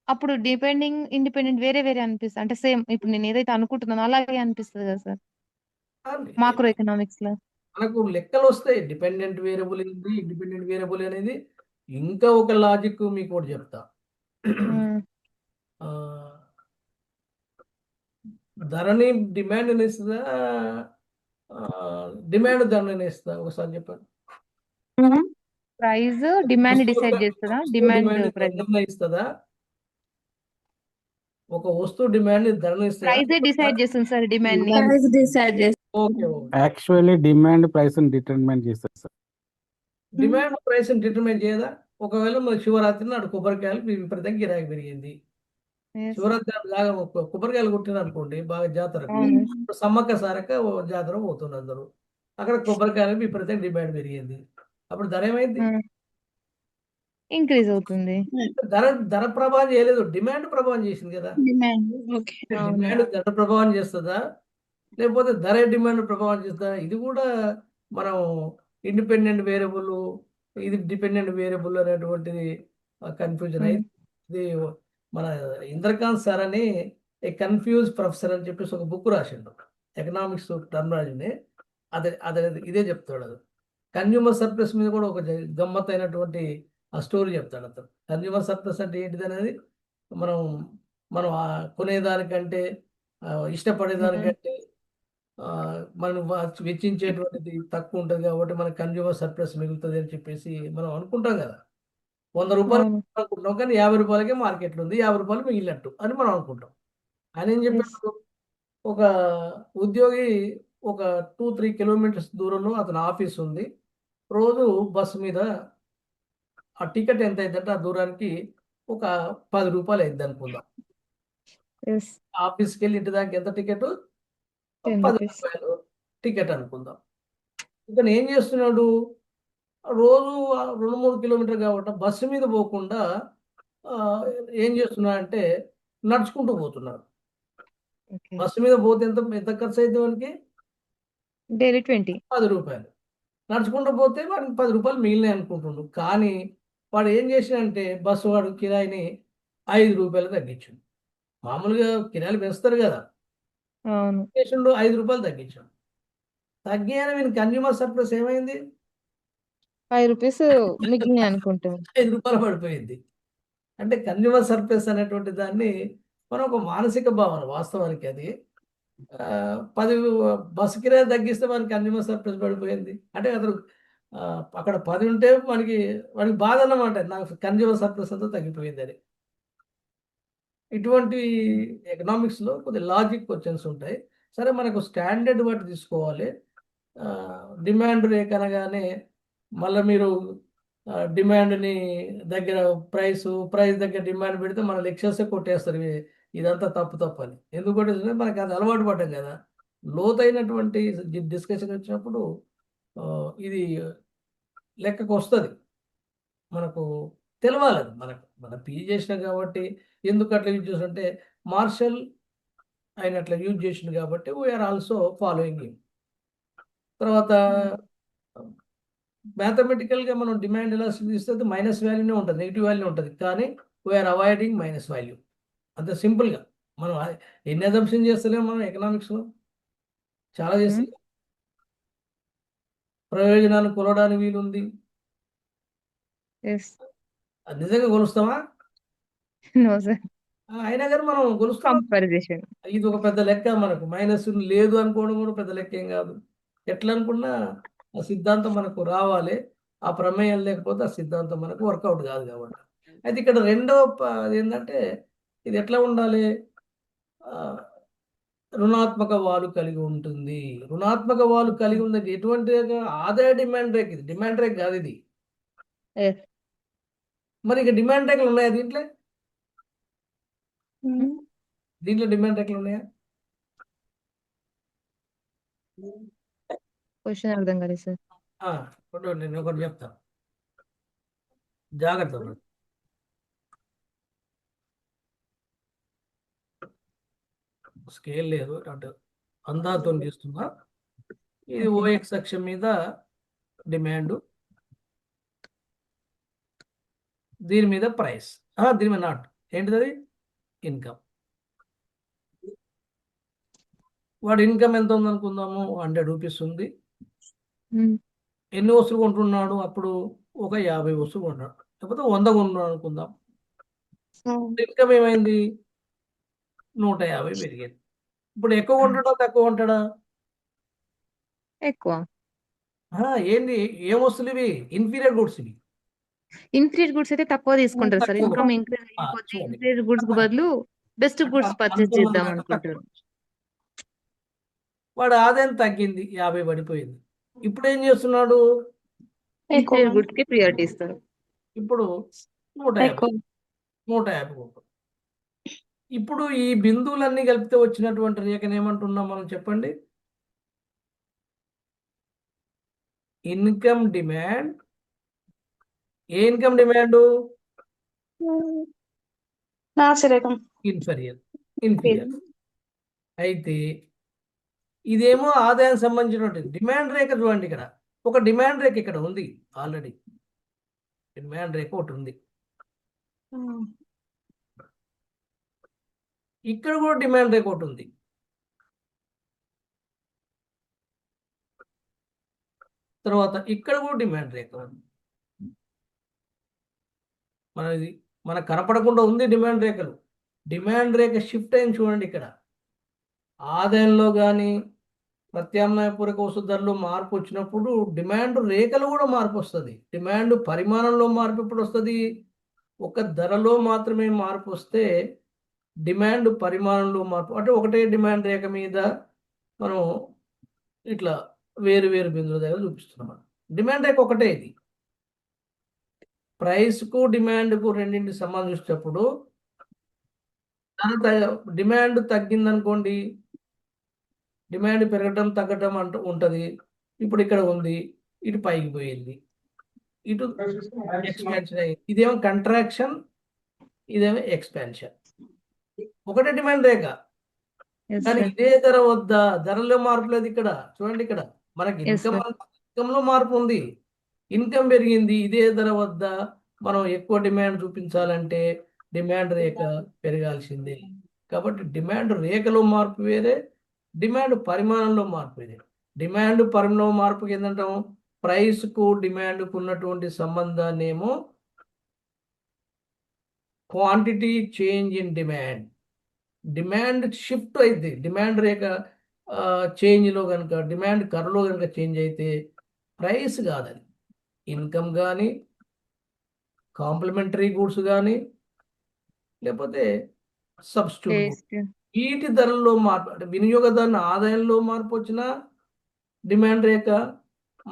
అప్పుడు డిపెండింగ్ ఇండిపెండెంట్ వేరే వేరే అనిపిస్తుంది. అంటే సేమ్ ఇప్పుడు నేను ఏదైతే అనుకుంటున్నానో అలాగే అనిపిస్తుంది కదా సార్ మాక్రో ఎకనామిక్స్ లో. మనకు లెక్కలు వస్తాయి, డిపెండెంట్ వేరియబుల్ ఏంటి, ఇండిపెండెంట్ వేరియబుల్ అనేది. ఇంకా ఒక లాజిక్ మీకు ఒకటి చెప్తా. ధరని డిమాండ్ నిర్ణయిస్తుందా, డిమాండ్ ధరని నిర్ణయిస్తుందా, ఒకసారి చెప్పండి. ప్రైస్ డిమాండ్ డిసైడ్ చేస్తుందా, డిమాండ్ నిర్ణయిస్తుందా? ఒక వస్తువు డిమాండ్ ధర ప్రైస్ డిసైడ్ చేస్తుంది సార్ డిమాండ్ ని. యాక్చువల్లీ డిమాండ్ ప్రైస్ డిటర్మిన్ చేస్తారు సార్. డిమాండ్ ప్రైస్ డిటర్మిన్ చేయదా? ఒకవేళ మన శివరాత్రి నాడు కొబ్బరికాయలు విపరీతంగా గిరాకీ పెరిగింది. శివరాత్రి బాగా కొబ్బరికాయలు కొట్టిన అనుకోండి, బాగా జాతర సమ్మక్క సారక్క జాతర పోతున్నారు అందరూ, అక్కడ కొబ్బరికాయలు విపరీతంగా డిమాండ్ పెరిగింది. అప్పుడు ధర ఏమైంది, ఇంక్రీజ్ అవుతుంది. ధర ప్రభావం చేయలేదు, డిమాండ్ ప్రభావం చేసింది కదా. డిమాండ్ ధర ప్రభావం చేస్తుందా, లేకపోతే ధర డిమాండ్ ప్రభావం చేస్తుందా? ఇది కూడా మనం ఇండిపెండెంట్ వేరియబుల్, ఇది డిపెండెంట్ వేరియబుల్ అనేటువంటిది కన్ఫ్యూజన్ అయింది. ఇది మన ఇంద్రకాంత్ సార్ అని కన్ఫ్యూజ్ ప్రొఫెసర్ అని చెప్పేసి ఒక బుక్ రాసిండు ఎకనామిక్స్ టర్మినాలజీని. అదే ఇదే చెప్తాడు. అది కన్జ్యూమర్ సర్ప్లస్ మీద కూడా ఒక గమ్మత్ అయినటువంటి ఆ స్టోరీ చెప్తాడు అతను. కన్జ్యూమర్ సర్ప్లస్ అంటే ఏంటిది అనేది మనం మనం కొనేదానికంటే ఇష్టపడేదానికంటే మనం వెచ్చించేటువంటిది తక్కువ ఉంటుంది కాబట్టి మన కన్జ్యూమర్ సర్ప్లస్ మిగులుతుంది అని చెప్పేసి మనం అనుకుంటాం కదా. 100 రూపాయలు అనుకుంటాం కానీ 50 రూపాయలకే మార్కెట్లో ఉంది, 50 రూపాయలు మిగిలినట్టు అని మనం అనుకుంటాం. ఆయన ఏం చెప్పాడు, ఒక ఉద్యోగి ఒక 2-3 కిలోమీటర్స్ దూరంలో అతని ఆఫీస్ ఉంది. రోజు బస్సు మీద ఆ టికెట్ ఎంత అయిందంటే ఆ దూరానికి ఒక 10 రూపాయలు అయింది అనుకుందాం. ఆఫీస్కి వెళ్ళి ఇంటి దానికి ఎంత టికెట్, 10 రూపాయలు టికెట్ అనుకుందాం. ఇతను ఏం చేస్తున్నాడు, రోజు 2-3 కిలోమీటర్ కాబట్టి బస్సు మీద పోకుండా ఆ, ఏం చేస్తున్నారంటే నడుచుకుంటూ పోతున్నారు. ఓకే. బస్సు మీద పోతే ఎంత ఖర్చు అయితే వానికి డైలీ 20. 10 రూపాయలు. నడుచుకుంటూ పోతే వాడికి 10 రూపాయలు మిగిలినాయి అనుకుంటుండు. కానీ వాడు ఏం చేసినంటే బస్సు వాడు కిరాయిని 5 రూపాయలు తగ్గించాడు. మామూలుగా కిరాయిలు పెంచుతారు కదా, అవును. చేసిండు 5 రూపాయలు తగ్గించాడు. తగ్గాయని వీని కన్జ్యూమర్ సర్ప్లస్ ఏమైంది? 5 రూపీస్ మిగిలినాయి అనుకుంటా. 5 రూపాయలు పడిపోయింది. అంటే కన్జ్యూమర్ సర్ప్లస్ అనేటువంటి దాన్ని మనం ఒక మానసిక భావన, వాస్తవానికి అది 10 బస్సు కిరాయి తగ్గిస్తే మనకి కన్జ్యూమర్ సర్ప్లస్ పడిపోయింది. అంటే అతను అక్కడ 10 ఉంటే వాడికి బాధ అన్నమాట, నాకు కన్జ్యూమర్ సర్ప్లస్ అంతా తగ్గిపోయింది అని. ఇటువంటి ఎకనామిక్స్లో కొద్ది లాజిక్ క్వశ్చన్స్ ఉంటాయి. సరే, మనకు స్టాండర్డ్ బట్టి తీసుకోవాలి. డిమాండ్ రేక్ అనగానే మళ్ళీ మీరు డిమాండ్ని దగ్గర ప్రైస్ దగ్గర డిమాండ్ పెడితే మన లెక్చర్సే కొట్టేస్తారు, ఇదంతా తప్పు అని. ఎందుకంటే మనకి అది అలవాటు పడ్డాం కదా. లోతైనటువంటి డిస్కషన్ వచ్చినప్పుడు ఇది లెక్కకు వస్తుంది, మనకు తెలవాలి. అది మనం పీజీ చేసినాం కాబట్టి ఎందుకు అట్లా యూజ్ చేస్తుంటే మార్షల్ ఆయన అట్లా యూజ్ చేసింది కాబట్టి వీఆర్ ఆల్సో ఫాలోయింగ్ హిమ్. తర్వాత మ్యాథమెటికల్గా మనం డిమాండ్ ఎలా తీస్తే మైనస్ వాల్యూనే ఉంటుంది, నెగిటివ్ వాల్యూ ఉంటుంది. కానీ వీఆర్ అవాయిడింగ్ మైనస్ వాల్యూ. అంత సింపుల్గా మనం ఎన్ని అజంప్షన్ చేస్తలేము మనం ఎకనామిక్స్లో, చాలా చేస్తాం. ప్రయోజనాలు కొలవడానికి వీలుంది, ఎస్. అది నిజంగా కొలుస్తామా? No sir. అయినా కానీ మనం కొలుస్తాం. కంపారిజేషన్. ఇది ఒక పెద్ద లెక్క, మనకు మైనస్ లేదు అనుకోవడం కూడా పెద్ద లెక్క ఏం కాదు. ఎట్లా అనుకున్నా ఆ సిద్ధాంతం మనకు రావాలి. ఆ ప్రమేయం లేకపోతే ఆ సిద్ధాంతం మనకు వర్కౌట్ కాదు కాబట్టి. అయితే ఇక్కడ రెండో ఏంటంటే ఇది ఎట్లా ఉండాలి, రుణాత్మక వాలు కలిగి ఉంటుంది. రుణాత్మక వాలు కలిగి ఉంది ఎటువంటి ఆదాయ డిమాండ్ రేక్, ఇది డిమాండ్ రేక్ కాదు ఇది. ఎస్. మరి ఇక డిమాండ్ రేక్లు ఉన్నాయా దీంట్లో? డిమాండ్ రేక్లు ఉన్నాయా? క్వశ్చన్ అర్థం కాలేదు సార్. ఇప్పుడు నేను ఒకటి చెప్తాను, జాగ్రత్త. స్కేల్ లేదు, అటు అందాతో తీస్తున్నా. ఇది ఓఎక్స్ అక్షం మీద డిమాండ్, దీని మీద ప్రైస్, దీని మీద నాట్ ఏంటిది ఇన్కమ్. వాడు ఇన్కమ్ ఎంత ఉంది అనుకుందాము, 100 రూపీస్ ఉంది. ఎన్ని వస్తువులు కొంటున్నాడు అప్పుడు? ఒక 50 వస్తువులు కొన్నాడు, లేకపోతే 100 కొన్నాడు అనుకుందాం. ఇన్కమ్ ఏమైంది? 150 పెరిగింది. ఇప్పుడు ఎక్కువ కొంటాడా తక్కువ కొంటాడా? ఎక్కువ. ఏంది, ఏం వస్తువులు ఇవి? ఇన్ఫీరియర్ గుడ్స్ ఇవి. ఇన్ఫీరియర్ గుడ్స్ అయితే తక్కువ తీసుకుంటారు సార్. తక్కువ. ఇన్కమ్ ఇంక్రీజ్ అయిపోతే చూడండి. ఇన్ఫీరియర్ గుడ్స్ కు బదులు బెస్ట్ గుడ్స్ పర్చేస్ చేద్దాం అనుకుంటారు. వాడు ఆదాయం తగ్గింది, 50 పడిపోయింది. ఇప్పుడు ఏం చేస్తున్నాడు? ఇన్ఫీరియర్ గుడ్స్ కి ప్రియారిటీ ఇస్తారు. ఇప్పుడు 150 కోట్లు. ఇప్పుడు ఈ బిందువులన్నీ కలిపితే వచ్చినటువంటి రేఖను ఏమంటున్నాం మనం, చెప్పండి? Income demand. ఏ ఇన్కమ్ డిమాండ్? ఇన్ఫీరియర్. అయితే ఇదేమో ఆదాయం సంబంధించినటువంటి డిమాండ్ రేఖ. చూడండి, ఇక్కడ ఒక డిమాండ్ రేఖ ఇక్కడ ఉంది, ఆల్రెడీ డిమాండ్ రేఖ ఒకటి ఉంది. ఇక్కడ కూడా డిమాండ్ రేఖ ఒకటి ఉంది. తర్వాత ఇక్కడ కూడా డిమాండ్ రేఖ ఉంది. మనకు కనపడకుండా ఉంది డిమాండ్ రేఖలు. డిమాండ్ రేఖ షిఫ్ట్ అయింది చూడండి. ఇక్కడ ఆదాయంలో కానీ ప్రత్యామ్నాయ పూరక వస్తు ధరలో మార్పు వచ్చినప్పుడు డిమాండ్ రేఖలు కూడా మార్పు వస్తుంది. డిమాండ్ పరిమాణంలో మార్పు ఎప్పుడు వస్తుంది? ఒక ధరలో మాత్రమే మార్పు వస్తే డిమాండ్ పరిమాణంలో మార్పు, అంటే ఒకటే డిమాండ్ రేఖ మీద మనం ఇట్లా వేరు వేరు బిందువుల దగ్గర చూపిస్తున్నాం. డిమాండ్ రేఖ ఒకటే. ఇది ప్రైస్కు డిమాండ్కు రెండింటికి సంబంధం చూసేటప్పుడు డిమాండ్ తగ్గిందనుకోండి, డిమాండ్ పెరగటం తగ్గటం అంటూ ఉంటుంది. ఇప్పుడు ఇక్కడ ఉంది, ఇటు పైకి పోయింది. ఇటు ఎక్స్పాన్షన్ అయ్యింది. ఇదేమో కంట్రాక్షన్, ఇదేమో ఎక్స్పాన్షన్. ఒకటే డిమాండ్ రేఖ, ఎస్ కానీ సార్ ఇదే ధర వద్ద ధరలో మార్పు లేదు. ఇక్కడ చూడండి, ఇక్కడ మనకి ఎస్ సార్ ఇన్కమ్ లో మార్పు ఉంది, ఇన్కమ్ పెరిగింది. ఇదే ధర వద్ద మనం ఎక్కువ డిమాండ్ చూపించాలంటే డిమాండ్ రేఖ పెరగాల్సిందే. కాబట్టి డిమాండ్ రేఖలో మార్పు వేరే, డిమాండ్ పరిమాణంలో మార్పు వేరే. డిమాండ్ పరిమాణంలో మార్పుకి ఏంటంటాం, ప్రైస్ కు డిమాండ్ కు ఉన్నటువంటి సంబంధాన్ని ఏమో quantity change in demand. Demand shift అయితే డిమాండ్ రేఖ చేంజ్లో కనుక, డిమాండ్ కర్వ్లో కనుక చేంజ్ అయితే ప్రైస్ కాదని, ఇన్కమ్ కానీ, కాంప్లిమెంటరీ గూడ్స్ కానీ, లేకపోతే సబ్స్టిట్యూట్ గూడ్స్, టేస్ట్ వీటి ధరల్లో మార్పు, అంటే వినియోగదారుని ఆదాయంలో మార్పు వచ్చినా డిమాండ్ రేఖ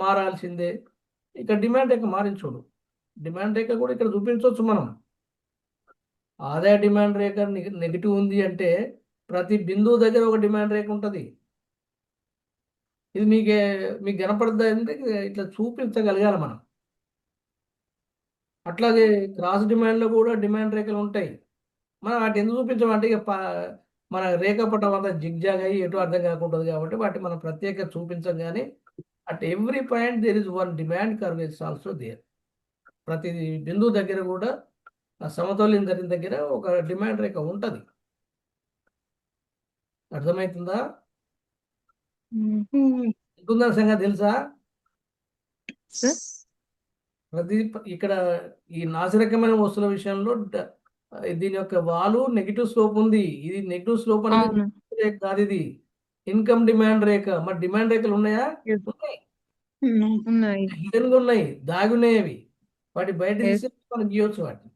మారాల్సిందే. ఇక్కడ డిమాండ్ రేఖ మారించోడు, డిమాండ్ రేఖ కూడా ఇక్కడ చూపించవచ్చు మనం. ఆదాయ డిమాండ్ రేఖ నెగిటివ్ ఉంది అంటే ప్రతి బిందువు దగ్గర ఒక డిమాండ్ రేఖ ఉంటుంది. ఇది మీకు కనపడద్దా అంటే ఇట్లా చూపించగలగాలి మనం. అట్లాగే క్రాస్ డిమాండ్లో కూడా డిమాండ్ రేఖలు ఉంటాయి. మనం వాటి ఎందుకు చూపించమంటే ఇక మన రేఖాపటం అంతా జిగ్జాగ్ అయ్యి ఎటు అర్థం కాకుంటుంది కాబట్టి వాటి మనం ప్రత్యేక చూపించం. కానీ at every point there is one demand curve is also there. ప్రతి బిందువు దగ్గర కూడా ఆ సమతౌల్యం జరిగిన దగ్గర ఒక డిమాండ్ రేఖ ఉంటుంది. అర్థమవుతుందా? ఉంటుందని సంగతి తెలుసా? సార్ ప్రతి ఇక్కడ ఈ నాసిరకమైన వస్తువుల విషయంలో దీని యొక్క వాలు నెగిటివ్ స్లోప్ ఉంది. ఇది నెగిటివ్ స్లోప్ అనేది అవును రేఖ కాదు, ఇది ఇన్కమ్ డిమాండ్ రేఖ. మరి డిమాండ్ రేఖలు ఉన్నాయా? Yes. ఉన్నాయి, ఉన్నాయి హిడెన్ గా ఉన్నాయి, దాగి ఉన్నాయి. అవి వాటి బయట Yes. తీసి మనం గీయొచ్చు వాటిని.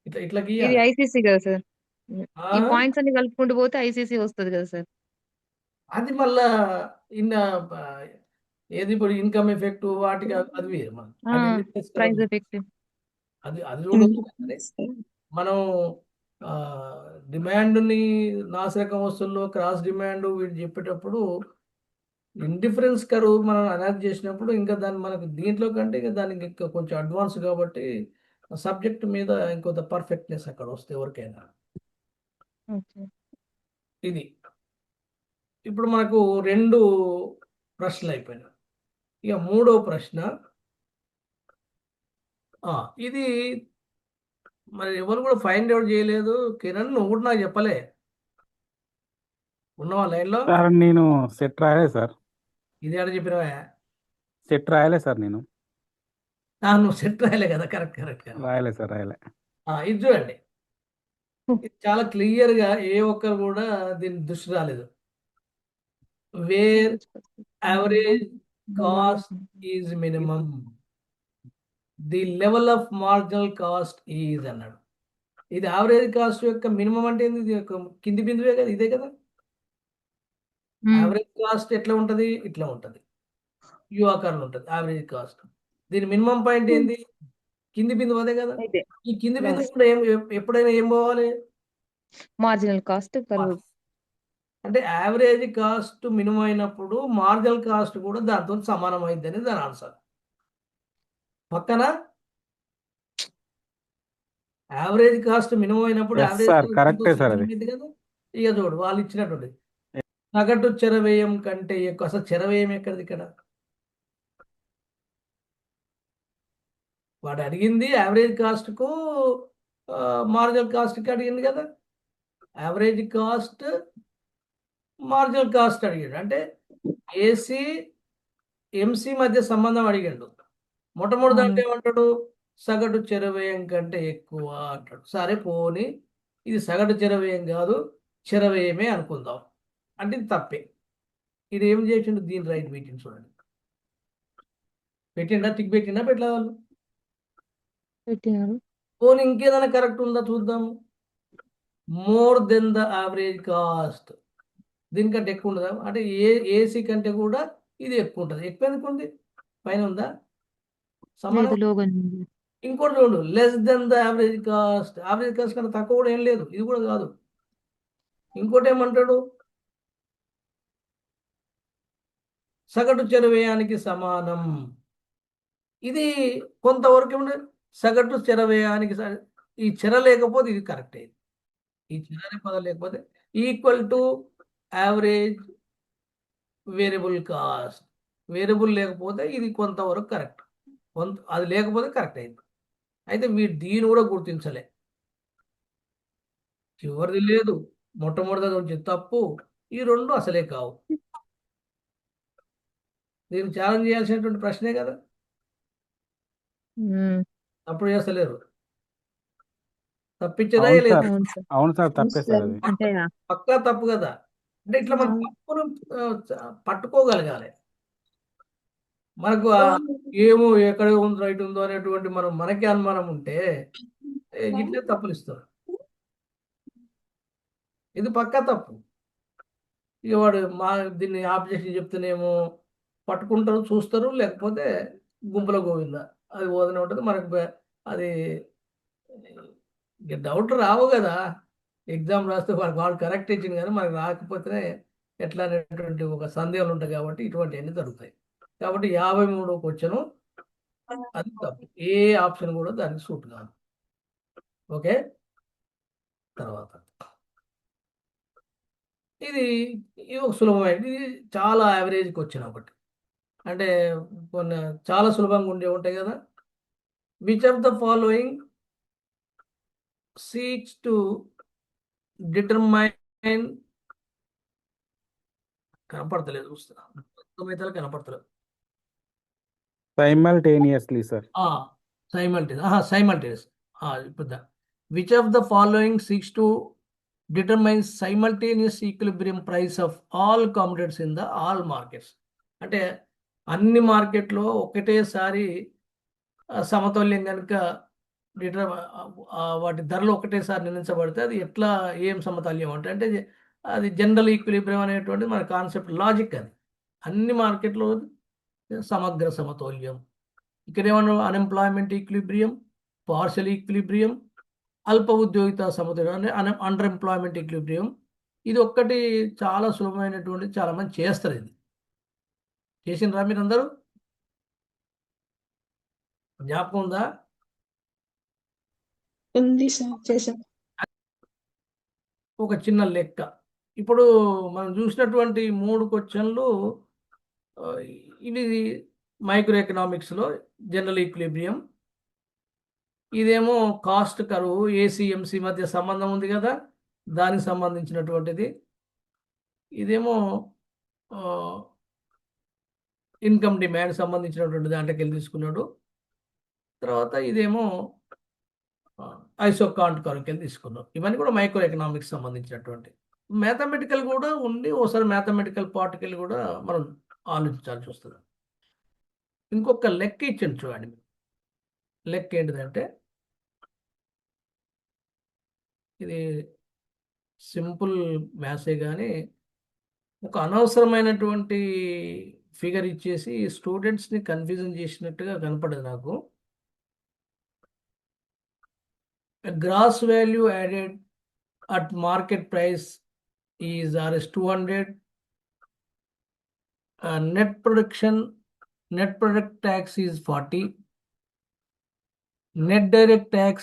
ఇట్లా ఇట్లా ఇది గీయాలి. ఐసీసీ కదా సార్, ఆ, ఈ పాయింట్స్ అన్ని కలుపుకుంటూ పోతే ఐసీసీ వస్తుంది కదా సార్. అది మళ్ళా ఇన్న ఆ, ఏది ఇప్పుడు ఇన్కమ్ ఎఫెక్ట్ వాటికి అది వేరు. మనం అది ఎందుకు ప్రైస్ తీసుకురావద్దు. ఎఫెక్ట్ అది చూడొచ్చు. కానీ మనం డిమాండ్ని నాసిరకం వస్తువుల్లో క్రాస్ డిమాండ్ వీటి చెప్పేటప్పుడు ఇండిఫరెన్స్ కర్వ్ మనం అనలైజ్ చేసినప్పుడు ఇంకా దాన్ని మనకు దీంట్లో కంటే ఇంకా దానికి ఇంకా కొంచెం అడ్వాన్స్ కాబట్టి సబ్జెక్ట్ మీద ఇంకొంత పర్ఫెక్ట్నెస్ అక్కడ వస్తే ఎవరికైనా. ఓకే ఇది ఇప్పుడు మనకు 2 ప్రశ్నలు అయిపోయినాయి. ఇక 3వ ప్రశ్న, ఇది మరి ఎవరు కూడా ఫైండ్ అవుట్ చేయలేదు. కిరణ్, నువ్వు కూడా నాకు చెప్పలే. ఉన్నవా లైన్లో? సార్ నేను సెట్ రాయలే సార్, ఇది ఎక్కడ చెప్పినవా? సెట్ రాయలే సార్, నేను నువ్వు సెట్ రాయలే కదా. Correct correct correct. రాయలే సార్, రాయలే. ఇది చూడండి, ఇది చాలా క్లియర్గా ఏ ఒక్కరు కూడా దీన్ని దృష్టి రాలేదు. Where average cost is minimum, the level of marginal cost is అన్నాడు. ఇది యావరేజ్ కాస్ట్ యొక్క మినిమం అంటే ఏంది? ఇది యొక్క కింది బిందువే కదా, ఇదే కదా. యావరేజ్ కాస్ట్ ఎట్లా ఉంటుంది? ఇట్లా ఉంటుంది, యు ఆకారంలో ఉంటుంది యావరేజ్ కాస్ట్. దీని మినిమం పాయింట్ ఏంది? కింది బిందువు, అదే కదా. అయితే ఈ కింది బిందువు కూడా ఎప్పుడైనా ఏం పోవాలి? మార్జినల్ కాస్ట్ అంటే యావరేజ్ కాస్ట్ మినిమం అయినప్పుడు మార్జినల్ కాస్ట్ కూడా దాంతో సమానం అయిందని దాని ఆన్సర్. పక్కన యావరేజ్ కాస్ట్ మినిమం అయినప్పుడు Yes, average sir. Cost Correct దాంతో sir, సమానం అది. అయింది కదా. ఇక చూడు, వాళ్ళు ఇచ్చినటువంటి సగటు చెరవ్యయం కంటే ఎక్కువ. అసలు చెరవ్యయం ఎక్కడిది ఇక్కడ? వాడు అడిగింది యావరేజ్ కాస్ట్కు మార్జినల్ కాస్ట్కి అడిగింది కదా. యావరేజ్ కాస్ట్ మార్జినల్ కాస్ట్ అడిగాడు అంటే ఏసీ ఎంసీ మధ్య సంబంధం అడిగాడు. మొట్టమొదటి దాంట్లో ఏమంటాడు? సగటు చెరవ్యయం కంటే ఎక్కువ అంటాడు. సరే పోని, ఇది సగటు చెరవ్యయం కాదు, చెరవ్యయమే అనుకుందాం అంటే ఇది తప్పే. ఇది ఏం చేసిండు? దీని రైట్ మీటింగ్ చూడండి. పెట్టిండా? టిక్ పెట్టిండా? పెట్టలే వాళ్ళు. పెట్టినారు. పోనీ ఇంకేదైనా కరెక్ట్ ఉందా చూద్దాం. More than the average cost, దీనికంటే ఎక్కువ ఉండదా? అంటే ఏసీ కంటే కూడా ఇది ఎక్కువ ఉంటుంది. ఎక్కువ ఎందుకు ఉంది? పైన ఉందా సమానం? లేదు లోగో ఉంది. ఇంకోటి చూడు, less than the average cost. Average cost కన్నా తక్కువ కూడా ఏం లేదు, ఇది కూడా కాదు. ఇంకోటి ఏమంటాడు? సగటు చెరవ్యయానికి సమానం. ఇది కొంతవరకు ఏమన్నా సగటు చెర వ్యయానికి ఈ చెర లేకపోతే ఇది కరెక్ట్ అయింది. ఈ చెర అనే పదం లేకపోతే equal to average variable cost. Variable లేకపోతే ఇది కొంతవరకు కరెక్ట్, అది లేకపోతే కరెక్ట్ అయింది. అయితే మీరు దీన్ని కూడా గుర్తించలే. చివరిది లేదు, మొట్టమొదటిది వచ్చి తప్పు, ఈ రెండు అసలే కావు. దీన్ని ఛాలెంజ్ చేయాల్సినటువంటి ప్రశ్నే కదా, ఉమ్, అప్పుడు చేస్తలేరు. తప్పించేదా అవును లేదు, సార్ అవును సార్. అవును సార్ తప్పే సార్ అది. అంటే పక్కా తప్పు కదా. అంటే ఇట్లా మనం తప్పును పట్టుకోగలగాలి. మనకు ఏమో ఎక్కడ ఉంది రైట్ ఉందో అనేటువంటి మనకే అనుమానం ఉంటే ఇట్లే తప్పులు ఇస్తారు. ఇది పక్కా తప్పు. ఇక వాడు దీన్ని ఆబ్జెక్షన్ చెప్తేనేమో పట్టుకుంటారు, చూస్తారు, లేకపోతే గుంపులో గోవిందా అది ఓదనే ఉంటుంది. మనకు అది డౌట్ రావు కదా. ఎగ్జామ్ రాస్తే వాడు కరెక్ట్ ఇచ్చింది కానీ మనకు రాకపోతేనే ఎట్లా అనేటువంటి ఒక సందేహాలు ఉంటాయి. కాబట్టి ఇటువంటివన్నీ జరుగుతాయి. కాబట్టి 53 క్వశ్చన్ అది తప్పు. ఏ ఆప్షన్ కూడా దానికి సూట్ కాదు. ఓకే, తర్వాత ఇది ఇది ఒక సులభమైనది. ఇది చాలా యావరేజ్కి వచ్చిన ఒకటి, అంటే కొన్ని చాలా సులభంగా ఉంటాయి కదా. Which of the following seeks to determine, కనపడతలేదు, చూస్తా కనపడతలేదు. Simultaneously sir. సైమల్టేనియస్. ఇప్పుడు which of the following seeks to determine simultaneous equilibrium price of all commodities in the all markets. అంటే అన్ని మార్కెట్లో ఒకటేసారి సమతౌల్యం కనుక వాటి ధరలు ఒకటేసారి నిర్ణయించబడితే అది ఎట్లా, ఏం సమతుల్యం అంటే అది జనరల్ ఈక్విలిబ్రియం అనేటువంటి మన కాన్సెప్ట్ లాజిక్. అది అన్ని మార్కెట్లో సమగ్ర సమతౌల్యం. ఇక్కడ ఏమన్నా అన్ఎంప్లాయ్మెంట్ ఈక్విలిబ్రియం, పార్షియల్ ఈక్విలిబ్రియం, అల్ప ఉద్యోగిత సమతుల్యం అంటే అండర్ ఎంప్లాయ్మెంట్ ఈక్విలిబ్రియం. ఇది ఒక్కటి చాలా సులభమైనటువంటి, చాలా మంది చేస్తారు. ఇది చేసినరా మీరు అందరూ? జ్ఞాపకం ఉందా? ఉంది సార్, చేసాం. ఒక చిన్న లెక్క. ఇప్పుడు మనం చూసినటువంటి 3 క్వశ్చన్లు ఇవి మైక్రో ఎకనామిక్స్లో జనరల్ ఈక్విలిబ్రియం. ఇదేమో కాస్ట్ కరువు, ఏసీఎంసీ మధ్య సంబంధం ఉంది కదా, దానికి సంబంధించినటువంటిది. ఇదేమో ఇన్కమ్ డిమాండ్ సంబంధించినటువంటి దాంట్లోకి వెళ్ళి తీసుకున్నాడు. తర్వాత ఇదేమో ఐసోకాంట్ కరువుకి వెళ్ళి తీసుకున్నాం. ఇవన్నీ కూడా మైక్రో ఎకనామిక్స్ సంబంధించినటువంటి. మ్యాథమెటికల్ కూడా ఉంది, ఒకసారి మ్యాథమెటికల్ పార్ట్కి కూడా మనం ఆలోచించాల్సి వస్తుంది. ఇంకొక లెక్క ఇచ్చాను చూడండి. లెక్క ఏంటిదంటే, ఇది సింపుల్ మ్యాథ్సే కానీ ఒక అనవసరమైనటువంటి ఫిగర్ ఇచ్చేసి స్టూడెంట్స్ని కన్ఫ్యూజన్ చేసినట్టుగా కనపడదు నాకు. Gross value added at market price is Rs 200. Net product tax is 40. Net direct tax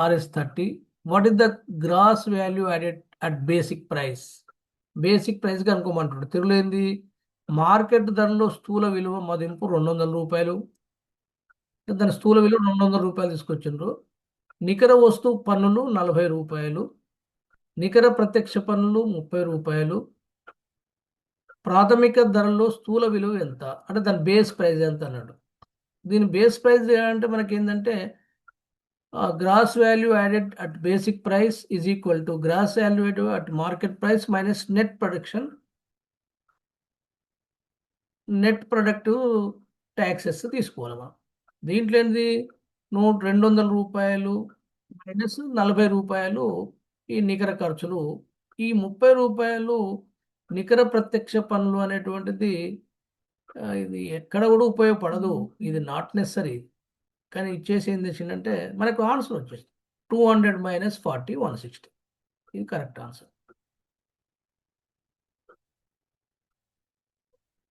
Rs 30. What is the gross value added at basic price? Basic price కనుక్కోమంటాడు. తిరుగులేంది, మార్కెట్ ధరలో స్థూల విలువ మదింపు 200 రూపాయలు. దాని స్థూల విలువ 200 రూపాయలు తీసుకొచ్చిండ్రు. నికర వస్తువు పన్నులు 40 రూపాయలు, నికర ప్రత్యక్ష పన్నులు 30 రూపాయలు. ప్రాథమిక ధరలో స్థూల విలువ ఎంత అంటే దాని బేస్ ప్రైస్ ఎంత అన్నాడు. దీని బేస్ ప్రైస్ అంటే మనకి ఏంటంటే gross value added at basic price is equal to gross value at market price minus net product taxes తీసుకోవాలి మనం. దీంట్లో ఏంటి, 200 రూపాయలు మైనస్ 40 రూపాయలు ఈ నికర ఖర్చులు. ఈ 30 రూపాయలు నికర ప్రత్యక్ష పన్నులు అనేటువంటిది ఇది ఎక్కడ కూడా ఉపయోగపడదు, ఇది నాట్ నెసరీ. కానీ ఇచ్చేసి ఏం తెచ్చిందంటే మనకు ఆన్సర్ వచ్చేసి 200 మైనస్ 40 160. ఇది కరెక్ట్ ఆన్సర్.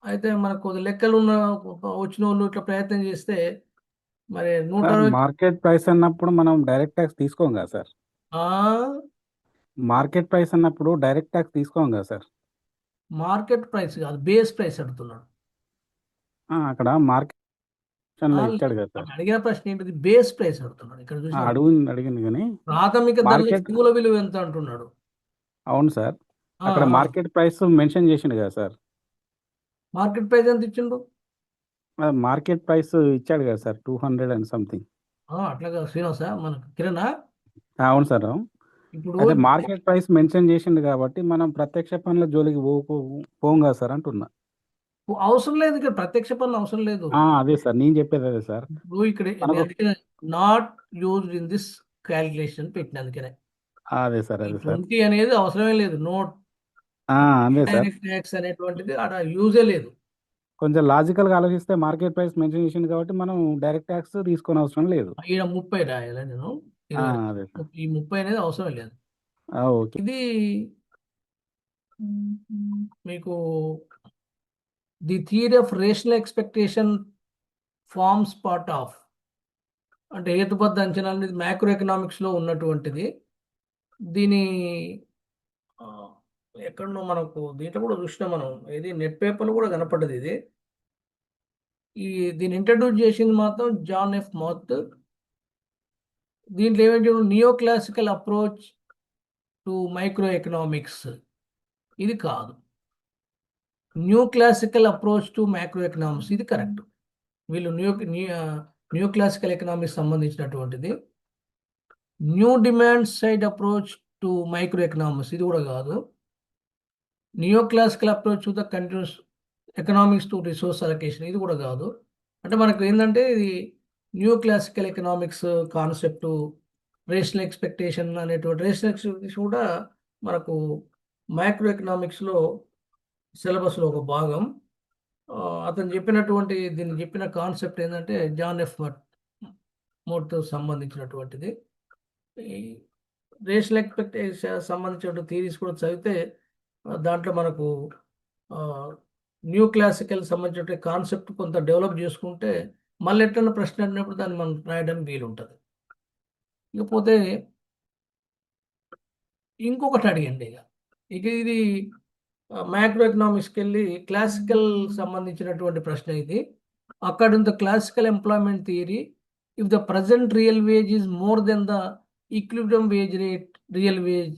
అయితే మనకు లెక్కలు వచ్చిన వాళ్ళు ఇట్లా ప్రయత్నం చేస్తే మరి నూట సార్ అరవై మార్కెట్ ప్రైస్ అన్నప్పుడు మనం డైరెక్ట్ ట్యాక్స్ తీసుకోం కదా సార్. మార్కెట్ ప్రైస్ అన్నప్పుడు డైరెక్ట్ ట్యాక్స్ తీసుకోం కదా సార్. మార్కెట్ ప్రైస్ కాదు, బేస్ ప్రైస్ అడుగుతున్నాడు. అక్కడ మార్కెట్ లో ఇచ్చాడు కదా సార్. అడిగిన ప్రశ్న ఏంటిది? బేస్ ప్రైస్ అడుగుతున్నాడు. ఇక్కడ చూసిన అడిగింది కానీ ప్రాథమిక ధరల మార్కెట్ స్థూల విలువ ఎంత అంటున్నాడు. అవును సార్. అక్కడ మార్కెట్ ప్రైస్ మెన్షన్ చేసిండు కదా సార్. మార్కెట్ ప్రైస్ ఎంత ఇచ్చిండు? మార్కెట్ ప్రైస్ ఇచ్చాడు కదా సార్, 200 అండ్ సంథింగ్. అట్లాగా శ్రీనివాస, మనకు కిరణా అవును సార్. ఇప్పుడు అయితే మార్కెట్ ప్రైస్ మెన్షన్ చేసిండు కాబట్టి మనం ప్రత్యక్ష పన్నుల జోలికి పోం కదా సార్ అంటున్నా. అవసరం లేదు, ఇక్కడ ప్రత్యక్ష పన్ను అవసరం లేదు. అదే సార్ నేను చెప్పేది అదే సార్. ఇప్పుడు ఇక్కడ not used in this calculation పెట్టిన, అందుకనే అదే సార్. అదే సార్ 20 అనేది అవసరమే లేదు. నోట్ అదే సార్. డైరెక్ట్ ట్యాక్స్ అనేటువంటిది అక్కడ యూజే లేదు. కొంచెం లాజికల్ గా ఆలోచిస్తే మార్కెట్ ప్రైస్ మెన్షన్ చేసింది కాబట్టి మనం డైరెక్ట్ ట్యాక్స్ తీసుకొని అవసరం లేదు. ఈడ 30 రాయాలి నేను. అదే సార్. ఈ 30 అనేది అవసరం లేదు. ఓకే. ఇది మీకు the theory of rational expectation forms part of, అంటే హేతుబద్ధ అంచనా అనేది మ్యాక్రో ఎకనామిక్స్ లో ఉన్నటువంటిది. దీని ఎక్కడనో మనకు దీంట్లో కూడా చూసినా మనం, ఇది నెట్ పేపర్లో కూడా కనపడ్డది. దీన్ని ఇంట్రడ్యూస్ చేసింది మాత్రం జాన్ ఎఫ్ మాత్. దీంట్లో ఏమంటే neo classical approach to micro economics, ఇది కాదు. New classical approach to micro economics, ఇది కరెక్ట్. వీళ్ళు న్యూ క్లాసికల్ ఎకనామిక్స్ సంబంధించినటువంటిది. New demand side approach to micro economics, ఇది కూడా కాదు. Neo classical approach to the continuous economics to resource allocation, ఇది కూడా కాదు. అంటే మనకు ఏంటంటే ఇది new classical economics concept, rational expectation అనేటువంటి రేషనల్ ఎక్స్పెక్టేషన్ కూడా మనకు మైక్రో ఎకనామిక్స్లో సిలబస్లో ఒక భాగం. అతను చెప్పినటువంటి దీన్ని చెప్పిన కాన్సెప్ట్ ఏంటంటే జాన్ ఎఫ్ మోట్తో సంబంధించినటువంటిది. ఈ రేషనల్ ఎక్స్పెక్టేషన్ సంబంధించిన థియరీస్ కూడా చదివితే దాంట్లో మనకు న్యూ క్లాసికల్ సంబంధించిన కాన్సెప్ట్ కొంత డెవలప్ చేసుకుంటే మళ్ళీ ఎట్లన్నా ప్రశ్న అడిగినప్పుడు దాన్ని మనం రాయడానికి వీలుంటుంది. ఇకపోతే ఇంకొకటి అడిగండి. ఇక ఇది మైక్రో ఎకనామిక్స్కి వెళ్ళి క్లాసికల్ సంబంధించినటువంటి ప్రశ్న ఇది. According the classical employment theory, if the present real wage is more than the equilibrium wage rate, real wage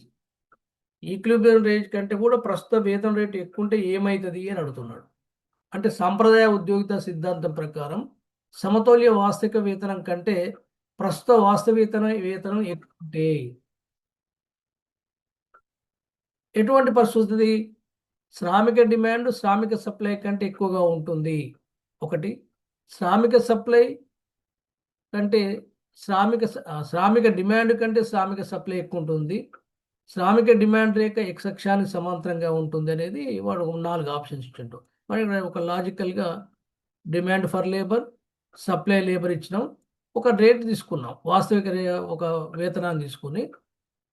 equilibrium rate కంటే కూడా ప్రస్తుత వేతన రేటు ఎక్కువ ఉంటే ఏమవుతుంది అని అడుగుతున్నాడు. అంటే సాంప్రదాయ ఉద్యోగిత సిద్ధాంతం ప్రకారం సమతౌల్య వాస్తవిక వేతనం కంటే ప్రస్తుత వాస్తవ వేతనం ఎక్కువ ఉంటే ఎటువంటి పరిస్థితి? శ్రామిక డిమాండ్ శ్రామిక సప్లై కంటే ఎక్కువగా ఉంటుంది. ఒకటి, శ్రామిక సప్లై కంటే శ్రామిక డిమాండ్ కంటే శ్రామిక సప్లై ఎక్కువ ఉంటుంది. శ్రామిక డిమాండ్ రేఖ ఎక్స్ అక్షానికి సమాంతరంగా ఉంటుంది అనేది వాడు 4 ఆప్షన్స్ ఇచ్చిండు. మరి ఒక లాజికల్గా demand for labour, supply labour ఇచ్చినాం, ఒక రేట్ తీసుకున్నాం, వాస్తవిక ఒక వేతనాన్ని తీసుకుని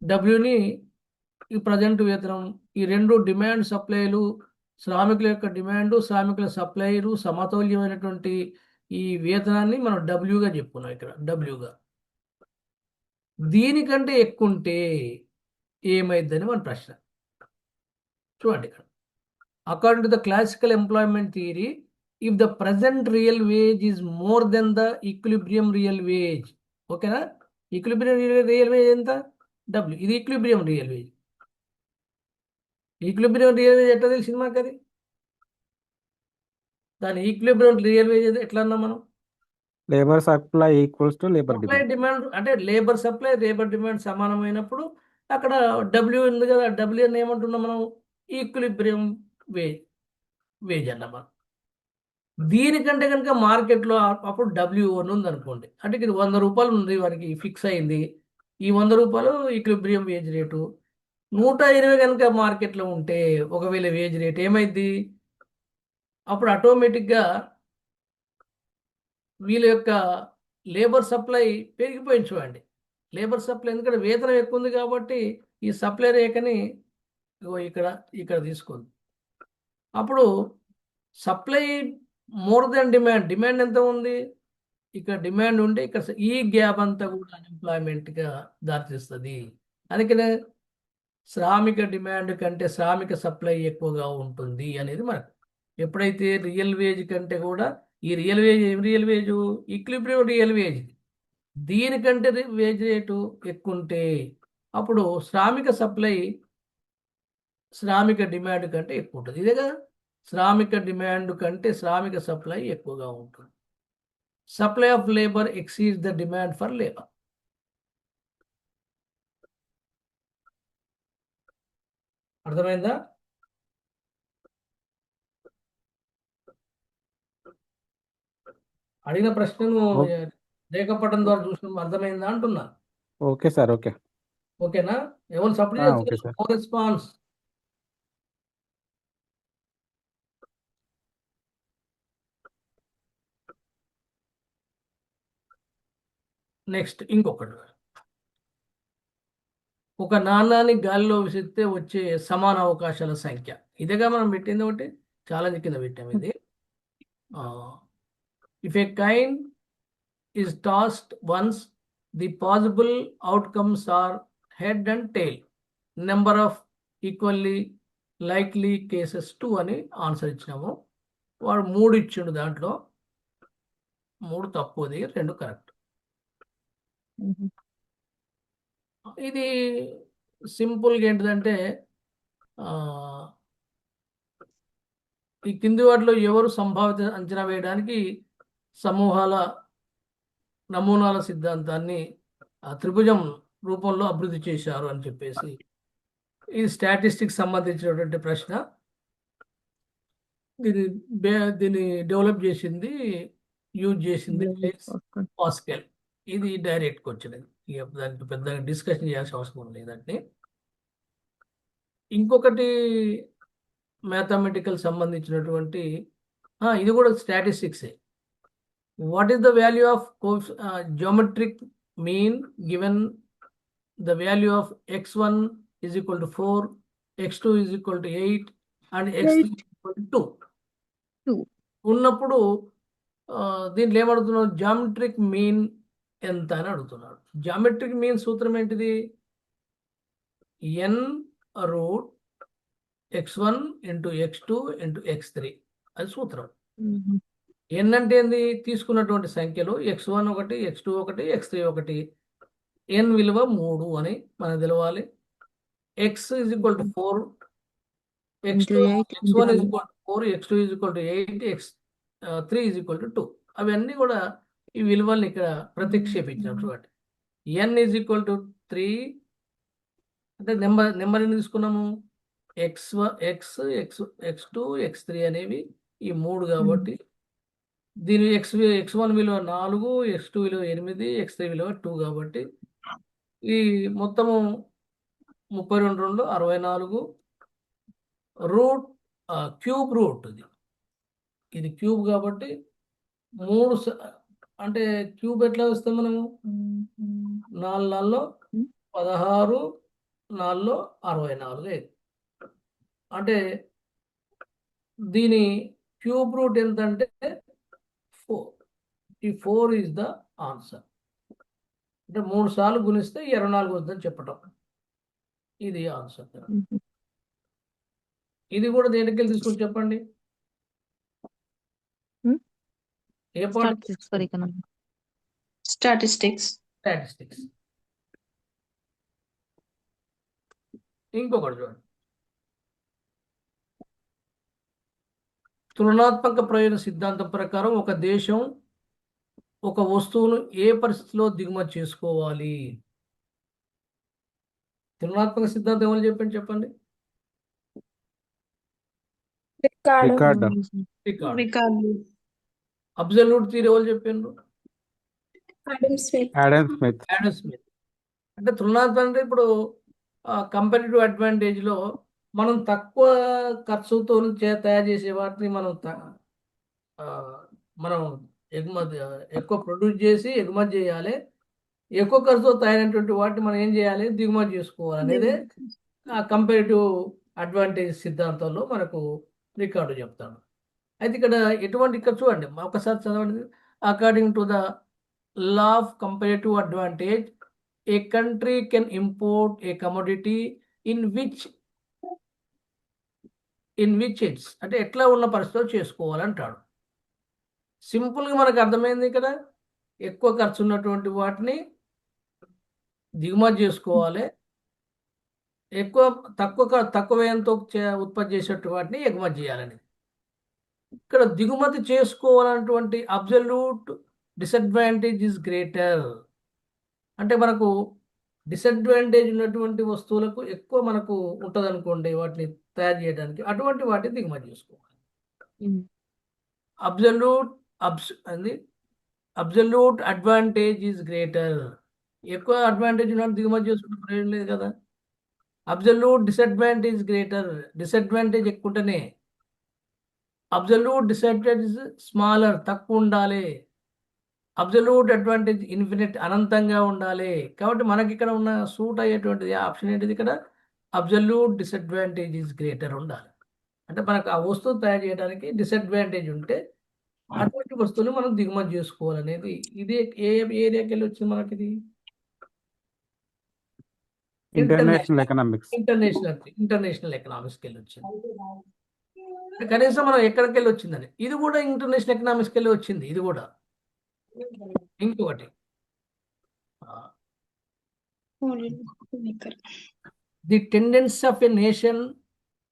డబ్ల్యూని ఈ ప్రజెంట్ వేతనం, ఈ రెండు డిమాండ్ సప్లైలు, శ్రామికుల యొక్క డిమాండు శ్రామికుల సప్లైలు సమతౌల్యమైనటువంటి ఈ వేతనాన్ని మనం డబ్ల్యూగా చెప్పుకున్నాం. ఇక్కడ డబ్ల్యూగా దీనికంటే ఎక్కువ ఉంటే ఏమైందని మన ప్రశ్న. చూడండి ఇక్కడ, according to the classical employment theory, if the present real wage is more than the equilibrium real veg. ఓకేనా? ఈక్విలిబ్రియం రియల్ వేజ్ ఎంత? డబ్ల్యూ. ఇది equilibrium real wage. Equilibrium real veg ఎట్లా తెలిసింది మనకు? అది దాని ఈక్విలిబ్రియం రియల్ వేజ్ ఎట్లా అన్నాం మనం? Labour supply equals to labour supply demand, అంటే లేబర్ సప్లై లేబర్ డిమాండ్ సమానమైనప్పుడు అక్కడ డబ్ల్యూ ఉంది కదా, డబ్ల్యూ అని ఏమంటున్నాం మనం? ఈక్విలిబ్రియం వేజ్ అన్నాం మనం. దీనికంటే కనుక మార్కెట్లో అప్పుడు డబ్ల్యూ1 ఉంది అనుకోండి, అంటే ఇది 100 రూపాయలు ఉంది, వారికి ఫిక్స్ అయింది. ఈ 100 రూపాయలు ఈక్విలిబ్రియం వేజ్ రేటు. 120 కనుక మార్కెట్లో ఉంటే ఒకవేళ వేజ్ రేట్ ఏమైంది? అప్పుడు ఆటోమేటిక్గా వీళ్ళ యొక్క లేబర్ సప్లై పెరిగిపోయింది. చూడండి, లేబర్ సప్లై ఎందుకంటే వేతనం ఎక్కువ ఉంది కాబట్టి ఈ సప్లై రేఖని ఇక్కడ తీసుకుంది. అప్పుడు supply more than demand, demand ఎంత ఉంది? ఇక్కడ డిమాండ్ ఉంటే ఇక్కడ ఈ గ్యాప్ అంతా కూడా అన్ఎంప్లాయ్మెంట్గా దారితీస్తుంది. అందుకనే శ్రామిక డిమాండ్ కంటే శ్రామిక సప్లై ఎక్కువగా ఉంటుంది అనేది మనకు. ఎప్పుడైతే రియల్ వేజ్ కంటే కూడా ఈ రియల్ వేజ్ ఏం real wage equilibrium real veg దీనికంటే వేజ్ రేటు ఎక్కువ ఉంటే అప్పుడు శ్రామిక సప్లై శ్రామిక డిమాండ్ కంటే ఎక్కువ ఉంటుంది. ఇదే కదా, శ్రామిక డిమాండ్ కంటే శ్రామిక సప్లై ఎక్కువగా ఉంటుంది. Supply of labour exceeds the demand for labour. అర్థమైందా? అడిగిన ప్రశ్నను ఓకే. రేఖపటం ద్వారా చూసిన అర్థమైందా అంటున్నా. Okay sir. ఓకే. ఓకేనా? ఎవరు సపోర్ట్ ఓకే చేస్తున్నారు? సార్. No response. నెక్స్ట్ ఇంకొకటి, ఒక నాణాన్ని గాలిలో విసిరితే వచ్చే సమాన అవకాశాల సంఖ్య. ఇదేగా మనం పెట్టింది ఒకటి ఛాలెంజ్ కింద పెట్టాము ఇది. If a coin is tossed once, the possible outcomes are head and tail. Number of equally likely cases 2 అని ఆన్సర్ ఇచ్చినాము. వాడు 3 ఇచ్చిండు, దాంట్లో 3 తప్పుది, 2 కరెక్ట్. ఇది సింపుల్గా ఏంటిదంటే ఈ కింది వాటిలో ఎవరు సంభావిత అంచనా వేయడానికి సమూహాల నమూనాల సిద్ధాంతాన్ని త్రిభుజం రూపంలో అభివృద్ధి చేశారు అని చెప్పేసి, ఇది స్టాటిస్టిక్స్ సంబంధించినటువంటి ప్రశ్న. దీన్ని డెవలప్ చేసింది, యూజ్ చేసింది పాస్కల్. ఇది డైరెక్ట్ క్వశ్చన్. ఇక దానికి పెద్దగా డిస్కషన్ చేయాల్సిన అవసరం లేదండి. ఇంకొకటి మ్యాథమెటికల్ సంబంధించినటువంటి ఇది కూడా స్టాటిస్టిక్సే. What is the value of geometric mean given the value of x1 is equal to 4, x2 is equal to 8 and x3 is equal to 2? ఉన్నప్పుడు దీంట్లో ఏమడుగుతున్నాడు? జామెట్రిక్ మీన్ ఎంత అని అడుగుతున్నాడు. జామెట్రిక్ మీన్ సూత్రం ఏంటిది? n route x1 into x2 into x3 అది సూత్రం. n అంటే ఏంది? తీసుకున్నటువంటి సంఖ్యలు x1 ఒకటి, x2 ఒకటి, x3 ఒకటి, n విలువ 3 అని మనకు తెలవాలి. x is equal to 4, x1 is equal to 4, x2 is equal to 8, x3 is equal to 2. అవన్నీ కూడా ఈ విలువల్ని ఇక్కడ ప్రతిక్షేపించినటువంటి. n is equal to 3 అంటే నెంబర్ ఎన్ని తీసుకున్నాము? x2 x3 అనేవి ఈ 3 కాబట్టి దీని x1 విలువ 4, x2 విలువ 8, x3 విలువ 2 కాబట్టి ఈ మొత్తము 32 64 రూట్ క్యూబ్ రూట్. ఇది క్యూబ్ కాబట్టి 3 అంటే క్యూబ్ ఎట్లా వస్తాం మనము? 4 4 16, 4 64 అంటే దీని క్యూబ్ రూట్ ఎంత అంటే 4. ఈ 4 ఈజ్ ద ఆన్సర్. అంటే 3 సార్లు గుణిస్తే 24 వస్తుందని చెప్పటం. ఇది ఆన్సర్. ఇది కూడా దేనికి తీసుకొని చెప్పండి. ఏ పార్ట్? Statistics. స్టాటిస్టిక్స్. ఇంకొకటి చూడండి, తులనాత్మక ప్రయోజన సిద్ధాంతం ప్రకారం ఒక దేశం ఒక వస్తువును ఏ పరిస్థితిలో దిగుమతి చేసుకోవాలి? తులనాత్మక సిద్ధాంతం ఎవరు చెప్పండి. రికార్డ్. Ricardo. అబ్సల్యూట్ థియరీ ఎవరు చెప్పిండ్రు? Adam Smith. Adam Smith. Adam Smith. అంటే తులనాత్మక అంటే ఇప్పుడు కంపారిటివ్ అడ్వాంటేజ్లో మనం తక్కువ ఖర్చుతో తయారు చేసే వాటిని మనం ఎగుమతి ఎక్కువ ప్రొడ్యూస్ చేసి ఎగుమతి చేయాలి. ఎక్కువ ఖర్చుతో తయారైనటువంటి వాటిని మనం ఏం చేయాలి? దిగుమతి చేసుకోవాలి అనేది ఆ కంపారిటివ్ అడ్వాంటేజ్ సిద్ధాంతంలో మనకు రికార్డు చెప్తాడు. అయితే ఇక్కడ ఎటువంటి ఖర్చు అండి ఒకసారి చదవండి. According to the law of comparative advantage, a country can import a commodity in which it's అంటే ఎట్లా ఉన్న పరిస్థితిలో చేసుకోవాలంటాడు. సింపుల్గా మనకు అర్థమైంది ఇక్కడ. ఎక్కువ ఖర్చు ఉన్నటువంటి వాటిని దిగుమతి చేసుకోవాలి, తక్కువ వ్యయంతో ఉత్పత్తి చేసేటువంటి వాటిని ఎగుమతి చేయాలని. ఇక్కడ దిగుమతి చేసుకోవాలన్నటువంటి అబ్సల్యూట్ డిసడ్వాంటేజ్ ఇస్ గ్రేటర్. అంటే మనకు డిసడ్వాంటేజ్ ఉన్నటువంటి వస్తువులకు ఎక్కువ మనకు ఉంటుంది అనుకోండి, వాటిని తయారు చేయడానికి, అటువంటి వాటిని దిగుమతి చేసుకోవాలి. Absolute advantage is greater. ఎక్కువ అడ్వాంటేజ్ ఉన్న దిగుమతి చేసుకుంటే ప్రయోజనం లేదు కదా. అబ్సల్యూట్ డిసడ్వాంటేజ్ గ్రేటర్, డిసడ్వాంటేజ్ ఎక్కువ ఉంటేనే. అబ్సల్యూట్ డిసడ్వాంటేజ్ స్మాలర్, తక్కువ ఉండాలి. అబ్సల్యూట్ అడ్వాంటేజ్ ఇన్ఫినిట్, అనంతంగా ఉండాలి. కాబట్టి మనకి ఇక్కడ ఉన్న సూట్ అయ్యేటువంటిది ఆప్షన్ ఏంటిది ఇక్కడ, అబ్సల్యూట్ డిసడ్వాంటేజ్ ఈజ్ గ్రేటర్ ఉండాలి. అంటే మనకు ఆ వస్తువు తయారు చేయడానికి డిసడ్వాంటేజ్ ఉంటే అటువంటి వస్తువుని మనం దిగుమతి చేసుకోవాలనేది. ఇది ఏ ఏరియాకి వెళ్ళి వచ్చింది మనకి? ఇది ఇంటర్నేషనల్ ఎకనామిక్స్. ఇంటర్నేషనల్ ఎకనామిక్స్కి వెళ్ళి వచ్చింది. కనీసం మనం ఎక్కడికి వెళ్ళి వచ్చిందని, ఇది కూడా ఇంటర్నేషనల్ ఎకనామిక్స్కి వెళ్ళి వచ్చింది. ఇది కూడా ఇంకొకటి, the tendency of a nation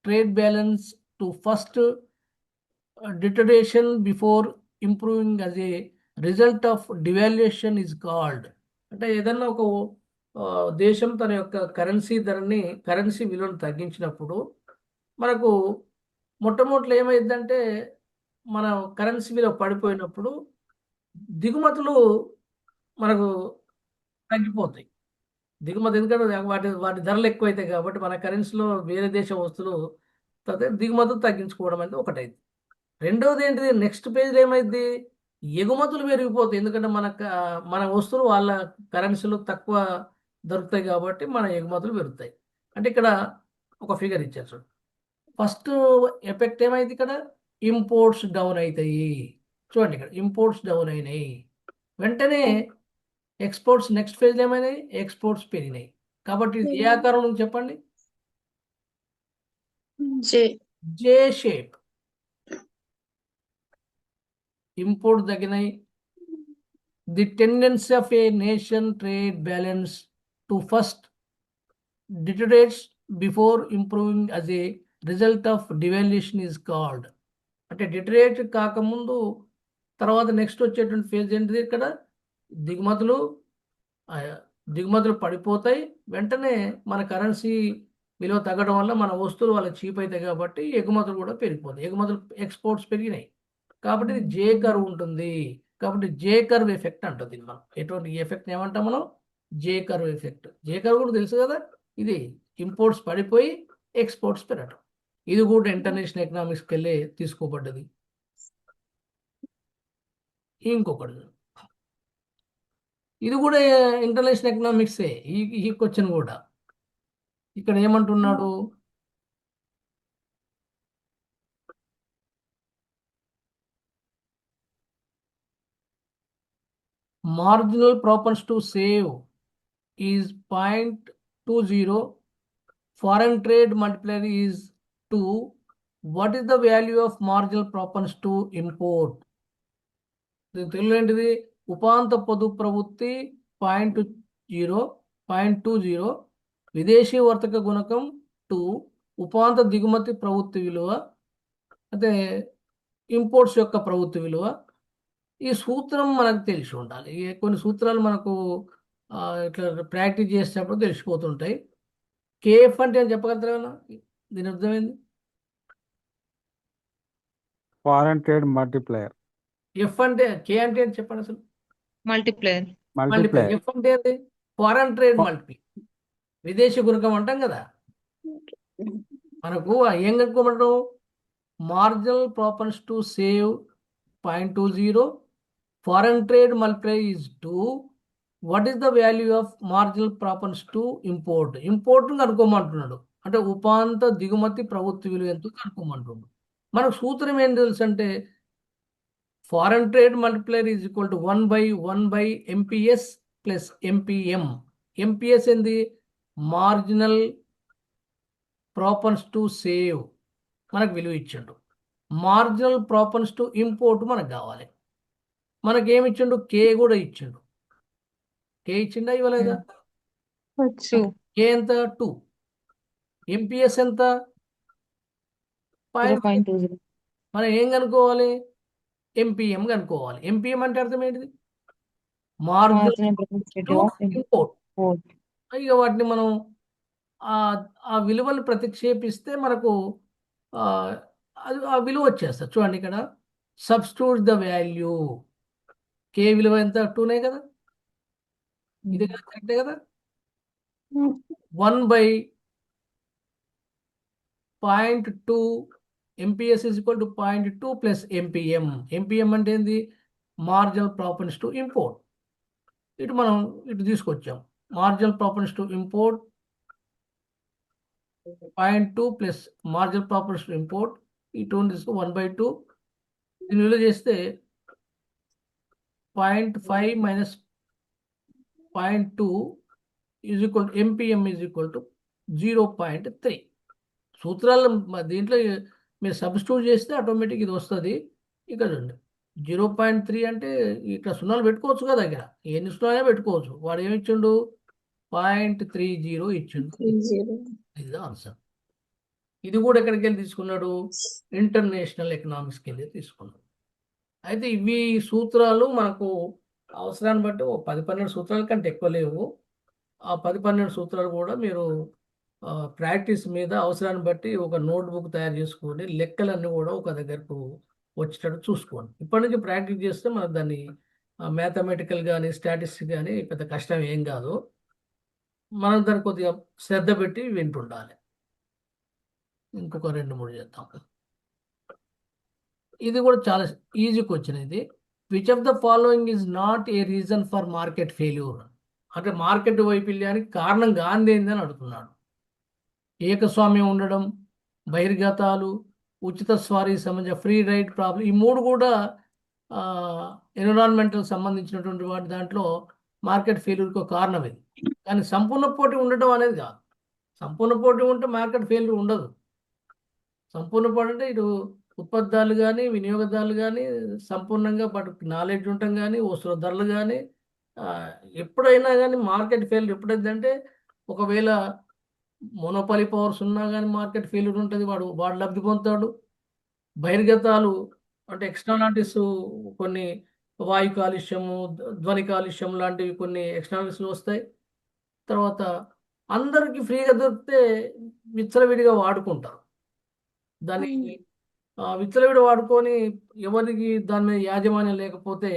trade balance to first deterioration before improving as a result of devaluation is called. అంటే ఏదన్నా ఒక దేశం తన యొక్క కరెన్సీ విలువను తగ్గించినప్పుడు మనకు మొట్టమొదటిలో ఏమైందంటే, మన కరెన్సీ విలువ పడిపోయినప్పుడు దిగుమతులు మనకు తగ్గిపోతాయి. దిగుమతి ఎందుకంటే వాటి ధరలు ఎక్కువైతాయి కాబట్టి మన కరెన్సీలో వేరే దేశం వస్తువులు దిగుమతులు తగ్గించుకోవడం అనేది ఒకటైంది. రెండవది ఏంటిది, నెక్స్ట్ పేజ్ ఏమైంది, ఎగుమతులు పెరిగిపోతాయి. ఎందుకంటే మన వస్తువులు వాళ్ళ కరెన్సీలో తక్కువ దొరుకుతాయి కాబట్టి మన ఎగుమతులు పెరుగుతాయి. అంటే ఇక్కడ ఒక ఫిగర్ ఇచ్చారు చూడండి. ఫస్ట్ ఎఫెక్ట్ ఏమైంది ఇక్కడ, ఇంపోర్ట్స్ డౌన్ అవుతాయి. చూడండి ఇక్కడ ఇంపోర్ట్స్ డౌన్ అయినాయి, వెంటనే ఎక్స్పోర్ట్స్ నెక్స్ట్ ఫేజ్ ఏమైనాయి, ఎక్స్పోర్ట్స్ పెరిగినాయి. కాబట్టి ఇది ఏ ఆకారం ఉంది చెప్పండి, జే షేప్. ఇంపోర్ట్ తగ్గినాయి. The tendency of a nation trade balance to first deteriorates before improving as a result of devaluation is called. అంటే డిటరేట్ కాకముందు తర్వాత నెక్స్ట్ వచ్చేటువంటి ఫేజ్ ఏంటిది, ఇక్కడ దిగుమతులు పడిపోతాయి. వెంటనే మన కరెన్సీ విలువ తగ్గడం వల్ల మన వస్తువులు వాళ్ళకి చీప్ అవుతాయి కాబట్టి ఎగుమతులు కూడా పెరిగిపోతాయి. ఎక్స్పోర్ట్స్ పెరిగినాయి కాబట్టి ఇది జే కర్వ్ ఉంటుంది. కాబట్టి జే కర్వ్ ఎఫెక్ట్ అంటుంది మనం. ఎటువంటి ఎఫెక్ట్ ఏమంటాం మనం, జే కర్వ్ ఎఫెక్ట్. జే కర్వ్ కూడా తెలుసు కదా, ఇది ఇంపోర్ట్స్ పడిపోయి ఎక్స్పోర్ట్స్ పెరగడం. ఇది కూడా ఇంటర్నేషనల్ ఎకనామిక్స్కి వెళ్ళి తీసుకోబడ్డది. ఇంకొకటి, ఇది కూడా ఇంటర్నేషనల్ ఎకనామిక్సే. ఈ క్వశ్చన్ కూడా ఇక్కడ ఏమంటున్నాడు, marginal propense to save is 0.20, foreign trade multiplier is 2. What is the value of marginal propense to import? Telugu ఏంటిది, ఉపాంత పొదుపు ప్రవృత్తి 0.20, విదేశీ వర్తక గుణకం 2, ఉపాంత దిగుమతి ప్రవృత్తి విలువ అంటే ఇంపోర్ట్స్ యొక్క ప్రవృత్తి విలువ. ఈ సూత్రం మనకు తెలిసి ఉండాలి. కొన్ని సూత్రాలు మనకు ఇట్లా ప్రాక్టీస్ చేసేటప్పుడు తెలిసిపోతుంటాయి. కేఎఫ్ అంటే అని చెప్పగలుగుతారా, దీని అర్థమైంది? Foreign trade multiplier. ఎఫ్ అంటే, కే అంటే ఏంటి చెప్పండి అసలు? మల్టిప్లయర్. ఎఫ్ అంటే ఏంటి? ఫారెన్ ట్రేడ్ మల్టిప్లయర్, విదేశీ గుణకం అంటాం కదా. మనకు ఏం కనుక్కోమంటాం, marginal propensity to save 0.20, foreign trade multiplier is 2. What is the value of marginal propense to import? Import కనుక్కోమంటున్నాడు. అంటే ఉపాంత దిగుమతి ప్రవృత్తి విలువ ఎంతో కనుక్కోమంటున్నాడు. మనకు సూత్రం ఏం తెలుసు అంటే foreign trade multiplier is equal to 1/1 MPS plus MPM. MPS ఏంది? మార్జినల్ ప్రాపన్స్ టు సేవ్, మనకు విలువ ఇచ్చిండు. మార్జినల్ ప్రాపన్స్ టు ఇంపోర్ట్ మనకు కావాలి. మనకి ఏమి ఇచ్చిండు? కే కూడా ఇచ్చిండు. కే ఇచ్చిండా ఇవ్వలేదా? కే ఎంత? 2. ఎంపీఎస్ ఎంత? 0.5. 0.20. మనం ఏం కనుక్కోవాలి? ఎంపీఎం కనుక్కోవాలి. ఎంపీఎం అంటే అర్థం ఏంటిది? Marginal Marginal profitability to of import. import. ఇక వాటిని మనం ఆ విలువలు ప్రతిక్షేపిస్తే మనకు ఆ విలువ వచ్చేస్తుంది. చూడండి ఇక్కడ సబ్స్టిట్యూట్ ద వాల్యూ. కే విలువ ఎంత? 2నే కదా, ఇది కదా, కరెక్టే కదా. 1/0.2 MPS is equal to 0.2 plus MPM. MPM అంటే ఏంది? Marginal properties to import. మనం తీసుకొచ్చాం. Marginal properties to import 0.2 plus marginal properties to import. ఈ 2 తీసుకు 1/2 దీని విలువ చేస్తే 0.5 minus 0.2 is equal to MPM is equal to 0.3. సూత్రాలు దీంట్లో మీరు సబ్స్టిట్యూట్ చేస్తే ఆటోమేటిక్ ఇది వస్తుంది. ఇక్కడ చూడండి 0.3 అంటే ఇక్కడ సున్నాలు పెట్టుకోవచ్చు కదా, దగ్గర ఎన్ని సున్నాలే పెట్టుకోవచ్చు. వాడు ఏమి ఇచ్చిండు? 0.30 ఇచ్చిండు. 30. ఇది ఆన్సర్. ఇది కూడా ఎక్కడికి వెళ్ళి తీసుకున్నాడు? ఇంటర్నేషనల్ ఎకనామిక్స్కి వెళ్ళి తీసుకున్నాడు. అయితే ఇవి సూత్రాలు మనకు అవసరాన్ని బట్టి 10-12 సూత్రాల కంటే ఎక్కువ లేవు. ఆ 10-12 సూత్రాలు కూడా మీరు ప్రాక్టీస్ మీద అవసరాన్ని బట్టి ఒక నోట్బుక్ తయారు చేసుకొని లెక్కలన్నీ కూడా ఒక దగ్గరకు వచ్చేటట్టు చూసుకోండి. ఇప్పటి నుంచి ప్రాక్టీస్ చేస్తే మనకు దాన్ని మ్యాథమెటికల్ కానీ స్టాటిస్టిక్స్ కానీ పెద్ద కష్టం ఏం కాదు. మనం దాన్ని కొద్దిగా శ్రద్ధ పెట్టి వింటుండాలి. ఇంకొక 2-3 చేద్దాం. ఇది కూడా చాలా ఈజీ క్వశ్చన్ ఇది. Which of the following is not a reason for market failure? అంటే మార్కెట్ వైఫల్యానికి కారణం కాంది ఏందని అడుగుతున్నాడు. ఏకస్వామ్యం ఉండడం, బహిర్గతాలు, ఉచిత స్వారీ సంబంధించిన ఫ్రీ రైడ్ ప్రాబ్లం, ఈ 3 కూడా ఎన్విరాన్మెంటల్ సంబంధించినటువంటి వాటి దాంట్లో మార్కెట్ ఫెయిల్యూర్కి ఒక కారణం ఇది. కానీ సంపూర్ణ పోటీ ఉండటం అనేది కాదు. సంపూర్ణ పోటీ ఉంటే మార్కెట్ ఫెయిల్యూర్ ఉండదు. సంపూర్ణ పోటీ అంటే ఇటు ఉత్పత్తిదారులు కానీ వినియోగదారులు కానీ సంపూర్ణంగా వాటికి నాలెడ్జ్ ఉండటం కానీ వస్తువుల ధరలు కానీ ఎప్పుడైనా కానీ మార్కెట్ ఫెయిల్యూర్ ఎప్పుడైందంటే ఒకవేళ మోనోపాలీ పవర్స్ ఉన్నా కానీ మార్కెట్ ఫెయిల్యూర్ ఉంటుంది. వాడు లబ్ధి పొందుతాడు. బహిర్గతాలు అంటే ఎక్స్టర్నాలిటీస్, కొన్ని వాయు కాలుష్యము, ధ్వని కాలుష్యం లాంటివి కొన్ని ఎక్స్టర్నాలిటీస్ వస్తాయి. తర్వాత అందరికీ ఫ్రీగా దొరికితే విచ్చలవిడిగా వాడుకుంటారు. దాన్ని విచ్చలవిడి వాడుకొని ఎవరికి దాని మీద యాజమాన్యం లేకపోతే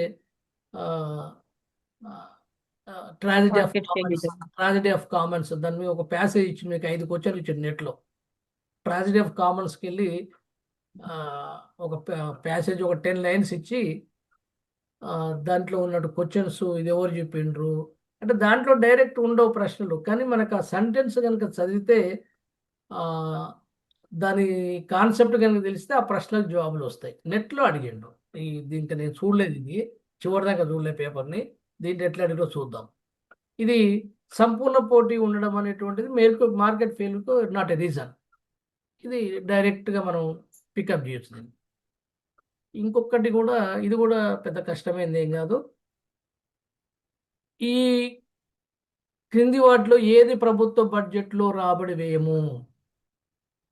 ట్రాజడీ ఆఫ్ కామన్స్ దాని మీద ఒక ప్యాసేజ్ ఇచ్చి మీకు 5 క్వశ్చన్లు ఇచ్చాడు నెట్లో. ట్రాజడీ ఆఫ్ కామన్స్కి వెళ్ళి ఒక ప్యాసేజ్ ఒక 10 లైన్స్ ఇచ్చి దాంట్లో ఉన్నట్టు క్వశ్చన్స్ ఇది ఎవరు చెప్పిండ్రు అంటే దాంట్లో డైరెక్ట్ ఉండవు ప్రశ్నలు, కానీ మనకు ఆ సెంటెన్స్ కనుక చదివితే దాని కాన్సెప్ట్ కనుక తెలిస్తే ఆ ప్రశ్నలకు జవాబులు వస్తాయి. నెట్లో అడిగిండు. దీంట్లో నేను చూడలేదు, ఇది చివరిదాకా చూడలేదు పేపర్ని. దీంట్లో ఎట్లా అడిగిలో చూద్దాం. ఇది సంపూర్ణ పోటీ ఉండడం అనేటువంటిది మార్కెట్ ఫెయిల్యూర్కు నాట్ ఎ రీజన్. ఇది డైరెక్ట్గా మనం పికప్ చేయొచ్చు. ఇంకొకటి కూడా, ఇది కూడా పెద్ద కష్టమైంది ఏం కాదు. ఈ క్రింది వాటిలో ఏది ప్రభుత్వ బడ్జెట్లో రాబడి వ్యయము?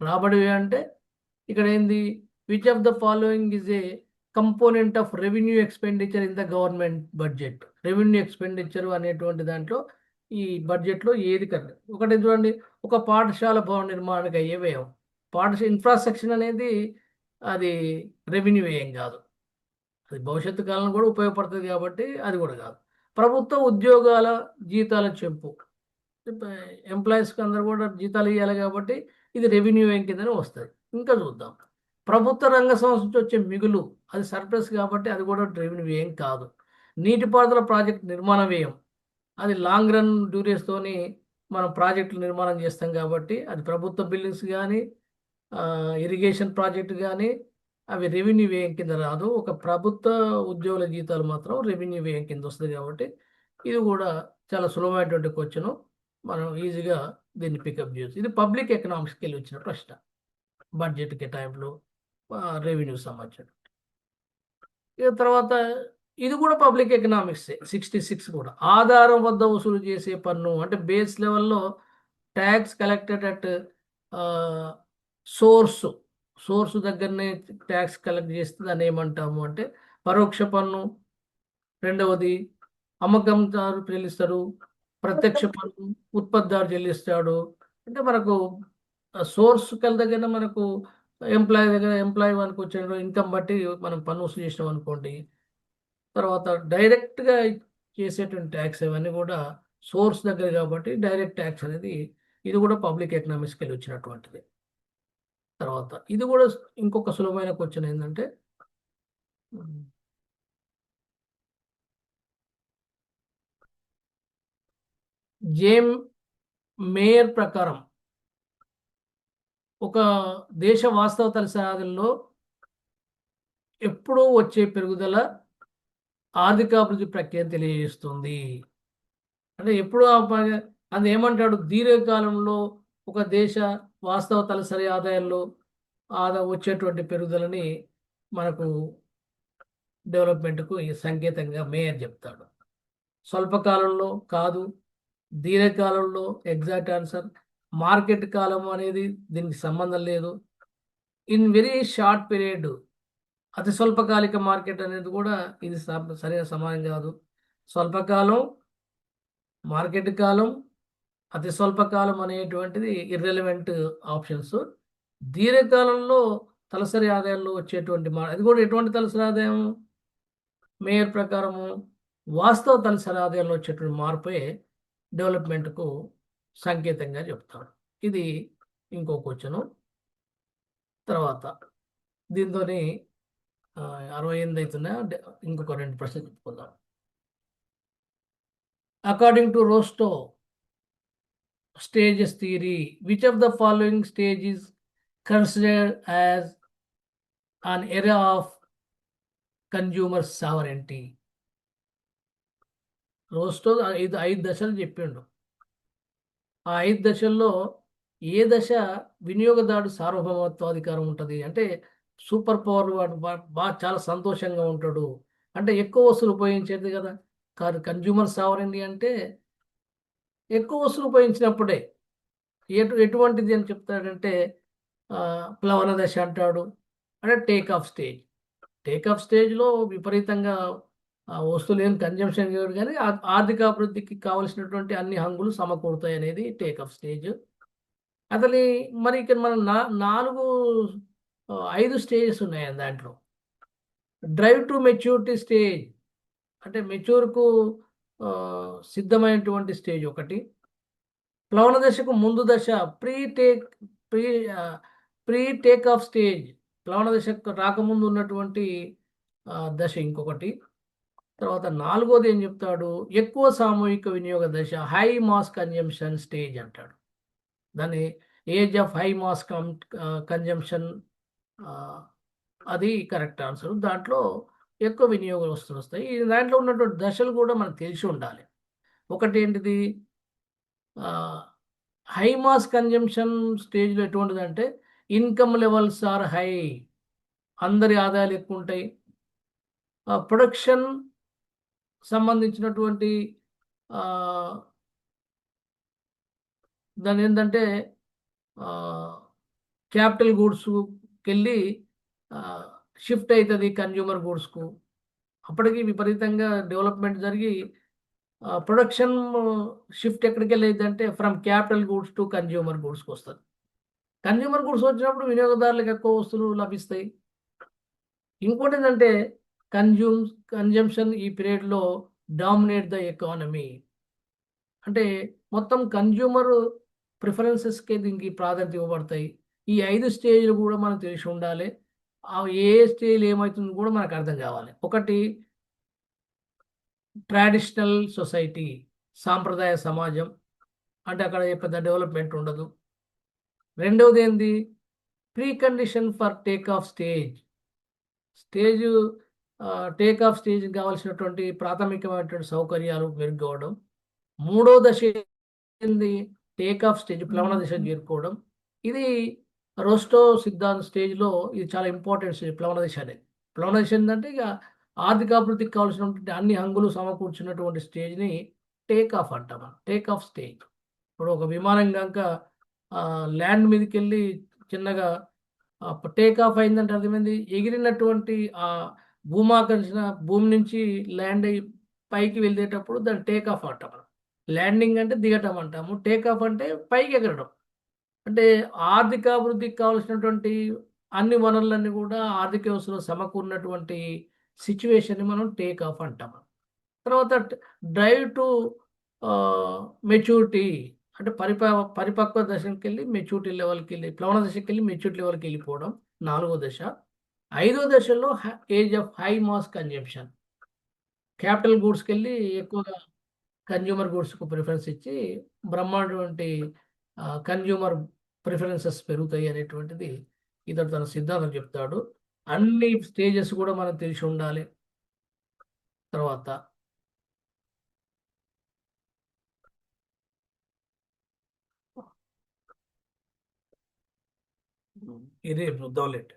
రాబడి వ్యయం అంటే ఇక్కడ ఏంది? Which of the following is a component of revenue expenditure in the government budget? Revenue expenditure అనేటువంటి దాంట్లో ఈ బడ్జెట్లో ఏది కరెక్ట్? ఒకటి చూడండి, ఒక పాఠశాల భవన నిర్మాణానికి అయ్యే వ్యయం. పాఠశాల ఇన్ఫ్రాస్ట్రక్చర్ అనేది అది రెవెన్యూ వ్యయం కాదు, అది భవిష్యత్తు కాలంలో కూడా ఉపయోగపడుతుంది కాబట్టి అది కూడా కాదు. ప్రభుత్వ ఉద్యోగాల జీతాల చెంపు, ఎంప్లాయీస్కి అందరూ కూడా జీతాలు ఇవ్వాలి కాబట్టి ఇది రెవెన్యూ వ్యయం కిందనే వస్తుంది. ఇంకా చూద్దాం, ప్రభుత్వ రంగ సంస్థ నుంచి వచ్చే మిగులు, అది సర్ప్లస్ కాబట్టి అది కూడా రెవెన్యూ వ్యయం కాదు. నీటిపారుదల ప్రాజెక్ట్ నిర్మాణ వ్యయం, అది లాంగ్ రన్ డ్యూరేస్తోని మనం ప్రాజెక్టులు నిర్మాణం చేస్తాం కాబట్టి అది ప్రభుత్వ బిల్డింగ్స్ కానీ ఇరిగేషన్ ప్రాజెక్టు కానీ అవి రెవెన్యూ వ్యయం కింద రాదు. ఒక ప్రభుత్వ ఉద్యోగుల జీతాలు మాత్రం రెవెన్యూ వ్యయం కింద వస్తుంది కాబట్టి ఇది కూడా చాలా సులభమైనటువంటి క్వశ్చన్. మనం ఈజీగా దీన్ని పికప్ చేయొచ్చు. ఇది పబ్లిక్ ఎకనామిక్స్కి వెళ్ళి వచ్చిన ప్రశ్న. బడ్జెట్ కేటాయింపులు, రెవెన్యూ సంబంధించిన. ఇక తర్వాత ఇది కూడా పబ్లిక్ ఎకనామిక్సే. 66 కూడా ఆధారం వద్ద వసూలు చేసే పన్ను అంటే బేస్ లెవెల్లో ట్యాక్స్ కలెక్టెడ్ అట్ సోర్సు దగ్గరనే ట్యాక్స్ కలెక్ట్ చేస్తే దాన్ని ఏమంటాము అంటే పరోక్ష పన్ను. రెండవది అమ్మకందారు చెల్లిస్తాడు, ప్రత్యక్ష పన్ను ఉత్పత్తిదారు చెల్లిస్తాడు. అంటే మనకు సోర్స్ దగ్గర మనకు ఎంప్లాయీ మనకు వచ్చిన ఇన్కమ్ బట్టి మనం పన్ను వసూలు చేసినాం అనుకోండి. తర్వాత డైరెక్ట్గా చేసేటువంటి ట్యాక్స్ అవన్నీ కూడా సోర్స్ దగ్గర కాబట్టి డైరెక్ట్ ట్యాక్స్ అనేది ఇది కూడా పబ్లిక్ ఎకనామిక్స్కి వెళ్ళి వచ్చినటువంటిది. తర్వాత ఇది కూడా ఇంకొక సులభమైన క్వశ్చన్ ఏంటంటే జేమ్ మేయర్ ప్రకారం ఒక దేశ వాస్తవ తలసరిలో ఎప్పుడూ వచ్చే పెరుగుదల ఆర్థికాభివృద్ధి ప్రక్రియను తెలియజేస్తుంది. అంటే ఎప్పుడు అది ఏమంటాడు, దీర్ఘకాలంలో ఒక దేశ వాస్తవ తలసరి ఆదాయంలో వచ్చేటువంటి పెరుగుదలని మనకు డెవలప్మెంట్కు ఈ సంకేతంగా మేయర్ చెప్తాడు. స్వల్పకాలంలో కాదు, దీర్ఘకాలంలో ఎగ్జాక్ట్ ఆన్సర్. మార్కెట్ కాలం అనేది దీనికి సంబంధం లేదు. ఇన్ వెరీ షార్ట్ పీరియడ్ అతి స్వల్పకాలిక మార్కెట్ అనేది కూడా ఇది సరైన సమానం కాదు. స్వల్పకాలం, మార్కెట్ కాలం, అతి స్వల్పకాలం అనేటువంటిది ఇర్రెలవెంట్ ఆప్షన్స్. దీర్ఘకాలంలో తలసరి ఆదాయంలో వచ్చేటువంటి అది కూడా ఎటువంటి తలసరి ఆదాయం? మేయర్ ప్రకారము వాస్తవ తలసరి ఆదాయంలో వచ్చేటువంటి మార్పే డెవలప్మెంట్కు సంకేతంగా చెప్తాడు. ఇది ఇంకో క్వశ్చను. తర్వాత దీంతోని 68 అవుతున్నాయి. ఇంకొక 2 ప్రశ్నలు చెప్పుకుందాం. According to Rostow stages theory, which of the following stage is considered as an era of consumer sovereignty? రోస్టో 5 దశలు చెప్పిండు. ఆ 5 దశల్లో ఏ దశ వినియోగదారుడు సార్వభౌమత్వాధికారం ఉంటుంది అంటే సూపర్ పవర్, వాడు బాగా చాలా సంతోషంగా ఉంటాడు అంటే ఎక్కువ వస్తువులు ఉపయోగించేది కదా. కాదు, కన్జ్యూమర్ సావరెంటీ అంటే ఎక్కువ వస్తువులు ఉపయోగించినప్పుడే. ఎటువంటిది అని చెప్తాడంటే ప్లవన దశ అంటాడు. అంటే టేక్ ఆఫ్ స్టేజ్లో విపరీతంగా వస్తువులు ఏం కన్జంప్షన్ చేయడు, కానీ ఆర్థిక అభివృద్ధికి కావలసినటువంటి అన్ని హంగులు సమకూరుతాయి అనేది టేక్ ఆఫ్ స్టేజ్. అసలు మరి ఇక్కడ మనం 5 స్టేజెస్ ఉన్నాయి దాంట్లో. డ్రైవ్ టు మెచ్యూరిటీ స్టేజ్ అంటే మెచ్యూర్కు సిద్ధమైనటువంటి స్టేజ్ ఒకటి. ప్లవన దశకు ముందు దశ ప్రీ టేక్ ఆఫ్ స్టేజ్, ప్లవన దశకు రాకముందు ఉన్నటువంటి దశ ఇంకొకటి. తర్వాత 4వది ఏం చెప్తాడు, ఎక్కువ సామూహిక వినియోగ దశ, హై మాస్ కన్జంప్షన్ స్టేజ్ అంటాడు. దాన్ని age of high mass consumption, అది కరెక్ట్ ఆన్సర్. దాంట్లో ఎక్కువ వినియోగ వస్తువులు వస్తాయి. దాంట్లో ఉన్నటువంటి దశలు కూడా మనకు తెలిసి ఉండాలి. ఒకటి ఏంటిది, హై మాస్ కన్జంప్షన్ స్టేజ్లో ఎటువంటిది అంటే ఇన్కమ్ లెవెల్స్ ఆర్ హై, అందరి ఆదాయాలు ఎక్కువ ఉంటాయి. ప్రొడక్షన్ సంబంధించినటువంటి దాని ఏంటంటే క్యాపిటల్ గూడ్స్కి వెళ్ళి షిఫ్ట్ అవుతుంది కన్జ్యూమర్ గూడ్స్కు. అప్పటికి విపరీతంగా డెవలప్మెంట్ జరిగి ప్రొడక్షన్ షిఫ్ట్ ఎక్కడికి వెళ్ళేది అంటే from capital goods to consumer గూడ్స్కి వస్తుంది. కన్జ్యూమర్ గూడ్స్ వచ్చినప్పుడు వినియోగదారులకు ఎక్కువ వస్తువులు లభిస్తాయి. ఇంకోటి ఏంటంటే కన్జంప్షన్ ఈ పీరియడ్లో డామినేట్ ద ఎకానమీ అంటే మొత్తం కన్జ్యూమర్ ప్రిఫరెన్సెస్కి దీనికి ప్రాధాన్యత ఇవ్వబడతాయి. ఈ 5 స్టేజ్లు కూడా మనం తెలిసి ఉండాలి. ఏ స్టేజ్ ఏమవుతుందో కూడా మనకు అర్థం కావాలి. ఒకటి ట్రెడిషనల్ సొసైటీ, సాంప్రదాయ సమాజం అంటే అక్కడ పెద్ద డెవలప్మెంట్ ఉండదు. రెండవది ఏంది, pre condition for take off stage stage take off stage కావాల్సినటువంటి ప్రాథమికమైనటువంటి సౌకర్యాలు మెరుగవడం. మూడో దశ ఏంది? టేక్ ఆఫ్ స్టేజ్ ప్లవన దశకు చేరుకోవడం. ఇది రోస్టో సిద్ధాంత స్టేజ్లో ఇది చాలా ఇంపార్టెంట్ స్టేజ్ ప్లవన దశ అనేది. ప్లవన దశ ఏంటంటే ఇక ఆర్థికాభివృద్ధికి కావాల్సినటువంటి అన్ని హంగులు సమకూర్చున్నటువంటి స్టేజ్ని టేక్ ఆఫ్ అంటాం. Take off stage. ఇప్పుడు ఒక విమానం కనుక ల్యాండ్ మీదకి వెళ్ళి చిన్నగా టేక్ ఆఫ్ అయిందంటే అర్థమైంది ఎగిరినటువంటి ఆ భూమాకర్షణ భూమి నుంచి ల్యాండ్ అయ్యి పైకి వెళ్ళేటప్పుడు దాన్ని టేక్ ఆఫ్ అంటాం. ల్యాండింగ్ అంటే దిగటం అంటాము. టేక్ ఆఫ్ అంటే పైకి ఎగరడం. అంటే ఆర్థికాభివృద్ధికి కావాల్సినటువంటి అన్ని వనరులన్నీ కూడా ఆర్థిక వ్యవస్థలో సమకూరినటువంటి సిచ్యువేషన్ని మనం టేక్ ఆఫ్ అంటాము. తర్వాత డ్రైవ్ టు మెచ్యూరిటీ అంటే పరిపక్వ దశకి వెళ్ళి మెచ్యూరిటీ లెవెల్కి వెళ్ళి ప్లవన దశకి వెళ్ళి మెచ్యూరిటీ లెవెల్కి వెళ్ళిపోవడం 4వ దశ. 5వ దశలో age of high mass consumption. Capital గూడ్స్కి వెళ్ళి ఎక్కువగా కన్జ్యూమర్ గూడ్స్కు ప్రిఫరెన్స్ ఇచ్చి బ్రహ్మాండటువంటి కన్జ్యూమర్ ప్రిఫరెన్సెస్ పెరుగుతాయి అనేటువంటిది ఇతడు తన సిద్ధాంతం చెప్తాడు. అన్ని స్టేజెస్ కూడా మనకు తెలిసి ఉండాలి. తర్వాత ఇదే చూద్దాంలేండి.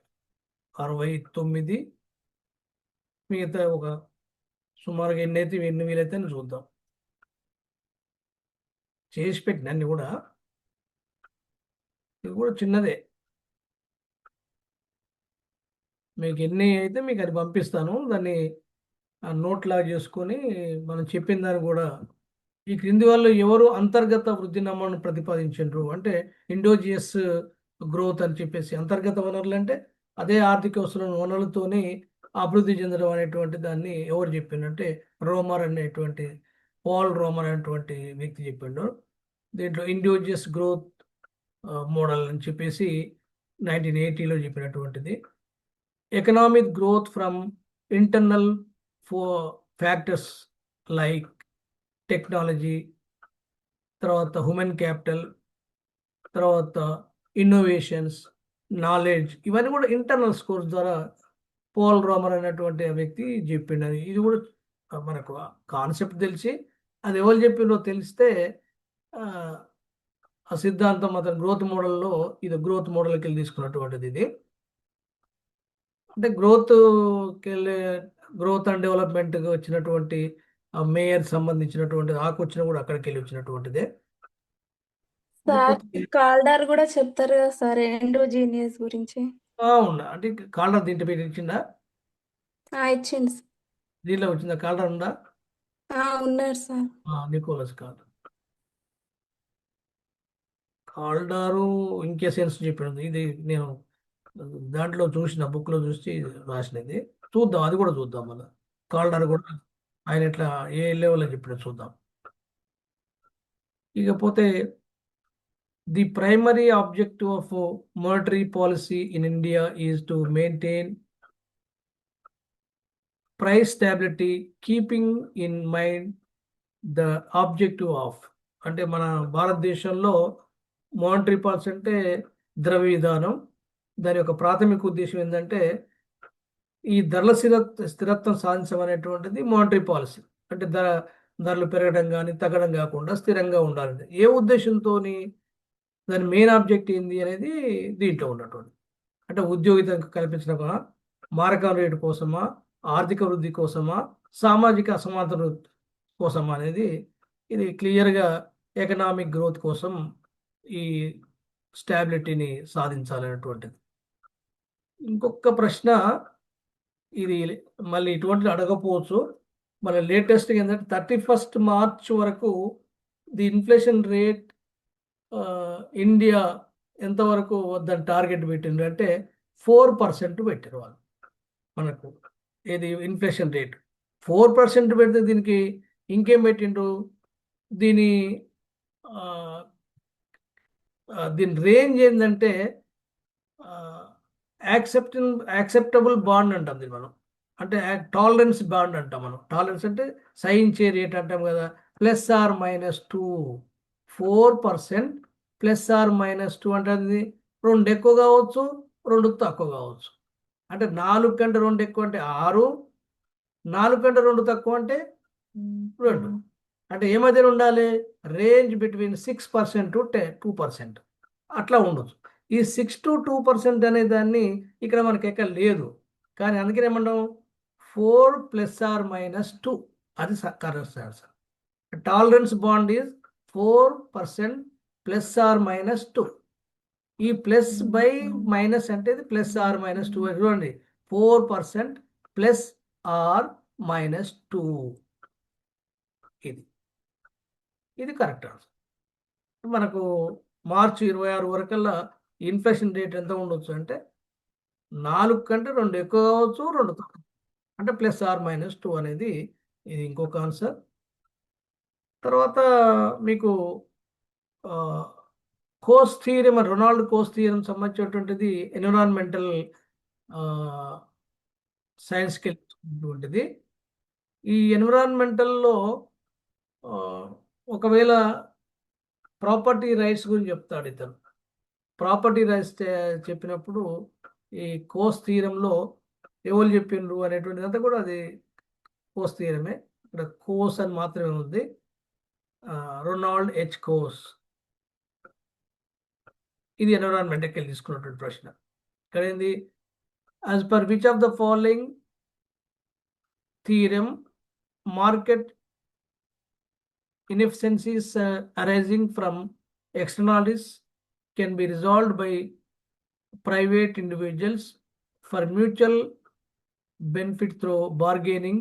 69 మిగతా ఒక సుమారుగా ఎన్ని వీలైతే చూద్దాం. చేసి పెట్టిన అన్ని కూడా ఇది కూడా చిన్నదే. మీకు ఎన్ని అయితే మీకు అది పంపిస్తాను. దాన్ని నోట్ లాగా చేసుకొని మనం చెప్పిన దాన్ని కూడా ఈ క్రింది వాళ్ళు ఎవరు అంతర్గత వృద్ధి నమూనాను ప్రతిపాదించారు అంటే ఇండోజియస్ గ్రోత్ అని చెప్పేసి. అంతర్గత వనరులు అంటే అదే ఆర్థిక వనరులతోని అభివృద్ధి చెందడం అనేటువంటి దాన్ని ఎవరు చెప్పిండంటే రోమర్ అనేటువంటి పాల్ రోమర్ అనేటువంటి వ్యక్తి చెప్పిండు. దీంట్లో ఇండోజియస్ గ్రోత్ మోడల్ అని చెప్పేసి 1980లో చెప్పినటువంటిది. Economic growth from internal factors like technology, తర్వాత హ్యూమన్ క్యాపిటల్, తర్వాత ఇన్నోవేషన్స్, నాలెడ్జ్, ఇవన్నీ కూడా ఇంటర్నల్ స్కోర్స్ ద్వారా పాల్ రోమర్ అనేటువంటి వ్యక్తి చెప్పిండని. ఇది కూడా మనకు కాన్సెప్ట్ తెలిసి అది ఎవరు చెప్పిందో తెలిస్తే ఆ సిద్ధాంతం అతను గ్రోత్ మోడల్లో ఇది గ్రోత్ మోడల్కి వెళ్ళి తీసుకున్నటువంటిది. ఇది అంటే గ్రోత్ అండ్ డెవలప్మెంట్కి వచ్చినటువంటి మేయర్ సంబంధించినటువంటి వచ్చిన కూడా అక్కడికి వెళ్ళి వచ్చినటువంటిదే. సార్ కాల్డార్ కూడా చెప్తారు కదా సార్ ఎండోజీనియస్ గురించి. ఉన్నా అంటే కాల్డర్ దీంట్లో పెట్టి ఇచ్చిందా? ఇచ్చింది సార్. దీనిలో వచ్చిందా? కాల్డర్ ఉందా? ఉన్నారు సార్. నికోలస్ కాల్డారు ఇంకే సెన్స్ చెప్పినది. ఇది నేను దాంట్లో చూసిన బుక్లో చూసి రాసినది. చూద్దాం, అది కూడా చూద్దాం. మళ్ళీ కాల్డార్ కూడా ఆయన ఇట్లా ఏ లెవెల్లో చెప్పిన చూద్దాం. ఇకపోతే the primary objective of monetary policy in India is to maintain price stability keeping in mind the objective of. అంటే మన భారతదేశంలో మానిటరీ పాలసీ అంటే ద్రవ్య విధానం. దాని యొక్క ప్రాథమిక ఉద్దేశం ఏంటంటే ఈ ధరల స్థిరత్వం సాధించడం అనేటువంటిది మానిటరీ పాలసీ. అంటే ధరలు పెరగడం కానీ తగ్గడం కాకుండా స్థిరంగా ఉండాలి. ఏ ఉద్దేశంతో దాని మెయిన్ ఆబ్జెక్ట్ ఏంది అనేది దీంట్లో ఉన్నటువంటి అంటే ఉద్యోగిత కల్పించడం, మారకం రేటు కోసమా, ఆర్థిక వృద్ధి కోసమా, సామాజిక అసమానతల కోసమా అనేది ఇది క్లియర్గా ఎకనామిక్ గ్రోత్ కోసం ఈ స్టాబిలిటీని సాధించాలనేటువంటిది. ఇంకొక ప్రశ్న, ఇది మళ్ళీ ఇటువంటిది అడగపోవచ్చు. మళ్ళీ లేటెస్ట్ ఏంటంటే 31st మార్చ్ వరకు ది ఇన్ఫ్లేషన్ రేట్ ఇండియా ఎంతవరకు దాని టార్గెట్ పెట్టిండ్రు అంటే 4% పెట్టారు వాళ్ళు. మనకు ఏది ఇన్ఫ్లేషన్ రేట్ 4% పెడితే దీనికి ఇంకేం పెట్టిండ్రు, దీని రేంజ్ ఏంటంటే యాక్సెప్టబుల్ బాండ్ అంటాం దీన్ని మనం. అంటే టాలరెన్స్ బాండ్ అంటాం మనం. టాలరెన్స్ అంటే సహించే రేట్ అంటాం కదా. +or-2 4% +or-2 అంటే అది 2 ఎక్కువ కావచ్చు, 2 తక్కువ కావచ్చు. అంటే 4 కంటే 2 ఎక్కువ అంటే 6, 4 కంటే 2 తక్కువ అంటే 2. అంటే ఏ మధ్యలో ఉండాలి? Range between 6% to 2%. అట్లా ఉండొచ్చు. ఈ 6 to 2% అనే దాన్ని ఇక్కడ మనకి ఎక్కడ లేదు. కానీ అందుకని ఏమన్నాం 4 ± 2 అది correct answer. Tolerance bond is 4% ± 2. ఈ ప్లస్ బై మైనస్ అంటే ఇది +r-2 చూడండి 4% +r-2 ఇది కరెక్ట్ ఆన్సర్. మనకు మార్చి 26 వరకల్లా ఇన్ఫ్లేషన్ రేట్ ఎంత ఉండొచ్చు అంటే 4 కంటే 2 ఎక్కువ కావచ్చు, 2 తక్కువ, అంటే +r-2 అనేది ఇది ఇంకొక ఆన్సర్. తర్వాత మీకు కోస్ థియరం, రొనాల్డ్ కోస్ థియరం సంబంధించినటువంటిది ఎన్విరాన్మెంటల్ సైన్స్కి వెళ్ళినటువంటిది. ఈ ఎన్విరాన్మెంటల్లో ఒకవేళ ప్రాపర్టీ రైట్స్ గురించి చెప్తాడు ఇతను. ప్రాపర్టీ రైట్స్ చెప్పినప్పుడు ఈ కోస్ థియరంలో ఎవరు చెప్పిండ్రు అనేటువంటిది అంతా కూడా అది కోస్ థియరమే. ఇక్కడ కోస్ అని మాత్రమే ఉంది, రొనాల్డ్ హెచ్ కోస్. ఇది ఎన్విరాన్మెంట్కి వెళ్ళి తీసుకున్నటువంటి ప్రశ్న. ఇక్కడ ఏంది, as per which of the following theorem market inefficiencies arising from externalities can be resolved by private individuals for mutual benefit through bargaining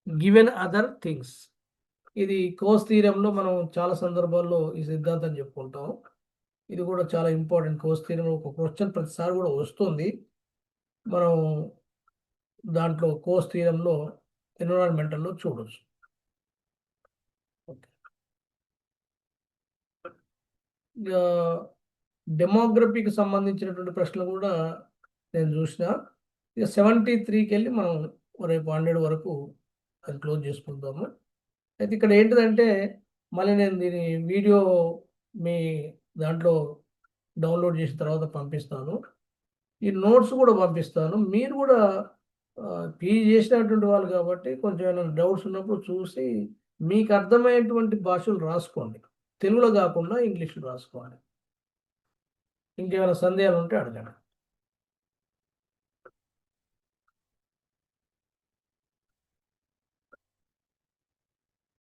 given other things. ఇది కోస్ థియరంలో మనం చాలా సందర్భాల్లో ఈ సిద్ధాంతం చెప్పుకుంటాం. ఇది కూడా చాలా ఇంపార్టెంట్. కోస్ థియరంలో ఒక క్వశ్చన్ ప్రతిసారి కూడా వస్తుంది. మనం దాంట్లో కోస్ థియరంలో ఎన్విరాన్మెంటల్లో చూడొచ్చు. డెమోగ్రఫీకి సంబంధించినటువంటి ప్రశ్నలు కూడా నేను చూసిన. ఇక 73కి వెళ్ళి మనం రేపు 100 వరకు అది క్లోజ్ చేసుకుంటాము. అయితే ఇక్కడ ఏంటిదంటే మళ్ళీ నేను దీని వీడియో మీ దాంట్లో డౌన్లోడ్ చేసిన తర్వాత పంపిస్తాను. ఈ నోట్స్ కూడా పంపిస్తాను. మీరు కూడా పీజీ చేసినటువంటి వాళ్ళు కాబట్టి కొంచెం ఏమైనా డౌట్స్ ఉన్నప్పుడు చూసి మీకు అర్థమయ్యేటువంటి భాషలు రాసుకోండి. తెలుగులో కాకుండా ఇంగ్లీష్లో రాసుకోవాలి. ఇంకేమైనా సందేహాలు ఉంటే అడగండి.